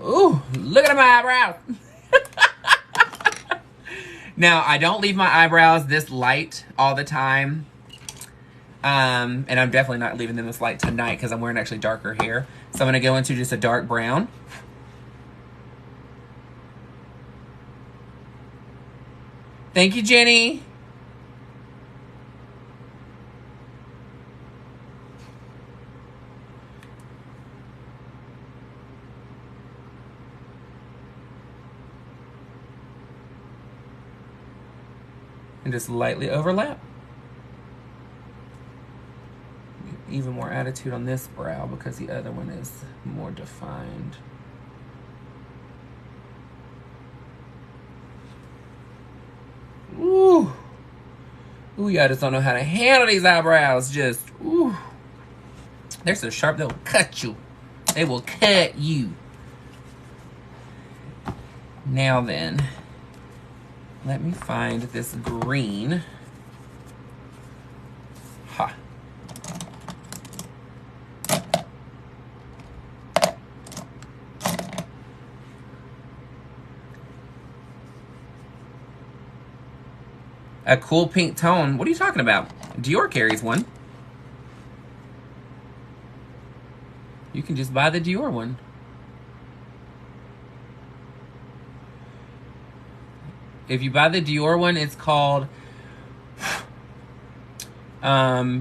Ooh, look at my eyebrows. Now, I don't leave my eyebrows this light all the time. And I'm definitely not leaving them this light tonight because I'm wearing actually darker hair. So I'm going to go into just a dark brown. Thank you, Jenny. just lightly overlap. Even more attitude on this brow because the other one is more defined. Ooh. Ooh, y'all just don't know how to handle these eyebrows. Just, ooh. They're so sharp, they'll cut you. They will cut you. Now then, let me find this green. Ha. A cool pink tone. What are you talking about? Dior carries one. You can just buy the Dior one. If you buy the Dior one, it's called CR,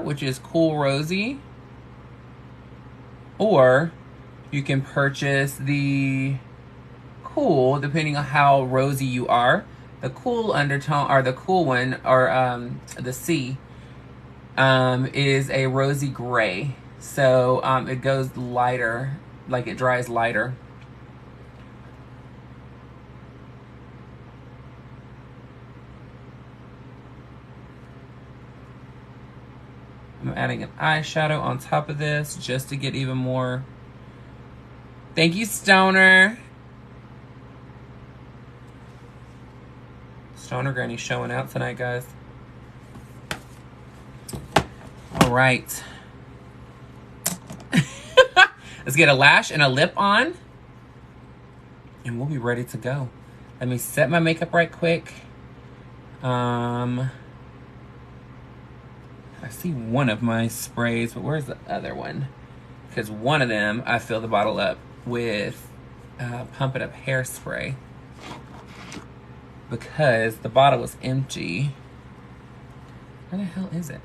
which is Cool Rosy. Or you can purchase the Cool, depending on how rosy you are. The cool undertone, or the cool one, or the C, is a rosy gray. So it goes lighter, like it dries lighter. I'm adding an eyeshadow on top of this just to get even more. Thank you, Stoner. Stoner Granny showing out tonight, guys. All right. Let's get a lash and a lip on. And we'll be ready to go. Let me set my makeup right quick. I see one of my sprays, but where's the other one? Because one of them, I fill the bottle up with Pump It Up hairspray. Because the bottle was empty. Where the hell is it?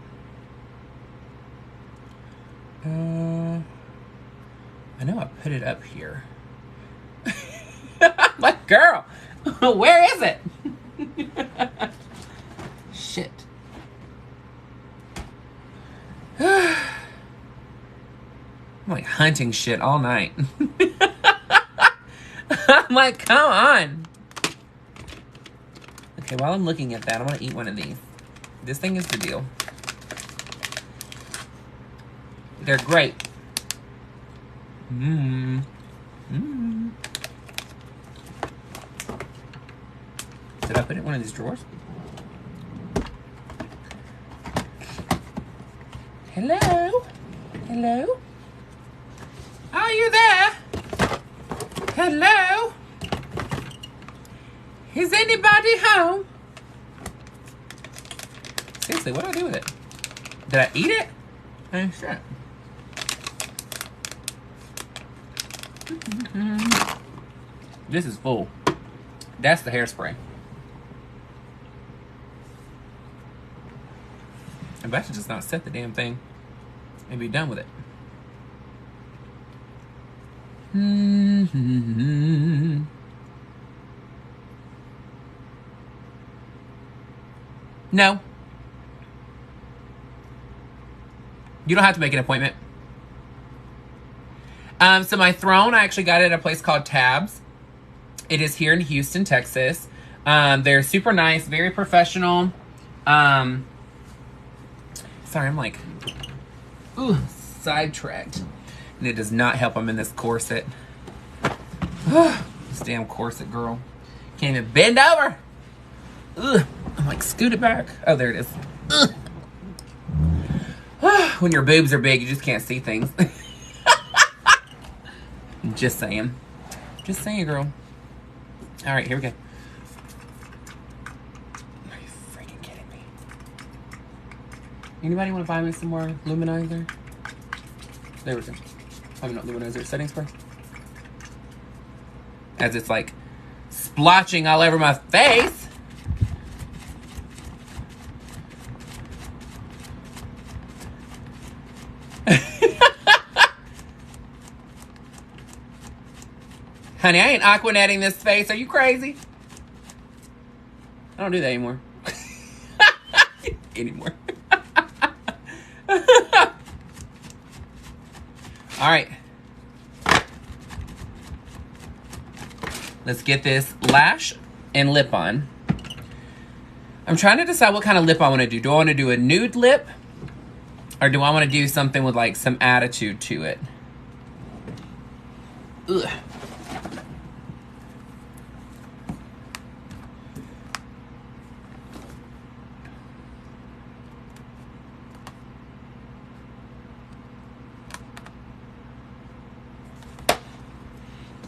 I know I put it up here. Like, girl, where is it? Shit. I'm like hunting shit all night. I'm like, come on. Okay, while I'm looking at that, I want to eat one of these. This thing is the deal. They're great. Mmm. Mmm. Did I put it in one of these drawers? Hello? Hello? Are you there? Hello? Is anybody home? Seriously, what do I do with it? Did I eat it? Oh, shit. This is full. That's the hairspray. I'm about to just not set the damn thing and be done with it. No. You don't have to make an appointment. So my throne, I actually got it at a place called Tabs. It is here in Houston, Texas. They're super nice, very professional. Sorry, I'm like, ooh, sidetracked. And it does not help I'm in this corset. This damn corset, girl. Can't even bend over. Ugh. I'm like, scoot it back. Oh, there it is. Ugh. When your boobs are big, you just can't see things. Just saying. Just saying, girl. All right, here we go. Are you freaking kidding me? Anybody want to buy me some more Luminizer? There we go. I mean, not Luminizer, setting spray. As it's like splotching all over my face. Honey, I ain't Aquanetting this face. Are you crazy? I don't do that anymore. Anymore. All right. Let's get this lash and lip on. I'm trying to decide what kind of lip I want to do. Do I want to do a nude lip? Or do I want to do something with like some attitude to it? Ugh.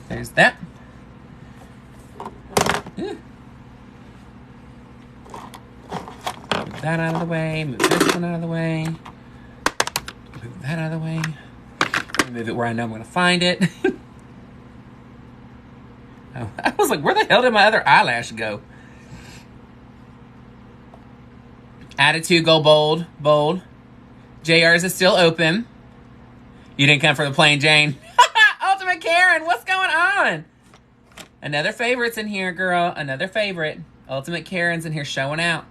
There's that. Move that out of the way. Move this one out of the way. Move that out of the way. Move it where I know I'm going to find it. Oh, I was like, where the hell did my other eyelash go? Attitude, go bold. Bold. JR's is still open. You didn't come for the plain Jane. Ultimate Karen, what's going on? Another favorite's in here, girl. Another favorite. Ultimate Karen's in here showing out.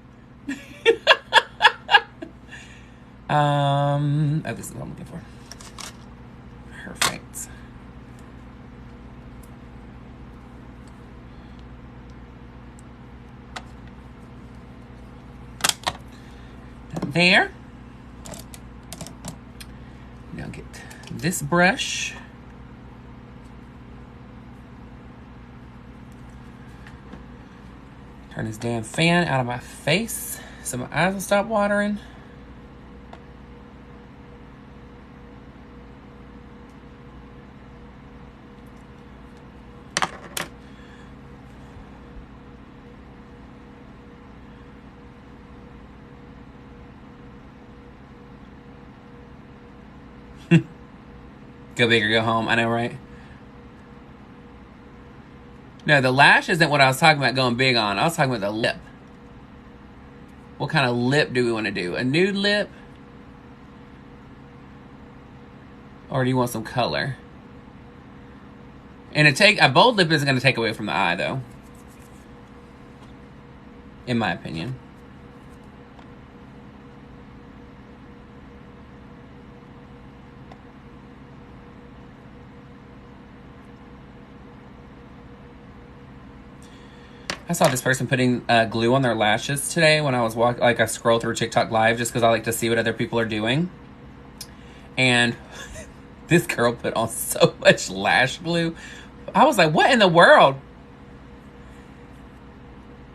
Oh, this is what I'm looking for. Perfect. There. Now get this brush. Turn this damn fan out of my face so my eyes will stop watering. Go big or go home. I know, right? No, the lash isn't what I was talking about going big on. I was talking about the lip. What kind of lip do we want to do? A nude lip? Or do you want some color? And a bold lip isn't going to take away from the eye, though. In my opinion. I saw this person putting glue on their lashes today when I was walking. Like, I scroll through TikTok Live just because I like to see what other people are doing. And this girl put on so much lash glue. I was like, what in the world?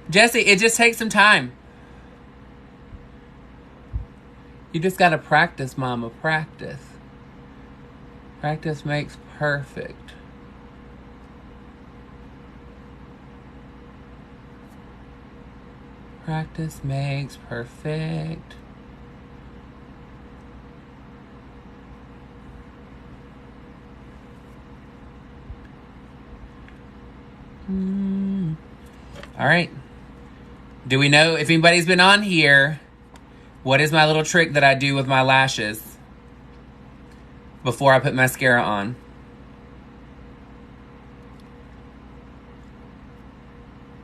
Jesse, it just takes some time. You just got to practice, mama. Practice. Practice makes perfect. Practice makes perfect. All right. Do we know if anybody's been on here? What is my little trick that I do with my lashes before I put mascara on?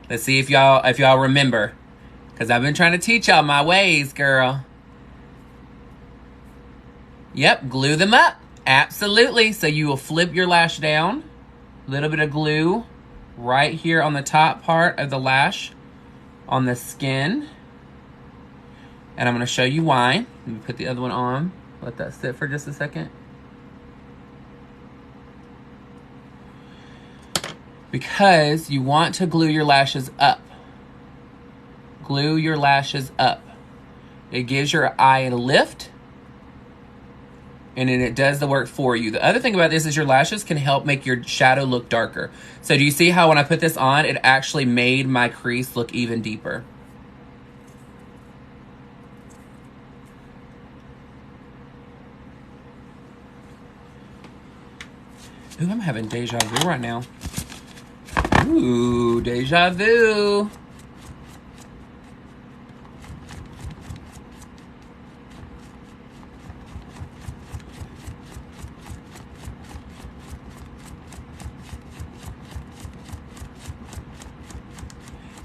Let's see if y'all remember. Because I've been trying to teach y'all my ways, girl. Yep, glue them up. Absolutely. So you will flip your lash down. A little bit of glue right here on the top part of the lash on the skin. And I'm going to show you why. Let me put the other one on. Let that sit for just a second. Because you want to glue your lashes up. Glue your lashes up. It gives your eye a lift. And then it does the work for you. The other thing about this is your lashes can help make your shadow look darker. So do you see how when I put this on, it actually made my crease look even deeper? Ooh, I'm having deja vu right now. Ooh, deja vu.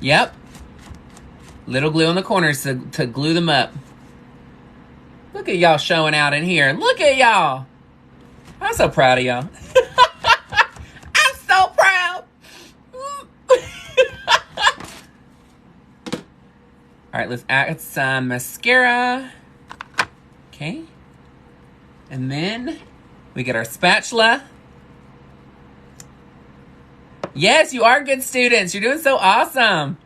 Yep. Little glue on the corners to glue them up. Look at y'all showing out in here. Look at y'all. I'm so proud of y'all. I'm so proud. All right, let's add some mascara. Okay. And then we get our spatula. Yes, you are good students. You're doing so awesome.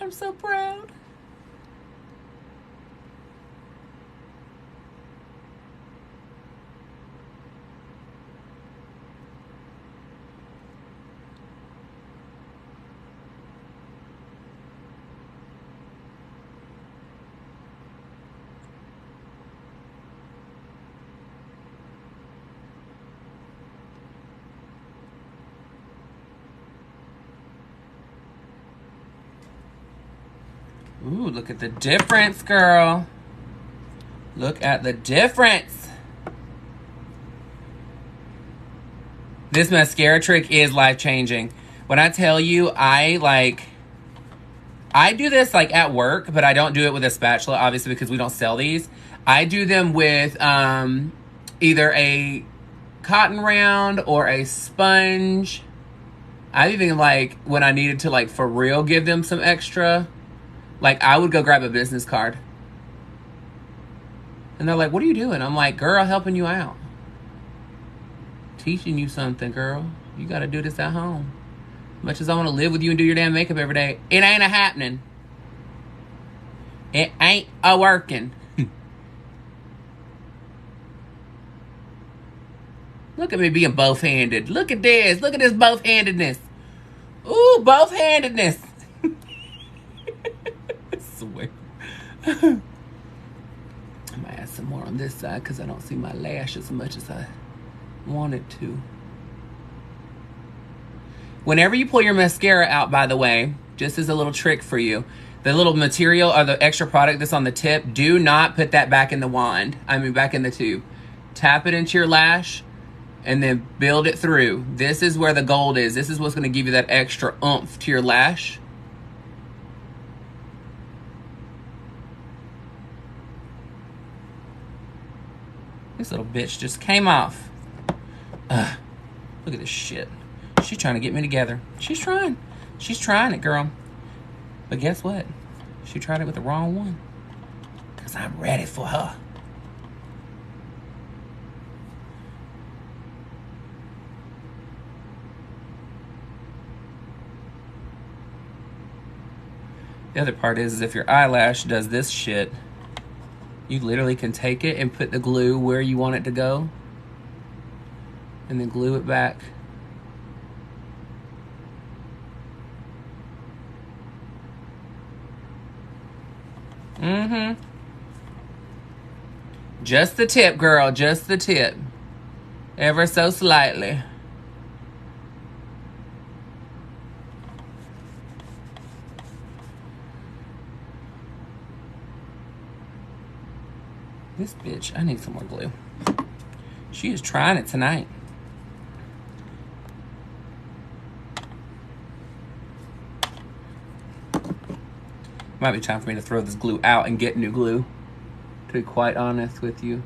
I'm so proud. Ooh, look at the difference, girl. Look at the difference. This mascara trick is life-changing. When I tell you, I do this like at work, but I don't do it with a spatula, obviously, because we don't sell these. I do them with either a cotton round or a sponge. I even like when I needed to like for real give them some extra. Like, I would go grab a business card. And they're like, what are you doing? I'm like, girl, helping you out. Teaching you something, girl. You got to do this at home. As much as I want to live with you and do your damn makeup every day, it ain't a happening. It ain't a working. Look at me being both-handed. Look at this. Look at this both-handedness. Ooh, both-handedness. Swear. I'm gonna add some more on this side because I don't see my lash as much as I wanted to. Whenever you pull your mascara out, by the way, just as a little trick for you, the little material or the extra product that's on the tip, do not put that back in the wand. I mean, back in the tube. Tap it into your lash and then build it through. This is where the gold is. This is what's going to give you that extra oomph to your lash. This little bitch just came off. Look at this shit. She's trying to get me together. She's trying. She's trying it, girl. But guess what? She tried it with the wrong one. Because I'm ready for her. The other part is if your eyelash does this shit, you literally can take it and put the glue where you want it to go. And then glue it back. Mm-hmm. Just the tip, girl. Just the tip. Ever so slightly. This bitch, I need some more glue. She is trying it tonight. Might be time for me to throw this glue out and get new glue, to be quite honest with you.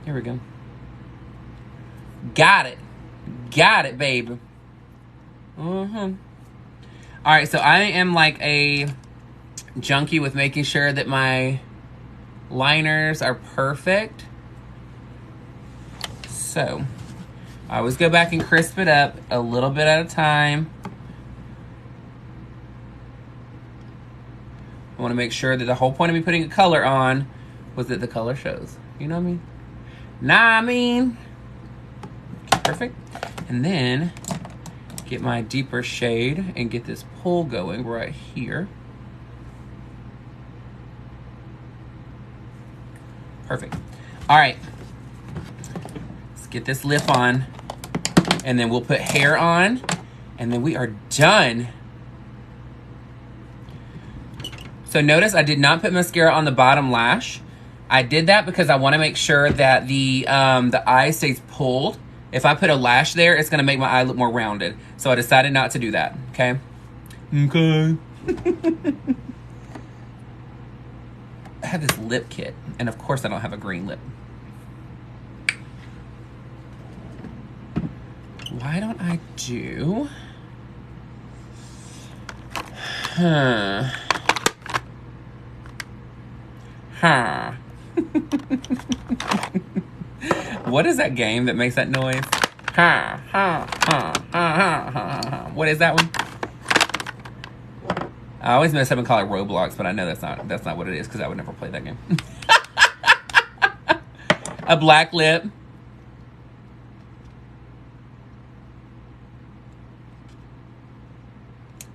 Here we go. Got it. Got it, baby. All right, so I am like a junkie with making sure that my liners are perfect. So I always go back and crisp it up a little bit at a time. I want to make sure that the whole point of me putting a color on was that the color shows. You know what I mean? Okay, perfect. And then get my deeper shade and get this pull going right here. Perfect. All right. Let's get this lip on. And then we'll put hair on. And then we are done. So notice I did not put mascara on the bottom lash. I did that because I want to make sure that the eye stays pulled. If I put a lash there, it's going to make my eye look more rounded. So I decided not to do that, okay? Okay. I have this lip kit, and of course I don't have a green lip. Why don't I do... Huh. What is that game that makes that noise? What is that one? I always mess up and call it Roblox, but I know that's not what it is because I would never play that game. A black lip.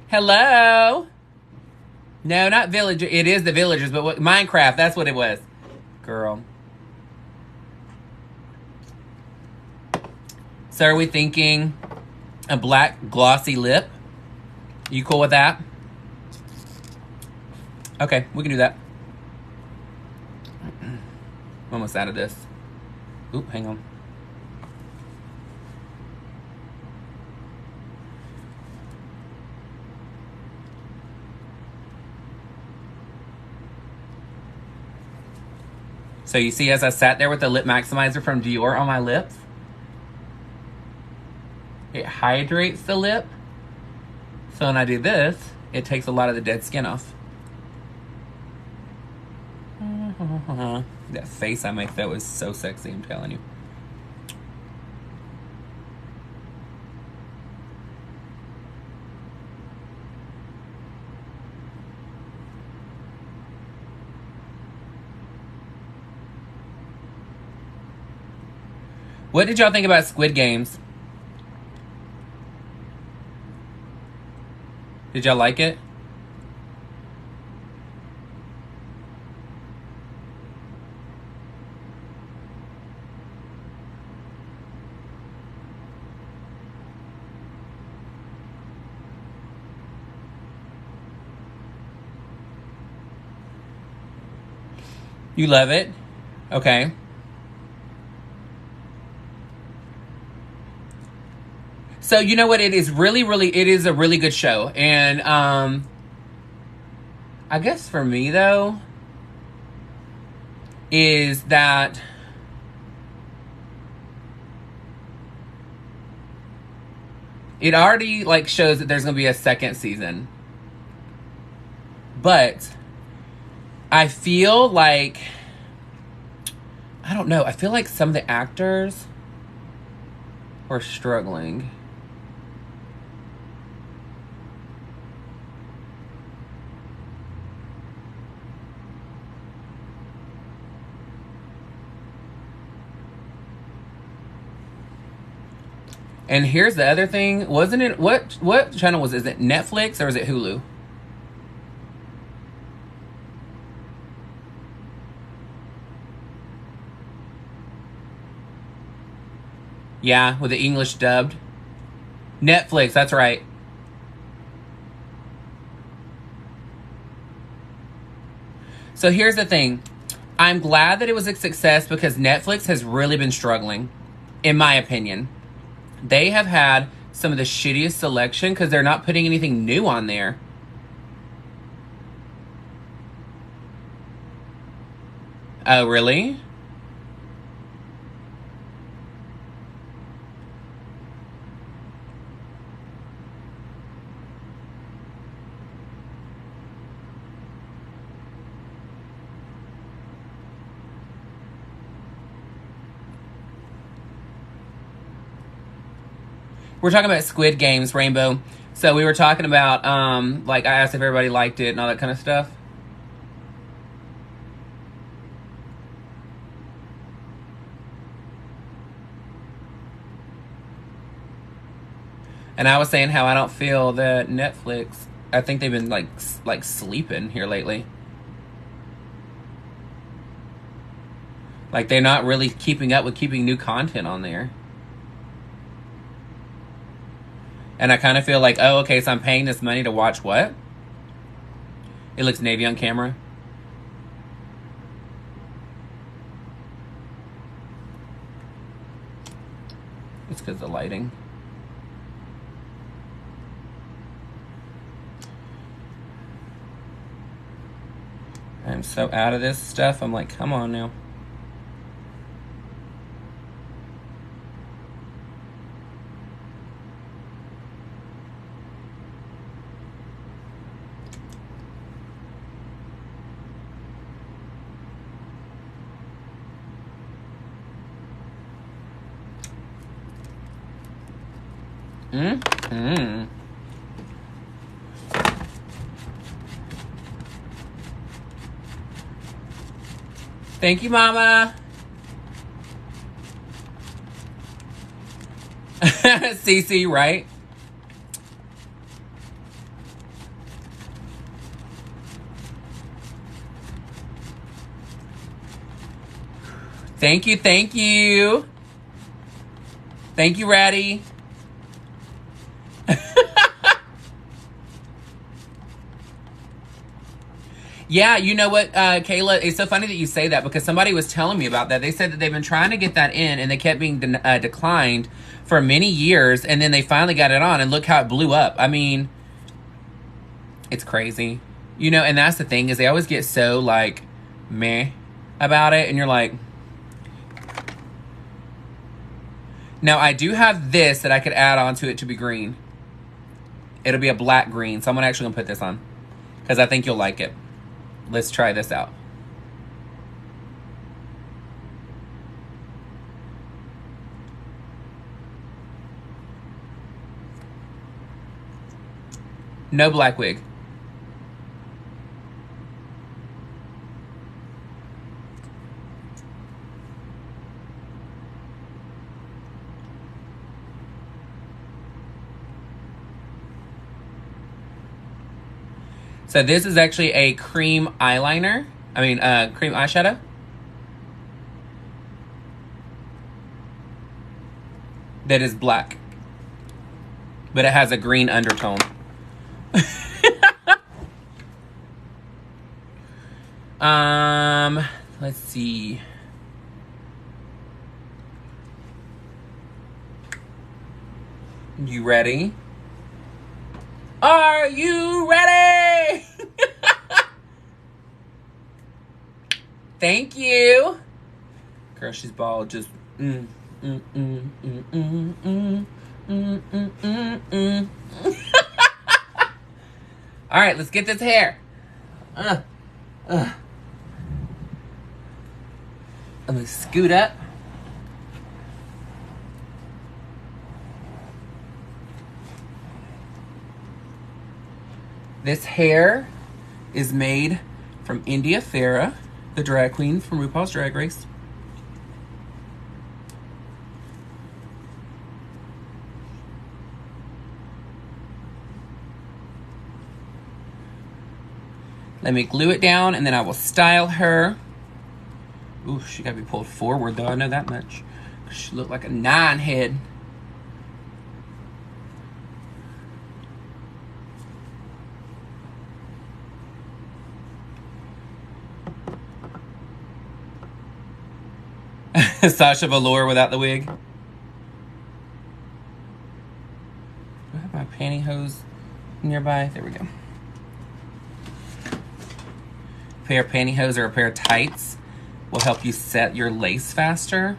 Hello? No, not Villager. It is the Villagers, but what, Minecraft, that's what it was. Girl. So are we thinking a black glossy lip? You cool with that? Okay, we can do that. I'm almost out of this. Oop, hang on. So you see as I sat there with the lip maximizer from Dior on my lips, it hydrates the lip. So when I do this, it takes a lot of the dead skin off. That face I make though is so sexy, I'm telling you. What did y'all think about Squid Games? Did y'all like it? You love it? Okay. So you know what? It is it is a really good show. And I guess for me though, is that it already like shows that there's gonna be a second season. But I feel like, I don't know, I feel like some of the actors are struggling. And here's the other thing. Wasn't it, what channel was it? Is it Netflix or is it Hulu? Yeah, with the English dubbed. Netflix, that's right. So here's the thing. I'm glad that it was a success because Netflix has really been struggling, in my opinion. They have had some of the shittiest selection because they're not putting anything new on there. Oh, really? We're talking about Squid Games, Rainbow. So we were talking about, like, I asked if everybody liked it and all that kind of stuff. And I was saying how I don't feel that Netflix, I think they've been, like sleeping here lately. Like, they're not really keeping up with keeping new content on there. And I kind of feel like, oh, okay, so I'm paying this money to watch what? It looks navy on camera. It's because of the lighting. I'm so out of this stuff. I'm like, come on now. Thank you, Mama. Cece, right? Thank you, thank you. Thank you, Ratty. Yeah, you know what, Kayla? It's so funny that you say that because somebody was telling me about that. They said that they've been trying to get that in and they kept being declined for many years, and then they finally got it on, and look how it blew up. I mean, it's crazy. You know, and that's the thing is they always get so, like, meh about it, and you're like... Now, I do have this that I could add on to it to be green. It'll be a black green, so I'm actually going to put this on because I think you'll like it. Let's try this out. No black wig. So this is actually a cream eyeliner. Cream eyeshadow. That is black. But it has a green undertone. Let's see. You ready? Are you ready? Thank you. Girl, she's bald. Just All right, let's get this hair. I'm gonna scoot up. This hair is made from India Farah, the drag queen from RuPaul's Drag Race. Let me glue it down and then I will style her. Ooh, she gotta be pulled forward though, I know that much. She looked like a 9 head. Sasha Velour without the wig. Do I have my pantyhose nearby? There we go. A pair of pantyhose or a pair of tights will help you set your lace faster.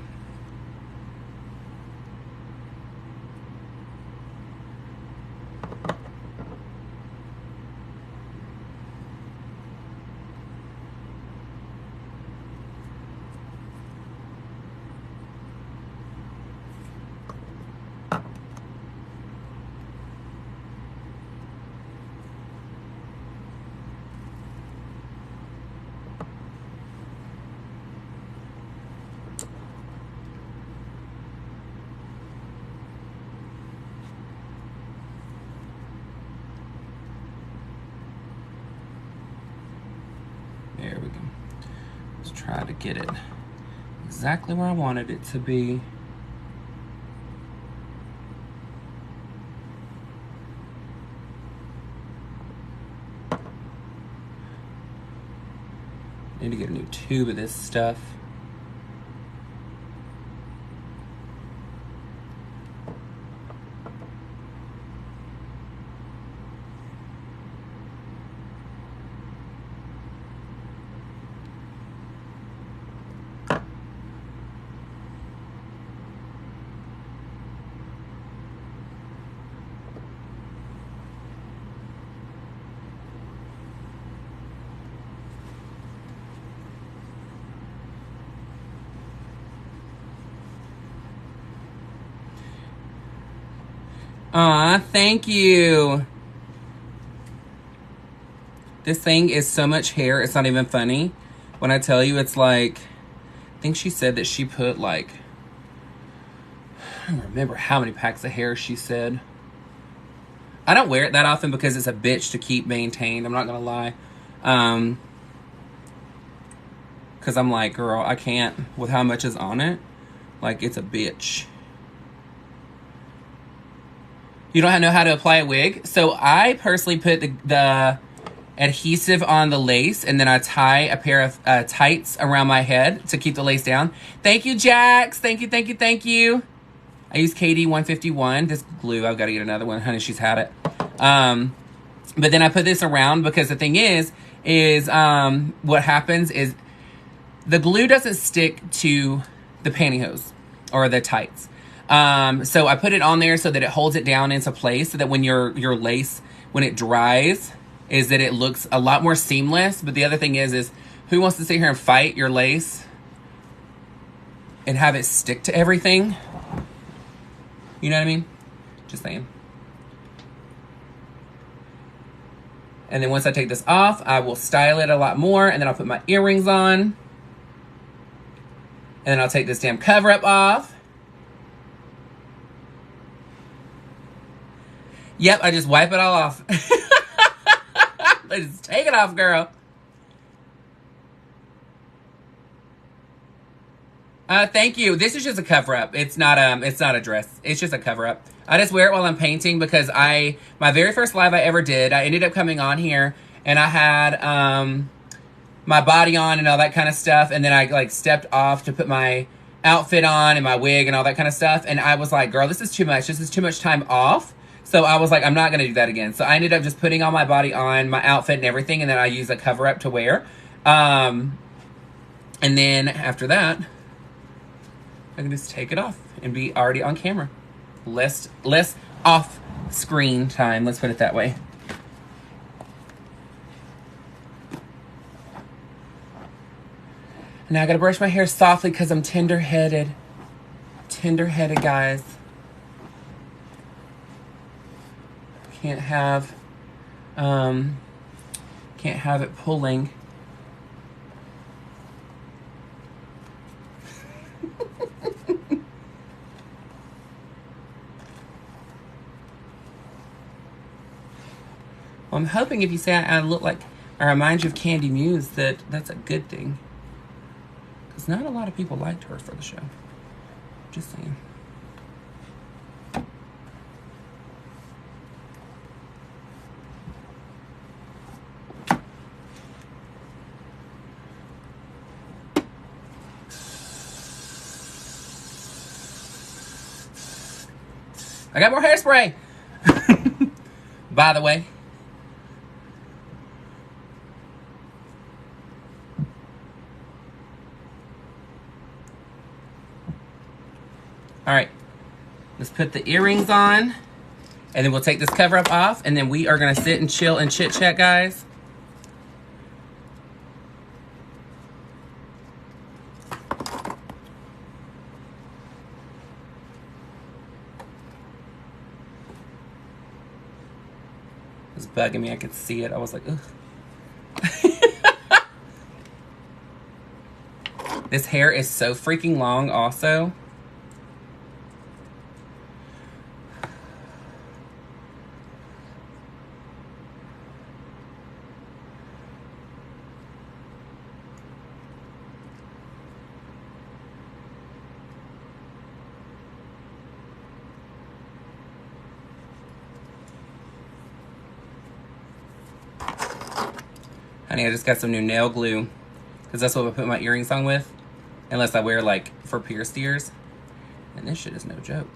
There we go. Let's try to get it exactly where I wanted it to be. Need to get a new tube of this stuff. Aw, thank you. This thing is so much hair, it's not even funny. When I tell you, it's like, I think she said that she put like, I don't remember how many packs of hair she said. I don't wear it that often because it's a bitch to keep maintained. I'm not gonna lie. Because I'm like, girl, I can't with how much is on it. Like, it's a bitch. You don't know how to apply a wig? So I personally put the adhesive on the lace, and then I tie a pair of tights around my head to keep the lace down. Thank you, Jax. Thank you, thank you, tthank you. I use KD 151. This glue, I've got to get another one. Honey, she's had it. But then I put this around because the thing is what happens is the glue doesn't stick to the pantyhose or the tights. So I put it on there so that it holds it down into place so that when your lace, when it dries, is that it looks a lot more seamless. But the other thing is who wants to sit here and fight your lace and have it stick to everything? You know what I mean? Just saying. And then once I take this off, I will style it a lot more, and then I'll put my earrings on. And then I'll take this damn cover-up off. Yep, I just wipe it all off. Just take it off, girl. Thank you. This is just a cover-up. It's not a dress. It's just a cover-up. I just wear it while I'm painting because my very first live I ever did, I ended up coming on here and I had my body on and all that kind of stuff, and then I like stepped off to put my outfit on and my wig and all that kind of stuff, and I was like, girl, this is too much. This is too much time off. So I was like, I'm not going to do that again. So I ended up just putting all my body on, my outfit and everything, and then I used a cover-up to wear. And then after that, I can just take it off and be already on camera. Less off screen time, let's put it that way. Now I gotta brush my hair softly because I'm tender-headed. Tender-headed, guys. Can't have it pulling. Well, I'm hoping if you say I look like, I remind you of Candy Muse, that's a good thing. Because not a lot of people liked her for the show. Just saying. I got more hairspray. By the way. All right, let's put the earrings on, and then we'll take this cover up off, and then we are gonna sit and chill and chit chat, guys. It's bugging me, I could see it. I was like, ugh. This hair is so freaking long also. Honey, I just got some new nail glue because that's what I put my earrings on with, unless I wear like for pierced ears. And this shit is no joke.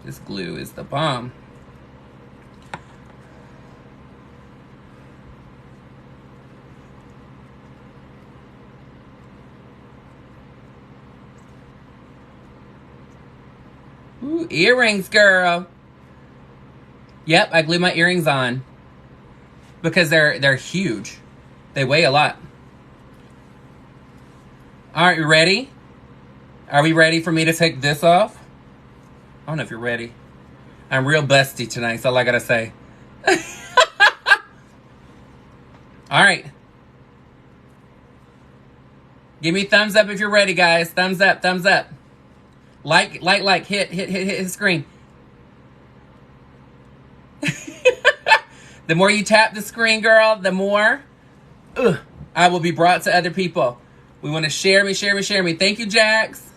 This glue is the bomb. Ooh, earrings, girl. Yep, I glue my earrings on because they're huge. They weigh a lot. All right, you ready? Are we ready for me to take this off? I don't know if you're ready. I'm real busty tonight, that's all I gotta say. All right. Give me thumbs up if you're ready, guys. Thumbs up, thumbs up. Like, hit the screen. The more you tap the screen, girl, the more I will be brought to other people. We want to share me. Thank you, Jax.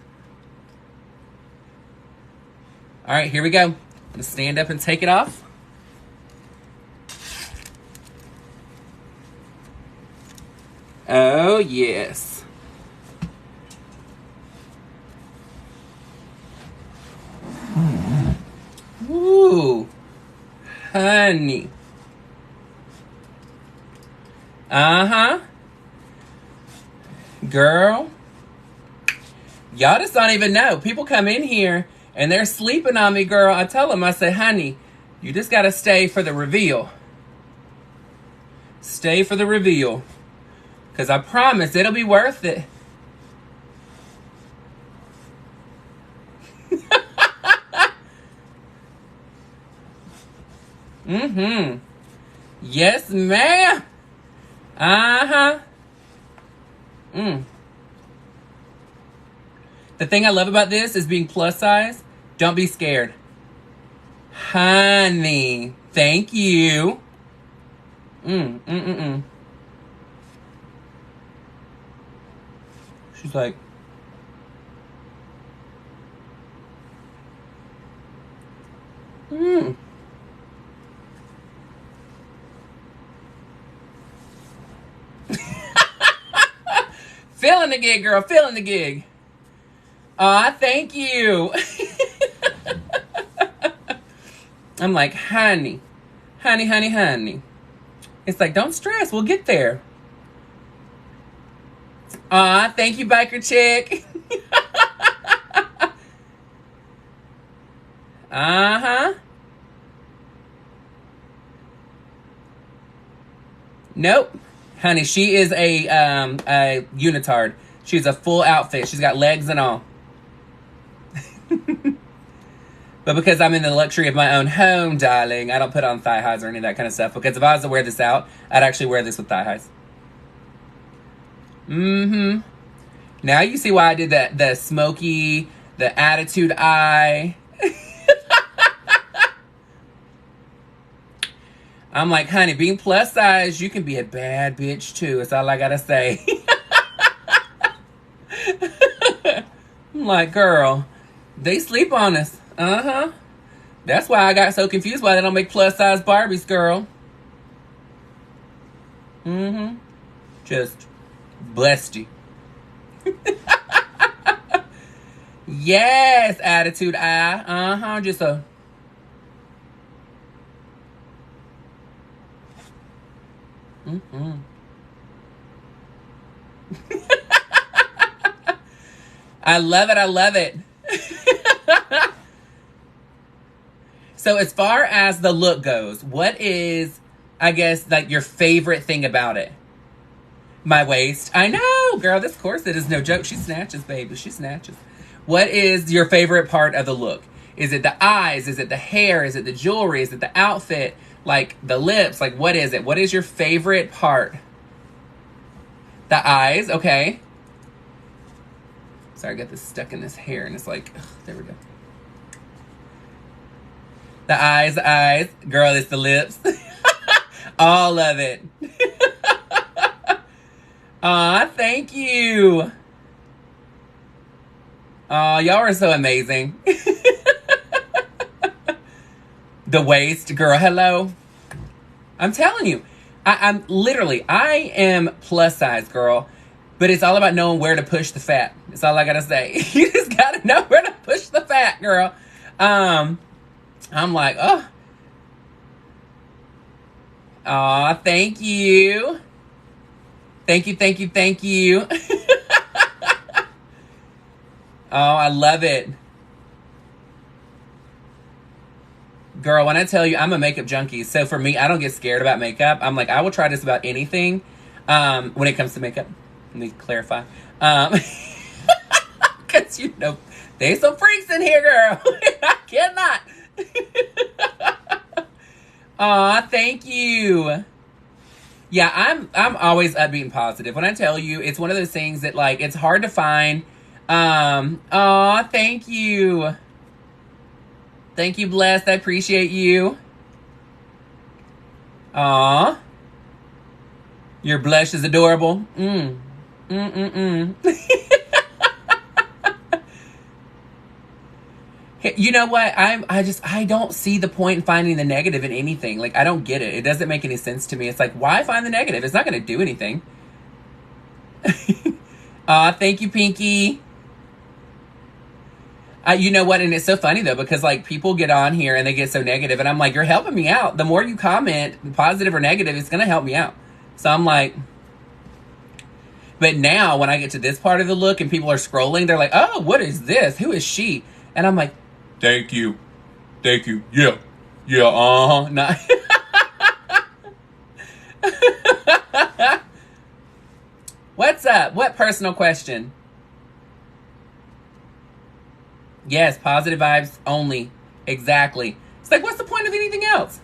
All right, here we go. I'm going to stand up and take it off. Oh, yes. Ooh, honey. Uh-huh. Girl. Y'all just don't even know. People come in here and they're sleeping on me, girl. I tell them, I say, honey, you just got to stay for the reveal. Stay for the reveal. Because I promise it'll be worth it. Mm-hmm. Yes, ma'am. Uh-huh. The thing I love about this is being plus size. Don't be scared. Honey. Thank you. She's like, Feeling the gig, girl. Feeling the gig. Aw, thank you. I'm like, honey. Honey. It's like, don't stress. We'll get there. Aw, thank you, biker chick. Uh-huh. Nope. Honey, she is a unitard. She's a full outfit. She's got legs and all. But because I'm in the luxury of my own home, darling, I don't put on thigh highs or any of that kind of stuff. Because if I was to wear this out, I'd actually wear this with thigh highs. Now you see why I did that, the Smokey, the attitude eye. I'm like, honey, being plus size, you can be a bad bitch too. That's all I gotta say. I'm like, girl, they sleep on us. Uh-huh. That's why I got so confused why they don't make plus size Barbies, girl. Just blessed you. Yes, attitude eye. Uh-huh. Just a... I love it. So as far as the look goes, what is, I guess, like your favorite thing about it? My waist. I know, girl, this corset is no joke. She snatches, baby. She snatches. What is your favorite part of the look? Is it the eyes? Is it the hair? Is it the jewelry? Is it the outfit? Like the lips? Like what is it? What is your favorite part? The eyes, okay. Sorry, I got this stuck in this hair and it's like, ugh, there we go. The eyes. Girl, it's the lips. All of it. Aw, thank you. Aw, y'all are so amazing. The waist, girl, hello. I'm telling you, I am plus size, girl. But it's all about knowing where to push the fat. That's all I gotta say. You just gotta know where to push the fat, girl. I'm like, oh. Aw, thank you. Thank you. Oh, I love it. Girl, when I tell you, I'm a makeup junkie. So for me, I don't get scared about makeup. I'm like, I will try just about anything when it comes to makeup. Let me clarify. Because, you know, there's some freaks in here, girl. Cannot. Aw, thank you. Yeah, I'm always upbeat and positive. When I tell you, it's one of those things that like it's hard to find. Aw, thank you. Thank you, Blessed. I appreciate you. Aw. Your blush is adorable. You know what? I don't see the point in finding the negative in anything. Like, I don't get it. It doesn't make any sense to me. It's like, why find the negative? It's not going to do anything. Aw, thank you, Pinky. You know what? And it's so funny, though, because, like, people get on here and they get so negative, and I'm like, you're helping me out. The more you comment, positive or negative, it's going to help me out. So I'm like... But now, when I get to this part of the look and people are scrolling, they're like, oh, what is this? Who is she? And I'm like... Thank you. Thank you. Yeah. Yeah, uh-huh. Nah. What's up? What personal question? Yes, positive vibes only. Exactly. It's like, what's the point of anything else?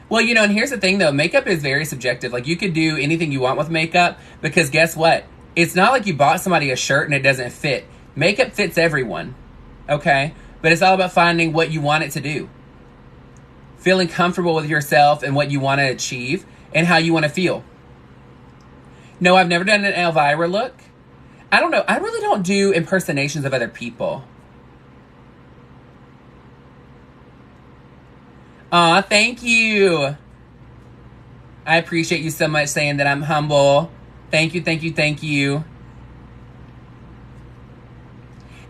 Well, you know, and here's the thing, though. Makeup is very subjective. Like, you could do anything you want with makeup because guess what? It's not like you bought somebody a shirt and it doesn't fit. Makeup fits everyone, okay? But it's all about finding what you want it to do. Feeling comfortable with yourself and what you want to achieve and how you want to feel. No, I've never done an Elvira look. I don't know. I really don't do impersonations of other people. Aw, thank you. I appreciate you so much saying that I'm humble. Thank you, thank you, thank you.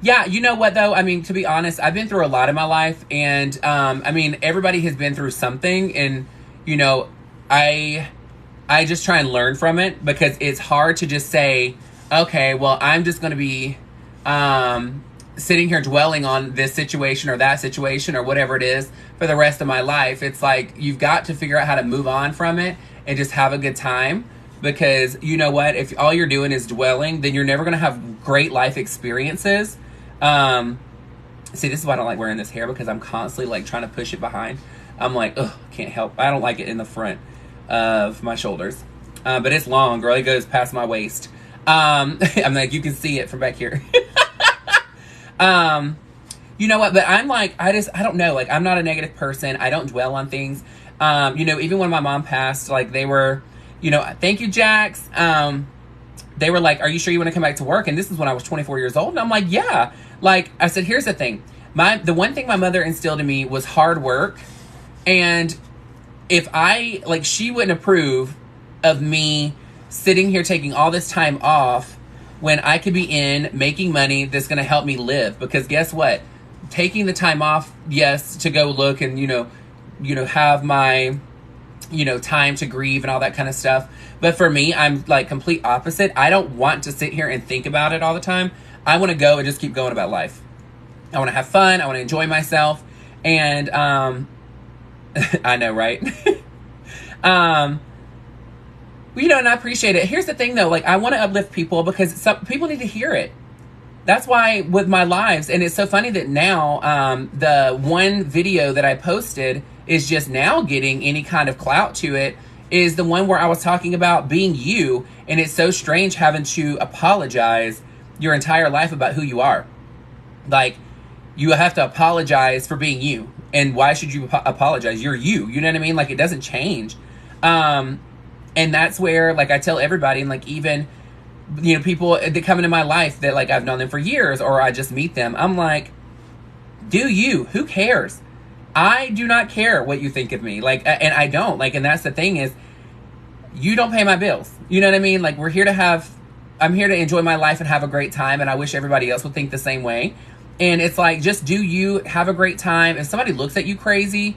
Yeah, you know what, though? I mean, to be honest, I've been through a lot in my life. And, I mean, everybody has been through something. And, you know, I just try and learn from it. Because it's hard to just say, okay, well, I'm just going to be sitting here dwelling on this situation or that situation or whatever it is for the rest of my life. It's like, you've got to figure out how to move on from it and just have a good time. Because you know what? If all you're doing is dwelling, then you're never going to have great life experiences. See, this is why I don't like wearing this hair, because I'm constantly like trying to push it behind. I'm like, ugh, can't help. I don't like it in the front of my shoulders. But it's long, girl. It goes past my waist. I'm like, you can see it from back here. You know what? But I'm like, I don't know. Like, I'm not a negative person. I don't dwell on things. You know, even when my mom passed, like, they were, you know, thank you, Jax. They were like, are you sure you want to come back to work? And this is when I was 24 years old. And I'm like, yeah. Like, I said, here's the thing. The one thing my mother instilled in me was hard work. And if she wouldn't approve of me sitting here taking all this time off when I could be in making money that's going to help me live. Because guess what? Taking the time off, yes, to go look and, you know, have my, you know, time to grieve and all that kind of stuff. But for me, I'm like complete opposite. I don't want to sit here and think about it all the time. I want to go and just keep going about life. I want to have fun. I want to enjoy myself. And, I know, right? You know, and I appreciate it. Here's the thing, though. Like, I want to uplift people because some people need to hear it. That's why with my lives, and it's so funny that now the one video that I posted is just now getting any kind of clout to it, is the one where I was talking about being you. And it's so strange having to apologize your entire life about who you are. Like, you have to apologize for being you. And why should you apologize? You're you. You know what I mean? Like, it doesn't change. And that's where, like, I tell everybody, and, like, even, you know, people that come into my life that, like, I've known them for years, or I just meet them. I'm like, do you. Who cares? I do not care what you think of me. Like, and I don't. Like, and that's the thing is, you don't pay my bills. You know what I mean? Like, I'm here to enjoy my life and have a great time, and I wish everybody else would think the same way. And it's like, just do you, have a great time. If somebody looks at you crazy,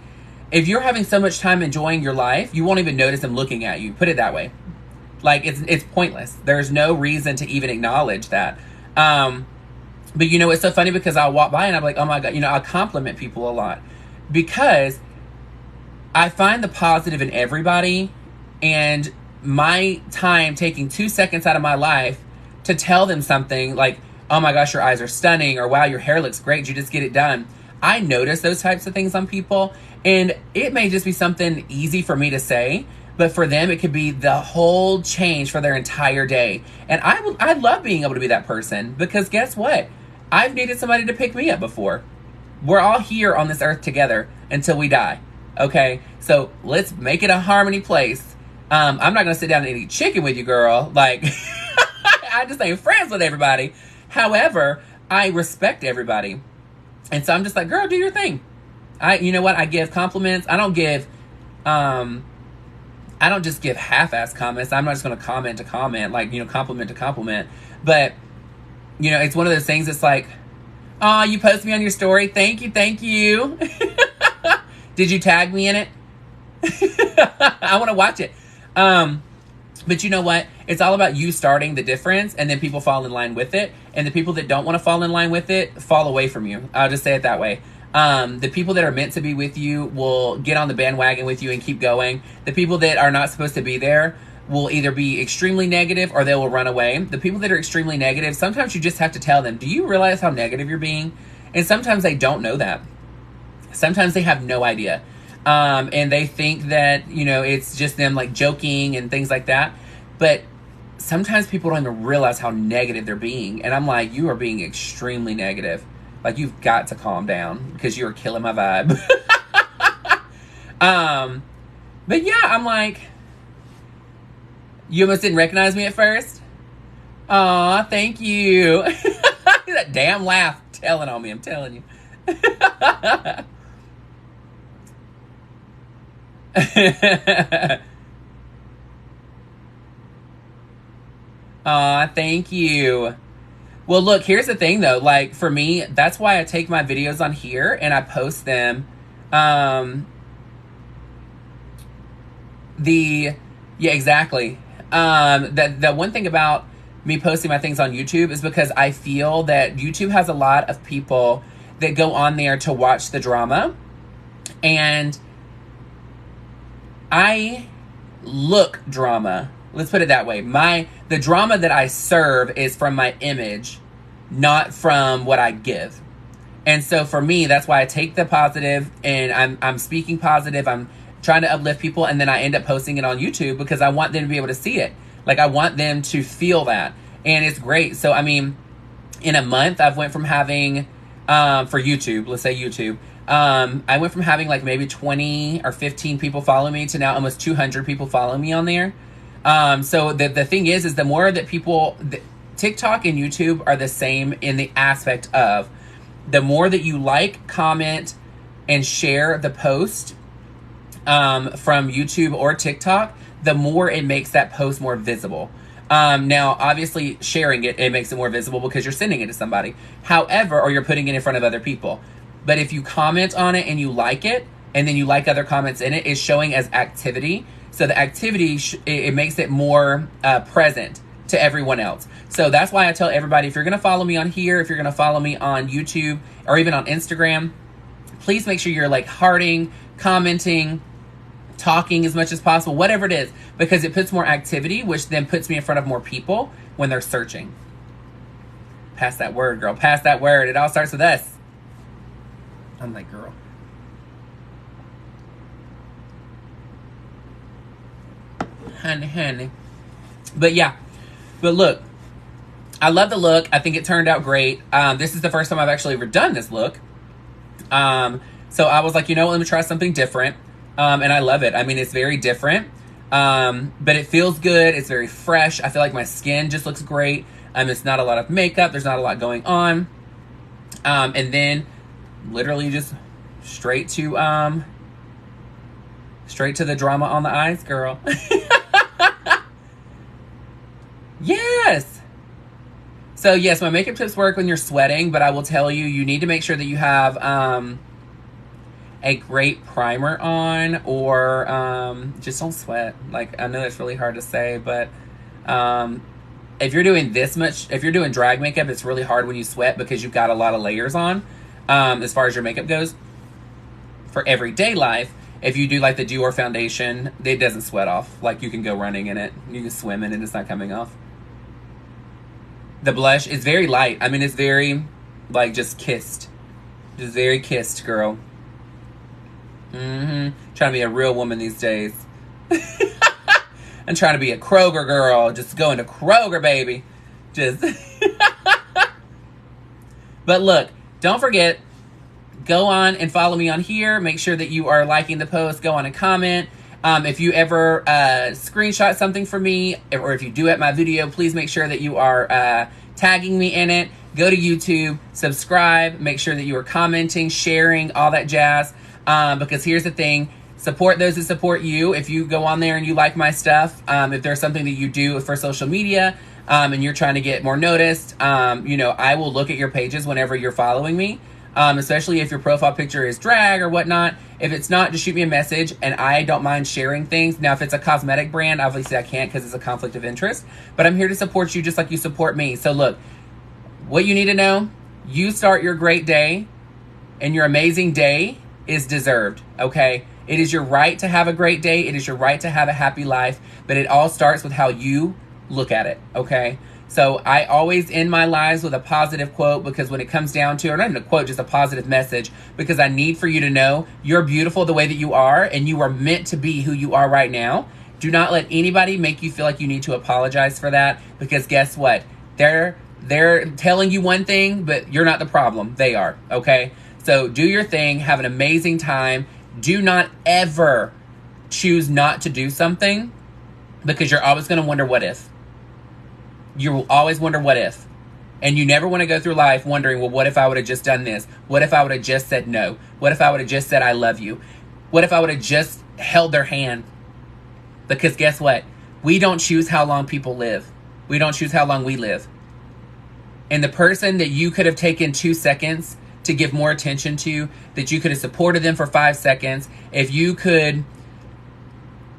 if you're having so much time enjoying your life, you won't even notice them looking at you. Put it that way. Like, it's pointless. There's no reason to even acknowledge that. But, you know, it's so funny because I'll walk by and I'm like, oh my God, you know, I'll compliment people a lot. Because I find the positive in everybody. And my time taking 2 seconds out of my life to tell them something like, oh my gosh, your eyes are stunning, or wow, your hair looks great, did you just get it done? I notice those types of things on people, and it may just be something easy for me to say, but for them, it could be the whole change for their entire day. And I love being able to be that person, because guess what? I've needed somebody to pick me up before. We're all here on this earth together until we die. Okay? So let's make it a harmony place. I'm not going to sit down and eat chicken with you, girl. Like, I just ain't friends with everybody. However, I respect everybody. And so I'm just like, girl, do your thing. You know what? I give compliments. I don't just give half-ass comments. I'm not just going to comment to comment, like, compliment to compliment. But, it's one of those things that's like, oh, you post me on your story. Thank you. Thank you. Did you tag me in it? I want to watch it. But you know what? It's all about you starting the difference, and then people fall in line with it. And the people that don't want to fall in line with it fall away from you. I'll just say it that way. The people that are meant to be with you will get on the bandwagon with you and keep going. The people that are not supposed to be there will either be extremely negative or they will run away. The people that are extremely negative, sometimes you just have to tell them, do you realize how negative you're being? And sometimes they don't know that. Sometimes they have no idea. And they think that, it's just them like joking and things like that. But sometimes people don't even realize how negative they're being. And I'm like, you are being extremely negative. Like, you've got to calm down because you are killing my vibe. But yeah, I'm like, you almost didn't recognize me at first? Aw, thank you. That damn laugh telling on me, I'm telling you. Aw, thank you. Well, look, here's the thing, though. Like, for me, that's why I take my videos on here and I post them. Yeah, exactly. The one thing about me posting my things on YouTube is because I feel that YouTube has a lot of people that go on there to watch the drama. And I look drama. Let's put it that way. The drama that I serve is from my image, not from what I give. And so for me, that's why I take the positive and I'm speaking positive. I'm trying to uplift people, and then I end up posting it on YouTube because I want them to be able to see it. Like, I want them to feel that. And it's great. So, I mean, in a month, I've went from having, for YouTube, let's say YouTube, I went from having like maybe 20 or 15 people follow me to now almost 200 people follow me on there. So the thing is the more that people, TikTok and YouTube are the same in the aspect of the more that you like, comment, and share the post, from YouTube or TikTok, the more it makes that post more visible. Now, obviously, sharing it makes it more visible because you're sending it to somebody. However, or you're putting it in front of other people. But if you comment on it and you like it, and then you like other comments in it, it's showing as activity. So the activity, it makes it more present to everyone else. So that's why I tell everybody, if you're going to follow me on here, if you're going to follow me on YouTube, or even on Instagram, please make sure you're like hearting, commenting, talking as much as possible, whatever it is, because it puts more activity, which then puts me in front of more people when they're searching. Pass that word, girl. Pass that word. It all starts with us. I'm like, girl. Honey. But yeah. But look, I love the look. I think it turned out great. This is the first time I've actually ever done this look. So I was like, let me try something different. And I love it. I mean, it's very different. But it feels good. It's very fresh. I feel like my skin just looks great. It's not a lot of makeup. There's not a lot going on. And then literally just straight to the drama on the eyes, girl. Yes. So yes, my makeup tips work when you're sweating, but I will tell you, you need to make sure that you have, a great primer on, or just don't sweat. Like, I know that's really hard to say, but if you're doing if you're doing drag makeup, it's really hard when you sweat because you've got a lot of layers on, as far as your makeup goes. For everyday life, if you do like the Dior foundation, it doesn't sweat off. Like, you can go running in it, you can swim in it, it's not coming off. The blush is very light. I mean, it's very, like, just kissed. Just very kissed, girl. Trying to be a real woman these days. I'm trying to be a Kroger girl. Just going to Kroger, baby. Just. But look, don't forget, go on and follow me on here. Make sure that you are liking the post. Go on and comment. If you ever screenshot something for me, or if you do at my video, please make sure that you are tagging me in it. Go to YouTube, subscribe, make sure that you are commenting, sharing, all that jazz. Because here's the thing, support those that support you. If you go on there and you like my stuff, if there's something that you do for social media, and you're trying to get more noticed, you know, I will look at your pages whenever you're following me. Especially if your profile picture is drag or whatnot. If it's not, just shoot me a message, and I don't mind sharing things. Now, if it's a cosmetic brand, obviously I can't because it's a conflict of interest. But I'm here to support you just like you support me. So look, what you need to know, you start your great day, and your amazing day is deserved, okay? It is your right to have a great day. It is your right to have a happy life. But it all starts with how you look at it, okay? So I always end my lives with a positive quote, because when it comes down to, or not even a quote, just a positive message, because I need for you to know you're beautiful the way that you are, and you are meant to be who you are right now. Do not let anybody make you feel like you need to apologize for that, because guess what? They're telling you one thing, but you're not the problem. They are, okay? So do your thing. Have an amazing time. Do not ever choose not to do something, because you're always going to wonder what if. You will always wonder what if. And you never want to go through life wondering, well, what if I would have just done this? What if I would have just said no? What if I would have just said I love you? What if I would have just held their hand? Because guess what? We don't choose how long people live. We don't choose how long we live. And the person that you could have taken 2 seconds to give more attention to, that you could have supported them for 5 seconds, if you could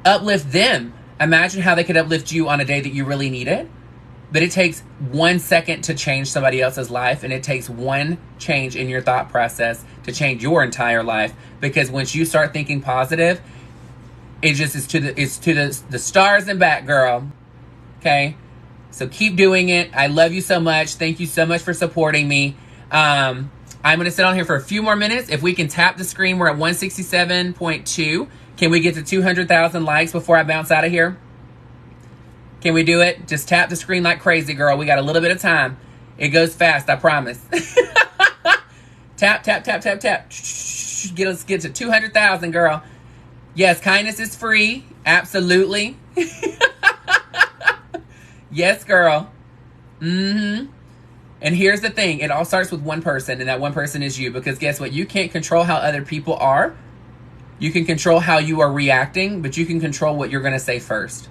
uplift them, imagine how they could uplift you on a day that you really need it. But it takes 1 second to change somebody else's life, and it takes one change in your thought process to change your entire life. Because once you start thinking positive, it just is to the stars and back, girl. Okay? So keep doing it. I love you so much. Thank you so much for supporting me. I'm going to sit on here for a few more minutes. If we can tap the screen, we're at 167.2. Can we get to 200,000 likes before I bounce out of here? Can we do it? Just tap the screen like crazy, girl. We got a little bit of time. It goes fast, I promise. Tap, tap, tap, tap, tap. Let's get to 200,000, girl. Yes, kindness is free. Absolutely. Yes, girl. And here's the thing. It all starts with one person, and that one person is you. Because guess what? You can't control how other people are. You can control how you are reacting, but you can control what you're going to say first.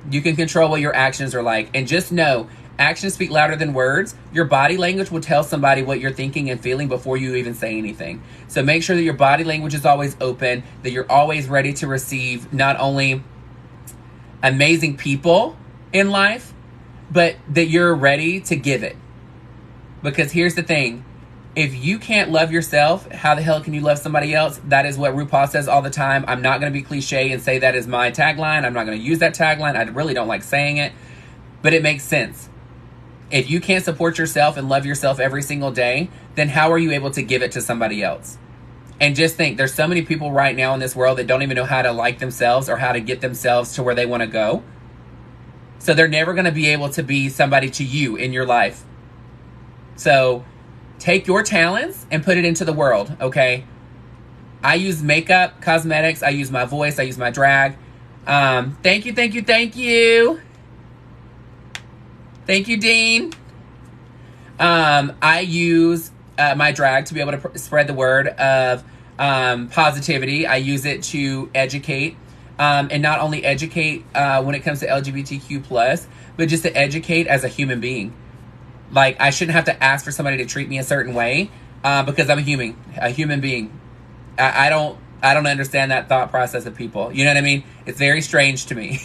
You can control what your actions are like. And just know, actions speak louder than words. Your body language will tell somebody what you're thinking and feeling before you even say anything. So make sure that your body language is always open, that you're always ready to receive not only amazing people in life, but that you're ready to give it. Because here's the thing. If you can't love yourself, how the hell can you love somebody else? That is what RuPaul says all the time. I'm not going to be cliche and say that is my tagline. I'm not going to use that tagline. I really don't like saying it, but it makes sense. If you can't support yourself and love yourself every single day, then how are you able to give it to somebody else? And just think, there's so many people right now in this world that don't even know how to like themselves or how to get themselves to where they want to go. So they're never going to be able to be somebody to you in your life. So take your talents and put it into the world, okay? I use makeup, cosmetics, I use my voice, I use my drag. Thank you, thank you, thank you. Thank you, Dean. I use my drag to be able to spread the word of positivity. I use it to educate, and not only educate when it comes to LGBTQ+, but just to educate as a human being. Like, I shouldn't have to ask for somebody to treat me a certain way because I'm a human being. I don't understand that thought process of people. You know what I mean? It's very strange to me.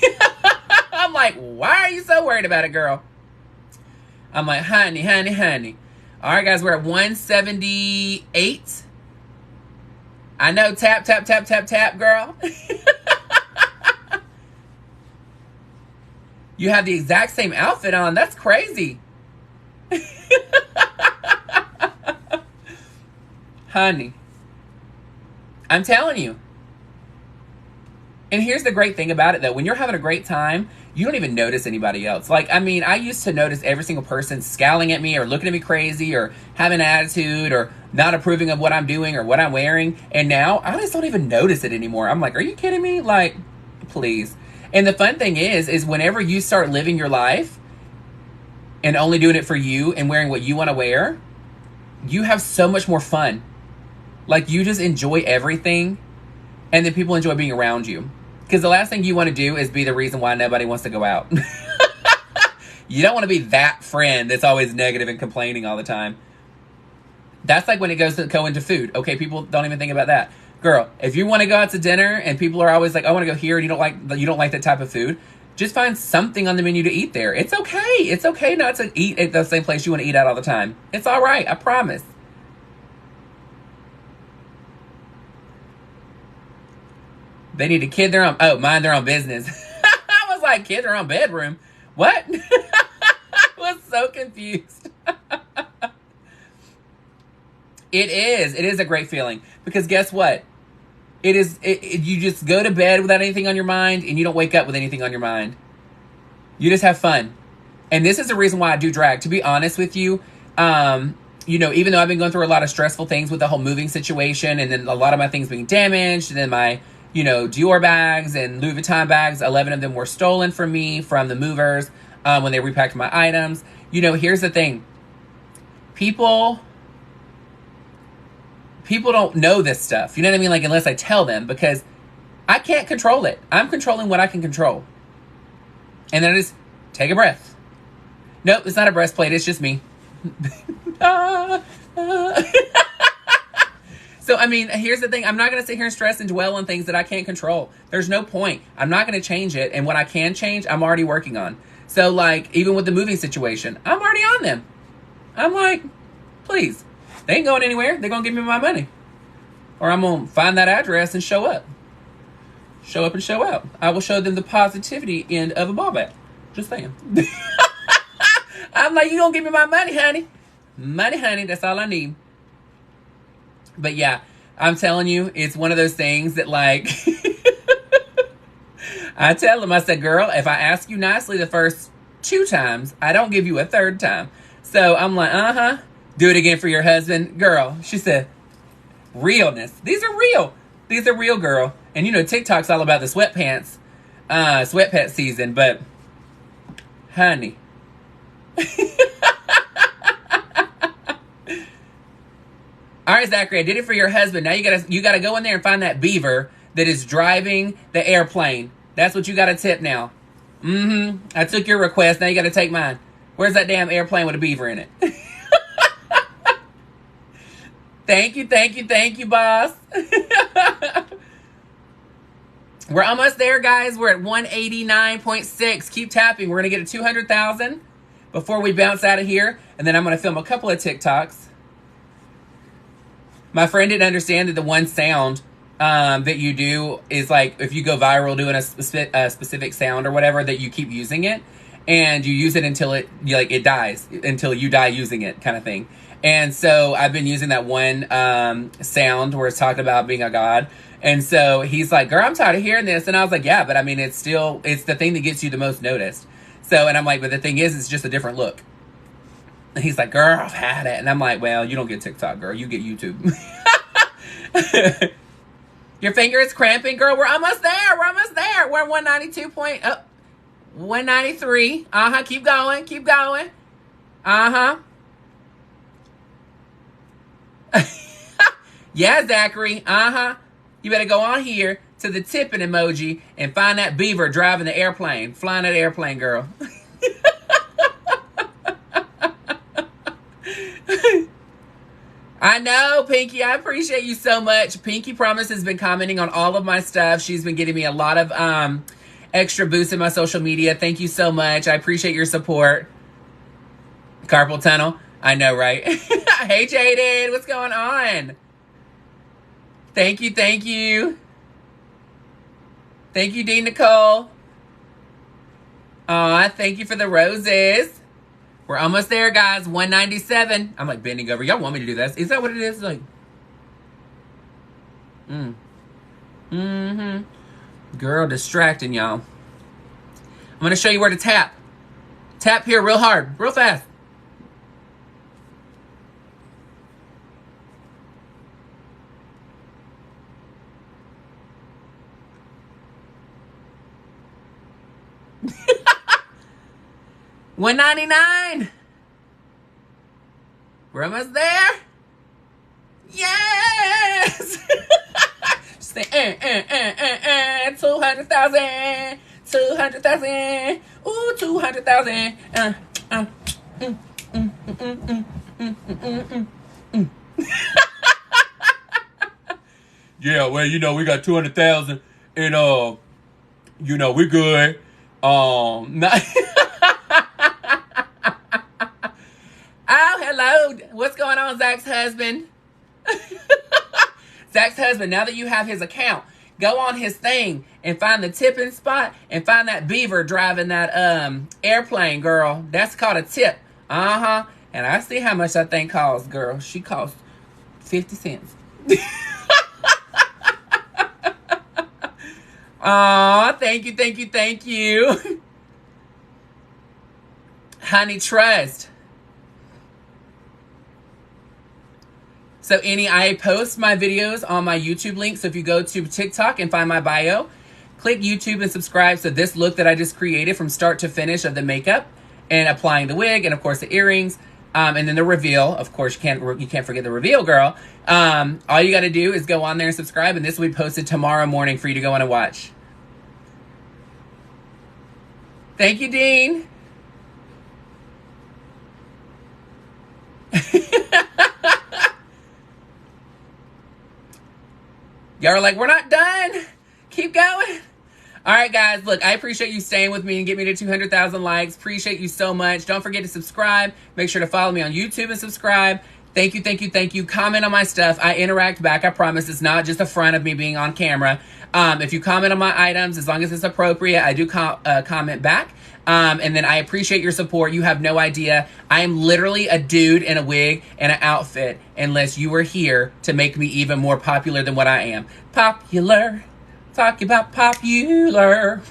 I'm like, why are you so worried about it, girl? I'm like, honey, honey, honey. All right, guys, we're at 178. I know, tap, tap, tap, tap, tap, girl. You have the exact same outfit on. That's crazy. Honey, I'm telling you. And here's the great thing about it, though. When you're having a great time, you don't even notice anybody else. Like, I mean, I used to notice every single person scowling at me or looking at me crazy or having an attitude or not approving of what I'm doing or what I'm wearing. And now I just don't even notice it anymore. I'm like, are you kidding me? Like, please. And the fun thing is whenever you start living your life and only doing it for you and wearing what you want to wear, you have so much more fun. Like, you just enjoy everything, and then people enjoy being around you. Because the last thing you want to do is be the reason why nobody wants to go out. You don't want to be that friend that's always negative and complaining all the time. That's like when it goes to go into food. Okay, people don't even think about that. Girl, if you want to go out to dinner and people are always like, I want to go here, and you don't like that type of food, just find something on the menu to eat there. It's okay. It's okay not to eat at the same place you want to eat at all the time. It's all right. I promise. They need to mind their own business. I was like, kid their own bedroom? What? I was so confused. It is a great feeling, because guess what? You just go to bed without anything on your mind, and you don't wake up with anything on your mind. You just have fun. And this is the reason why I do drag. To be honest with you, even though I've been going through a lot of stressful things with the whole moving situation, and then a lot of my things being damaged, and then my Dior bags and Louis Vuitton bags, 11 of them were stolen from me from the movers when they repacked my items. Here's the thing. People don't know this stuff. You know what I mean? Like, unless I tell them, because I can't control it. I'm controlling what I can control. And then I just take a breath. Nope, it's not a breastplate. It's just me. So, I mean, here's the thing. I'm not going to sit here and stress and dwell on things that I can't control. There's no point. I'm not going to change it. And what I can change, I'm already working on. So, like, even with the moving situation, I'm already on them. I'm like, please. They ain't going anywhere. They're going to give me my money. Or I'm going to find that address and show up. Show up and show out. I will show them the positivity end of a ball bat. Just saying. I'm like, you going to give me my money, honey. Money, honey. That's all I need. But yeah, I'm telling you, it's one of those things that, like, I tell them, I said, girl, if I ask you nicely the first 2 times, I don't give you a 3rd time. So I'm like, do it again for your husband. Girl, she said, realness. These are real. These are real, girl. And TikTok's all about the sweatpants season, but honey. All right, Zachary, I did it for your husband. Now you gotta go in there and find that beaver that is driving the airplane. That's what you gotta tip now. I took your request. Now you gotta take mine. Where's that damn airplane with a beaver in it? Thank you, boss. We're almost there, guys. We're at 189.6. Keep tapping. We're gonna get to 200,000 before we bounce out of here, and then I'm gonna film a couple of TikToks. My friend didn't understand that the one sound that you do is like, if you go viral doing a specific sound or whatever, that you keep using it, and you use it until it dies, until you die using it, kind of thing. And so I've been using that one sound where it's talking about being a god. And so he's like, girl, I'm tired of hearing this. And I was like, yeah, but I mean, it's the thing that gets you the most noticed. So, and I'm like, but the thing is, it's just a different look. And he's like, girl, I've had it. And I'm like, well, you don't get TikTok, girl. You get YouTube. Your finger is cramping, girl. We're almost there. We're 193. Keep going. Yeah, Zachary. You better go on here to the tipping emoji and find that beaver driving the airplane. Flying that airplane, girl. I know, Pinky. I appreciate you so much. Pinky Promise has been commenting on all of my stuff. She's been getting me a lot of extra boosts in my social media. Thank you so much. I appreciate your support. Carpal tunnel. I know, right? Hey, Jaden. What's going on? Thank you. Thank you, Dean Nicole. Aw, thank you for the roses. We're almost there, guys. 197. I'm like bending over. Y'all want me to do this? Is that what it is? Like, Mm. Girl, distracting y'all. I'm going to show you where to tap. Tap here real hard, real fast. $1.99. We're almost there. Yes. Say 200,000, 200,000. Ooh, 200,000. Yeah, well, you know, we got 200,000, and you know, we're good. Not Oh, hello. What's going on, Zach's husband? Zach's husband, now that you have his account, go on his thing and find the tipping spot and find that beaver driving that airplane, girl. That's called a tip. Uh-huh. And I see how much that thing costs, girl. She costs 50 cents. Aw, thank you, thank you, thank you. Honey, trust. So I post my videos on my YouTube link. So if you go to TikTok and find my bio, click YouTube and subscribe. So this look that I just created from start to finish of the makeup and applying the wig and of course the earrings, and then the reveal. Of course, you can't forget the reveal, girl. All you got to do is go on there and subscribe, and this will be posted tomorrow morning for you to go on and watch. Thank you, Dean. Y'all are like, we're not done. Keep going. All right, guys. Look, I appreciate you staying with me and get me to 200,000 likes. Appreciate you so much. Don't forget to subscribe. Make sure to follow me on YouTube and subscribe. Thank you, thank you, thank you. Comment on my stuff. I interact back. I promise it's not just a front of me being on camera. If you comment on my items, as long as it's appropriate, I do comment back. And then I appreciate your support. You have no idea. I am literally a dude in a wig and an outfit unless you were here to make me even more popular than what I am. Popular. Talking about popular.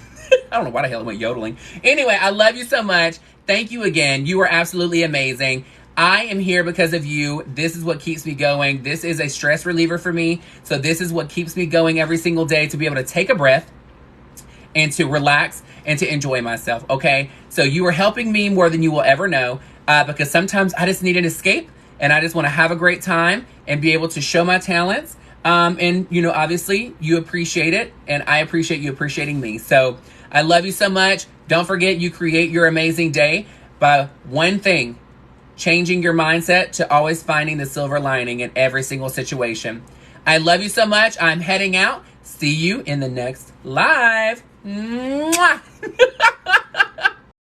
I don't know why the hell I went yodeling. Anyway, I love you so much. Thank you again. You are absolutely amazing. I am here because of you. This is what keeps me going. This is a stress reliever for me. So this is what keeps me going every single day, to be able to take a breath and to relax and to enjoy myself, okay? So you are helping me more than you will ever know, because sometimes I just need an escape and I just want to have a great time and be able to show my talents. And, you know, obviously you appreciate it and I appreciate you appreciating me. So I love you so much. Don't forget, you create your amazing day by one thing: changing your mindset to always finding the silver lining in every single situation. I love you so much. I'm heading out. See you in the next live. Mwah!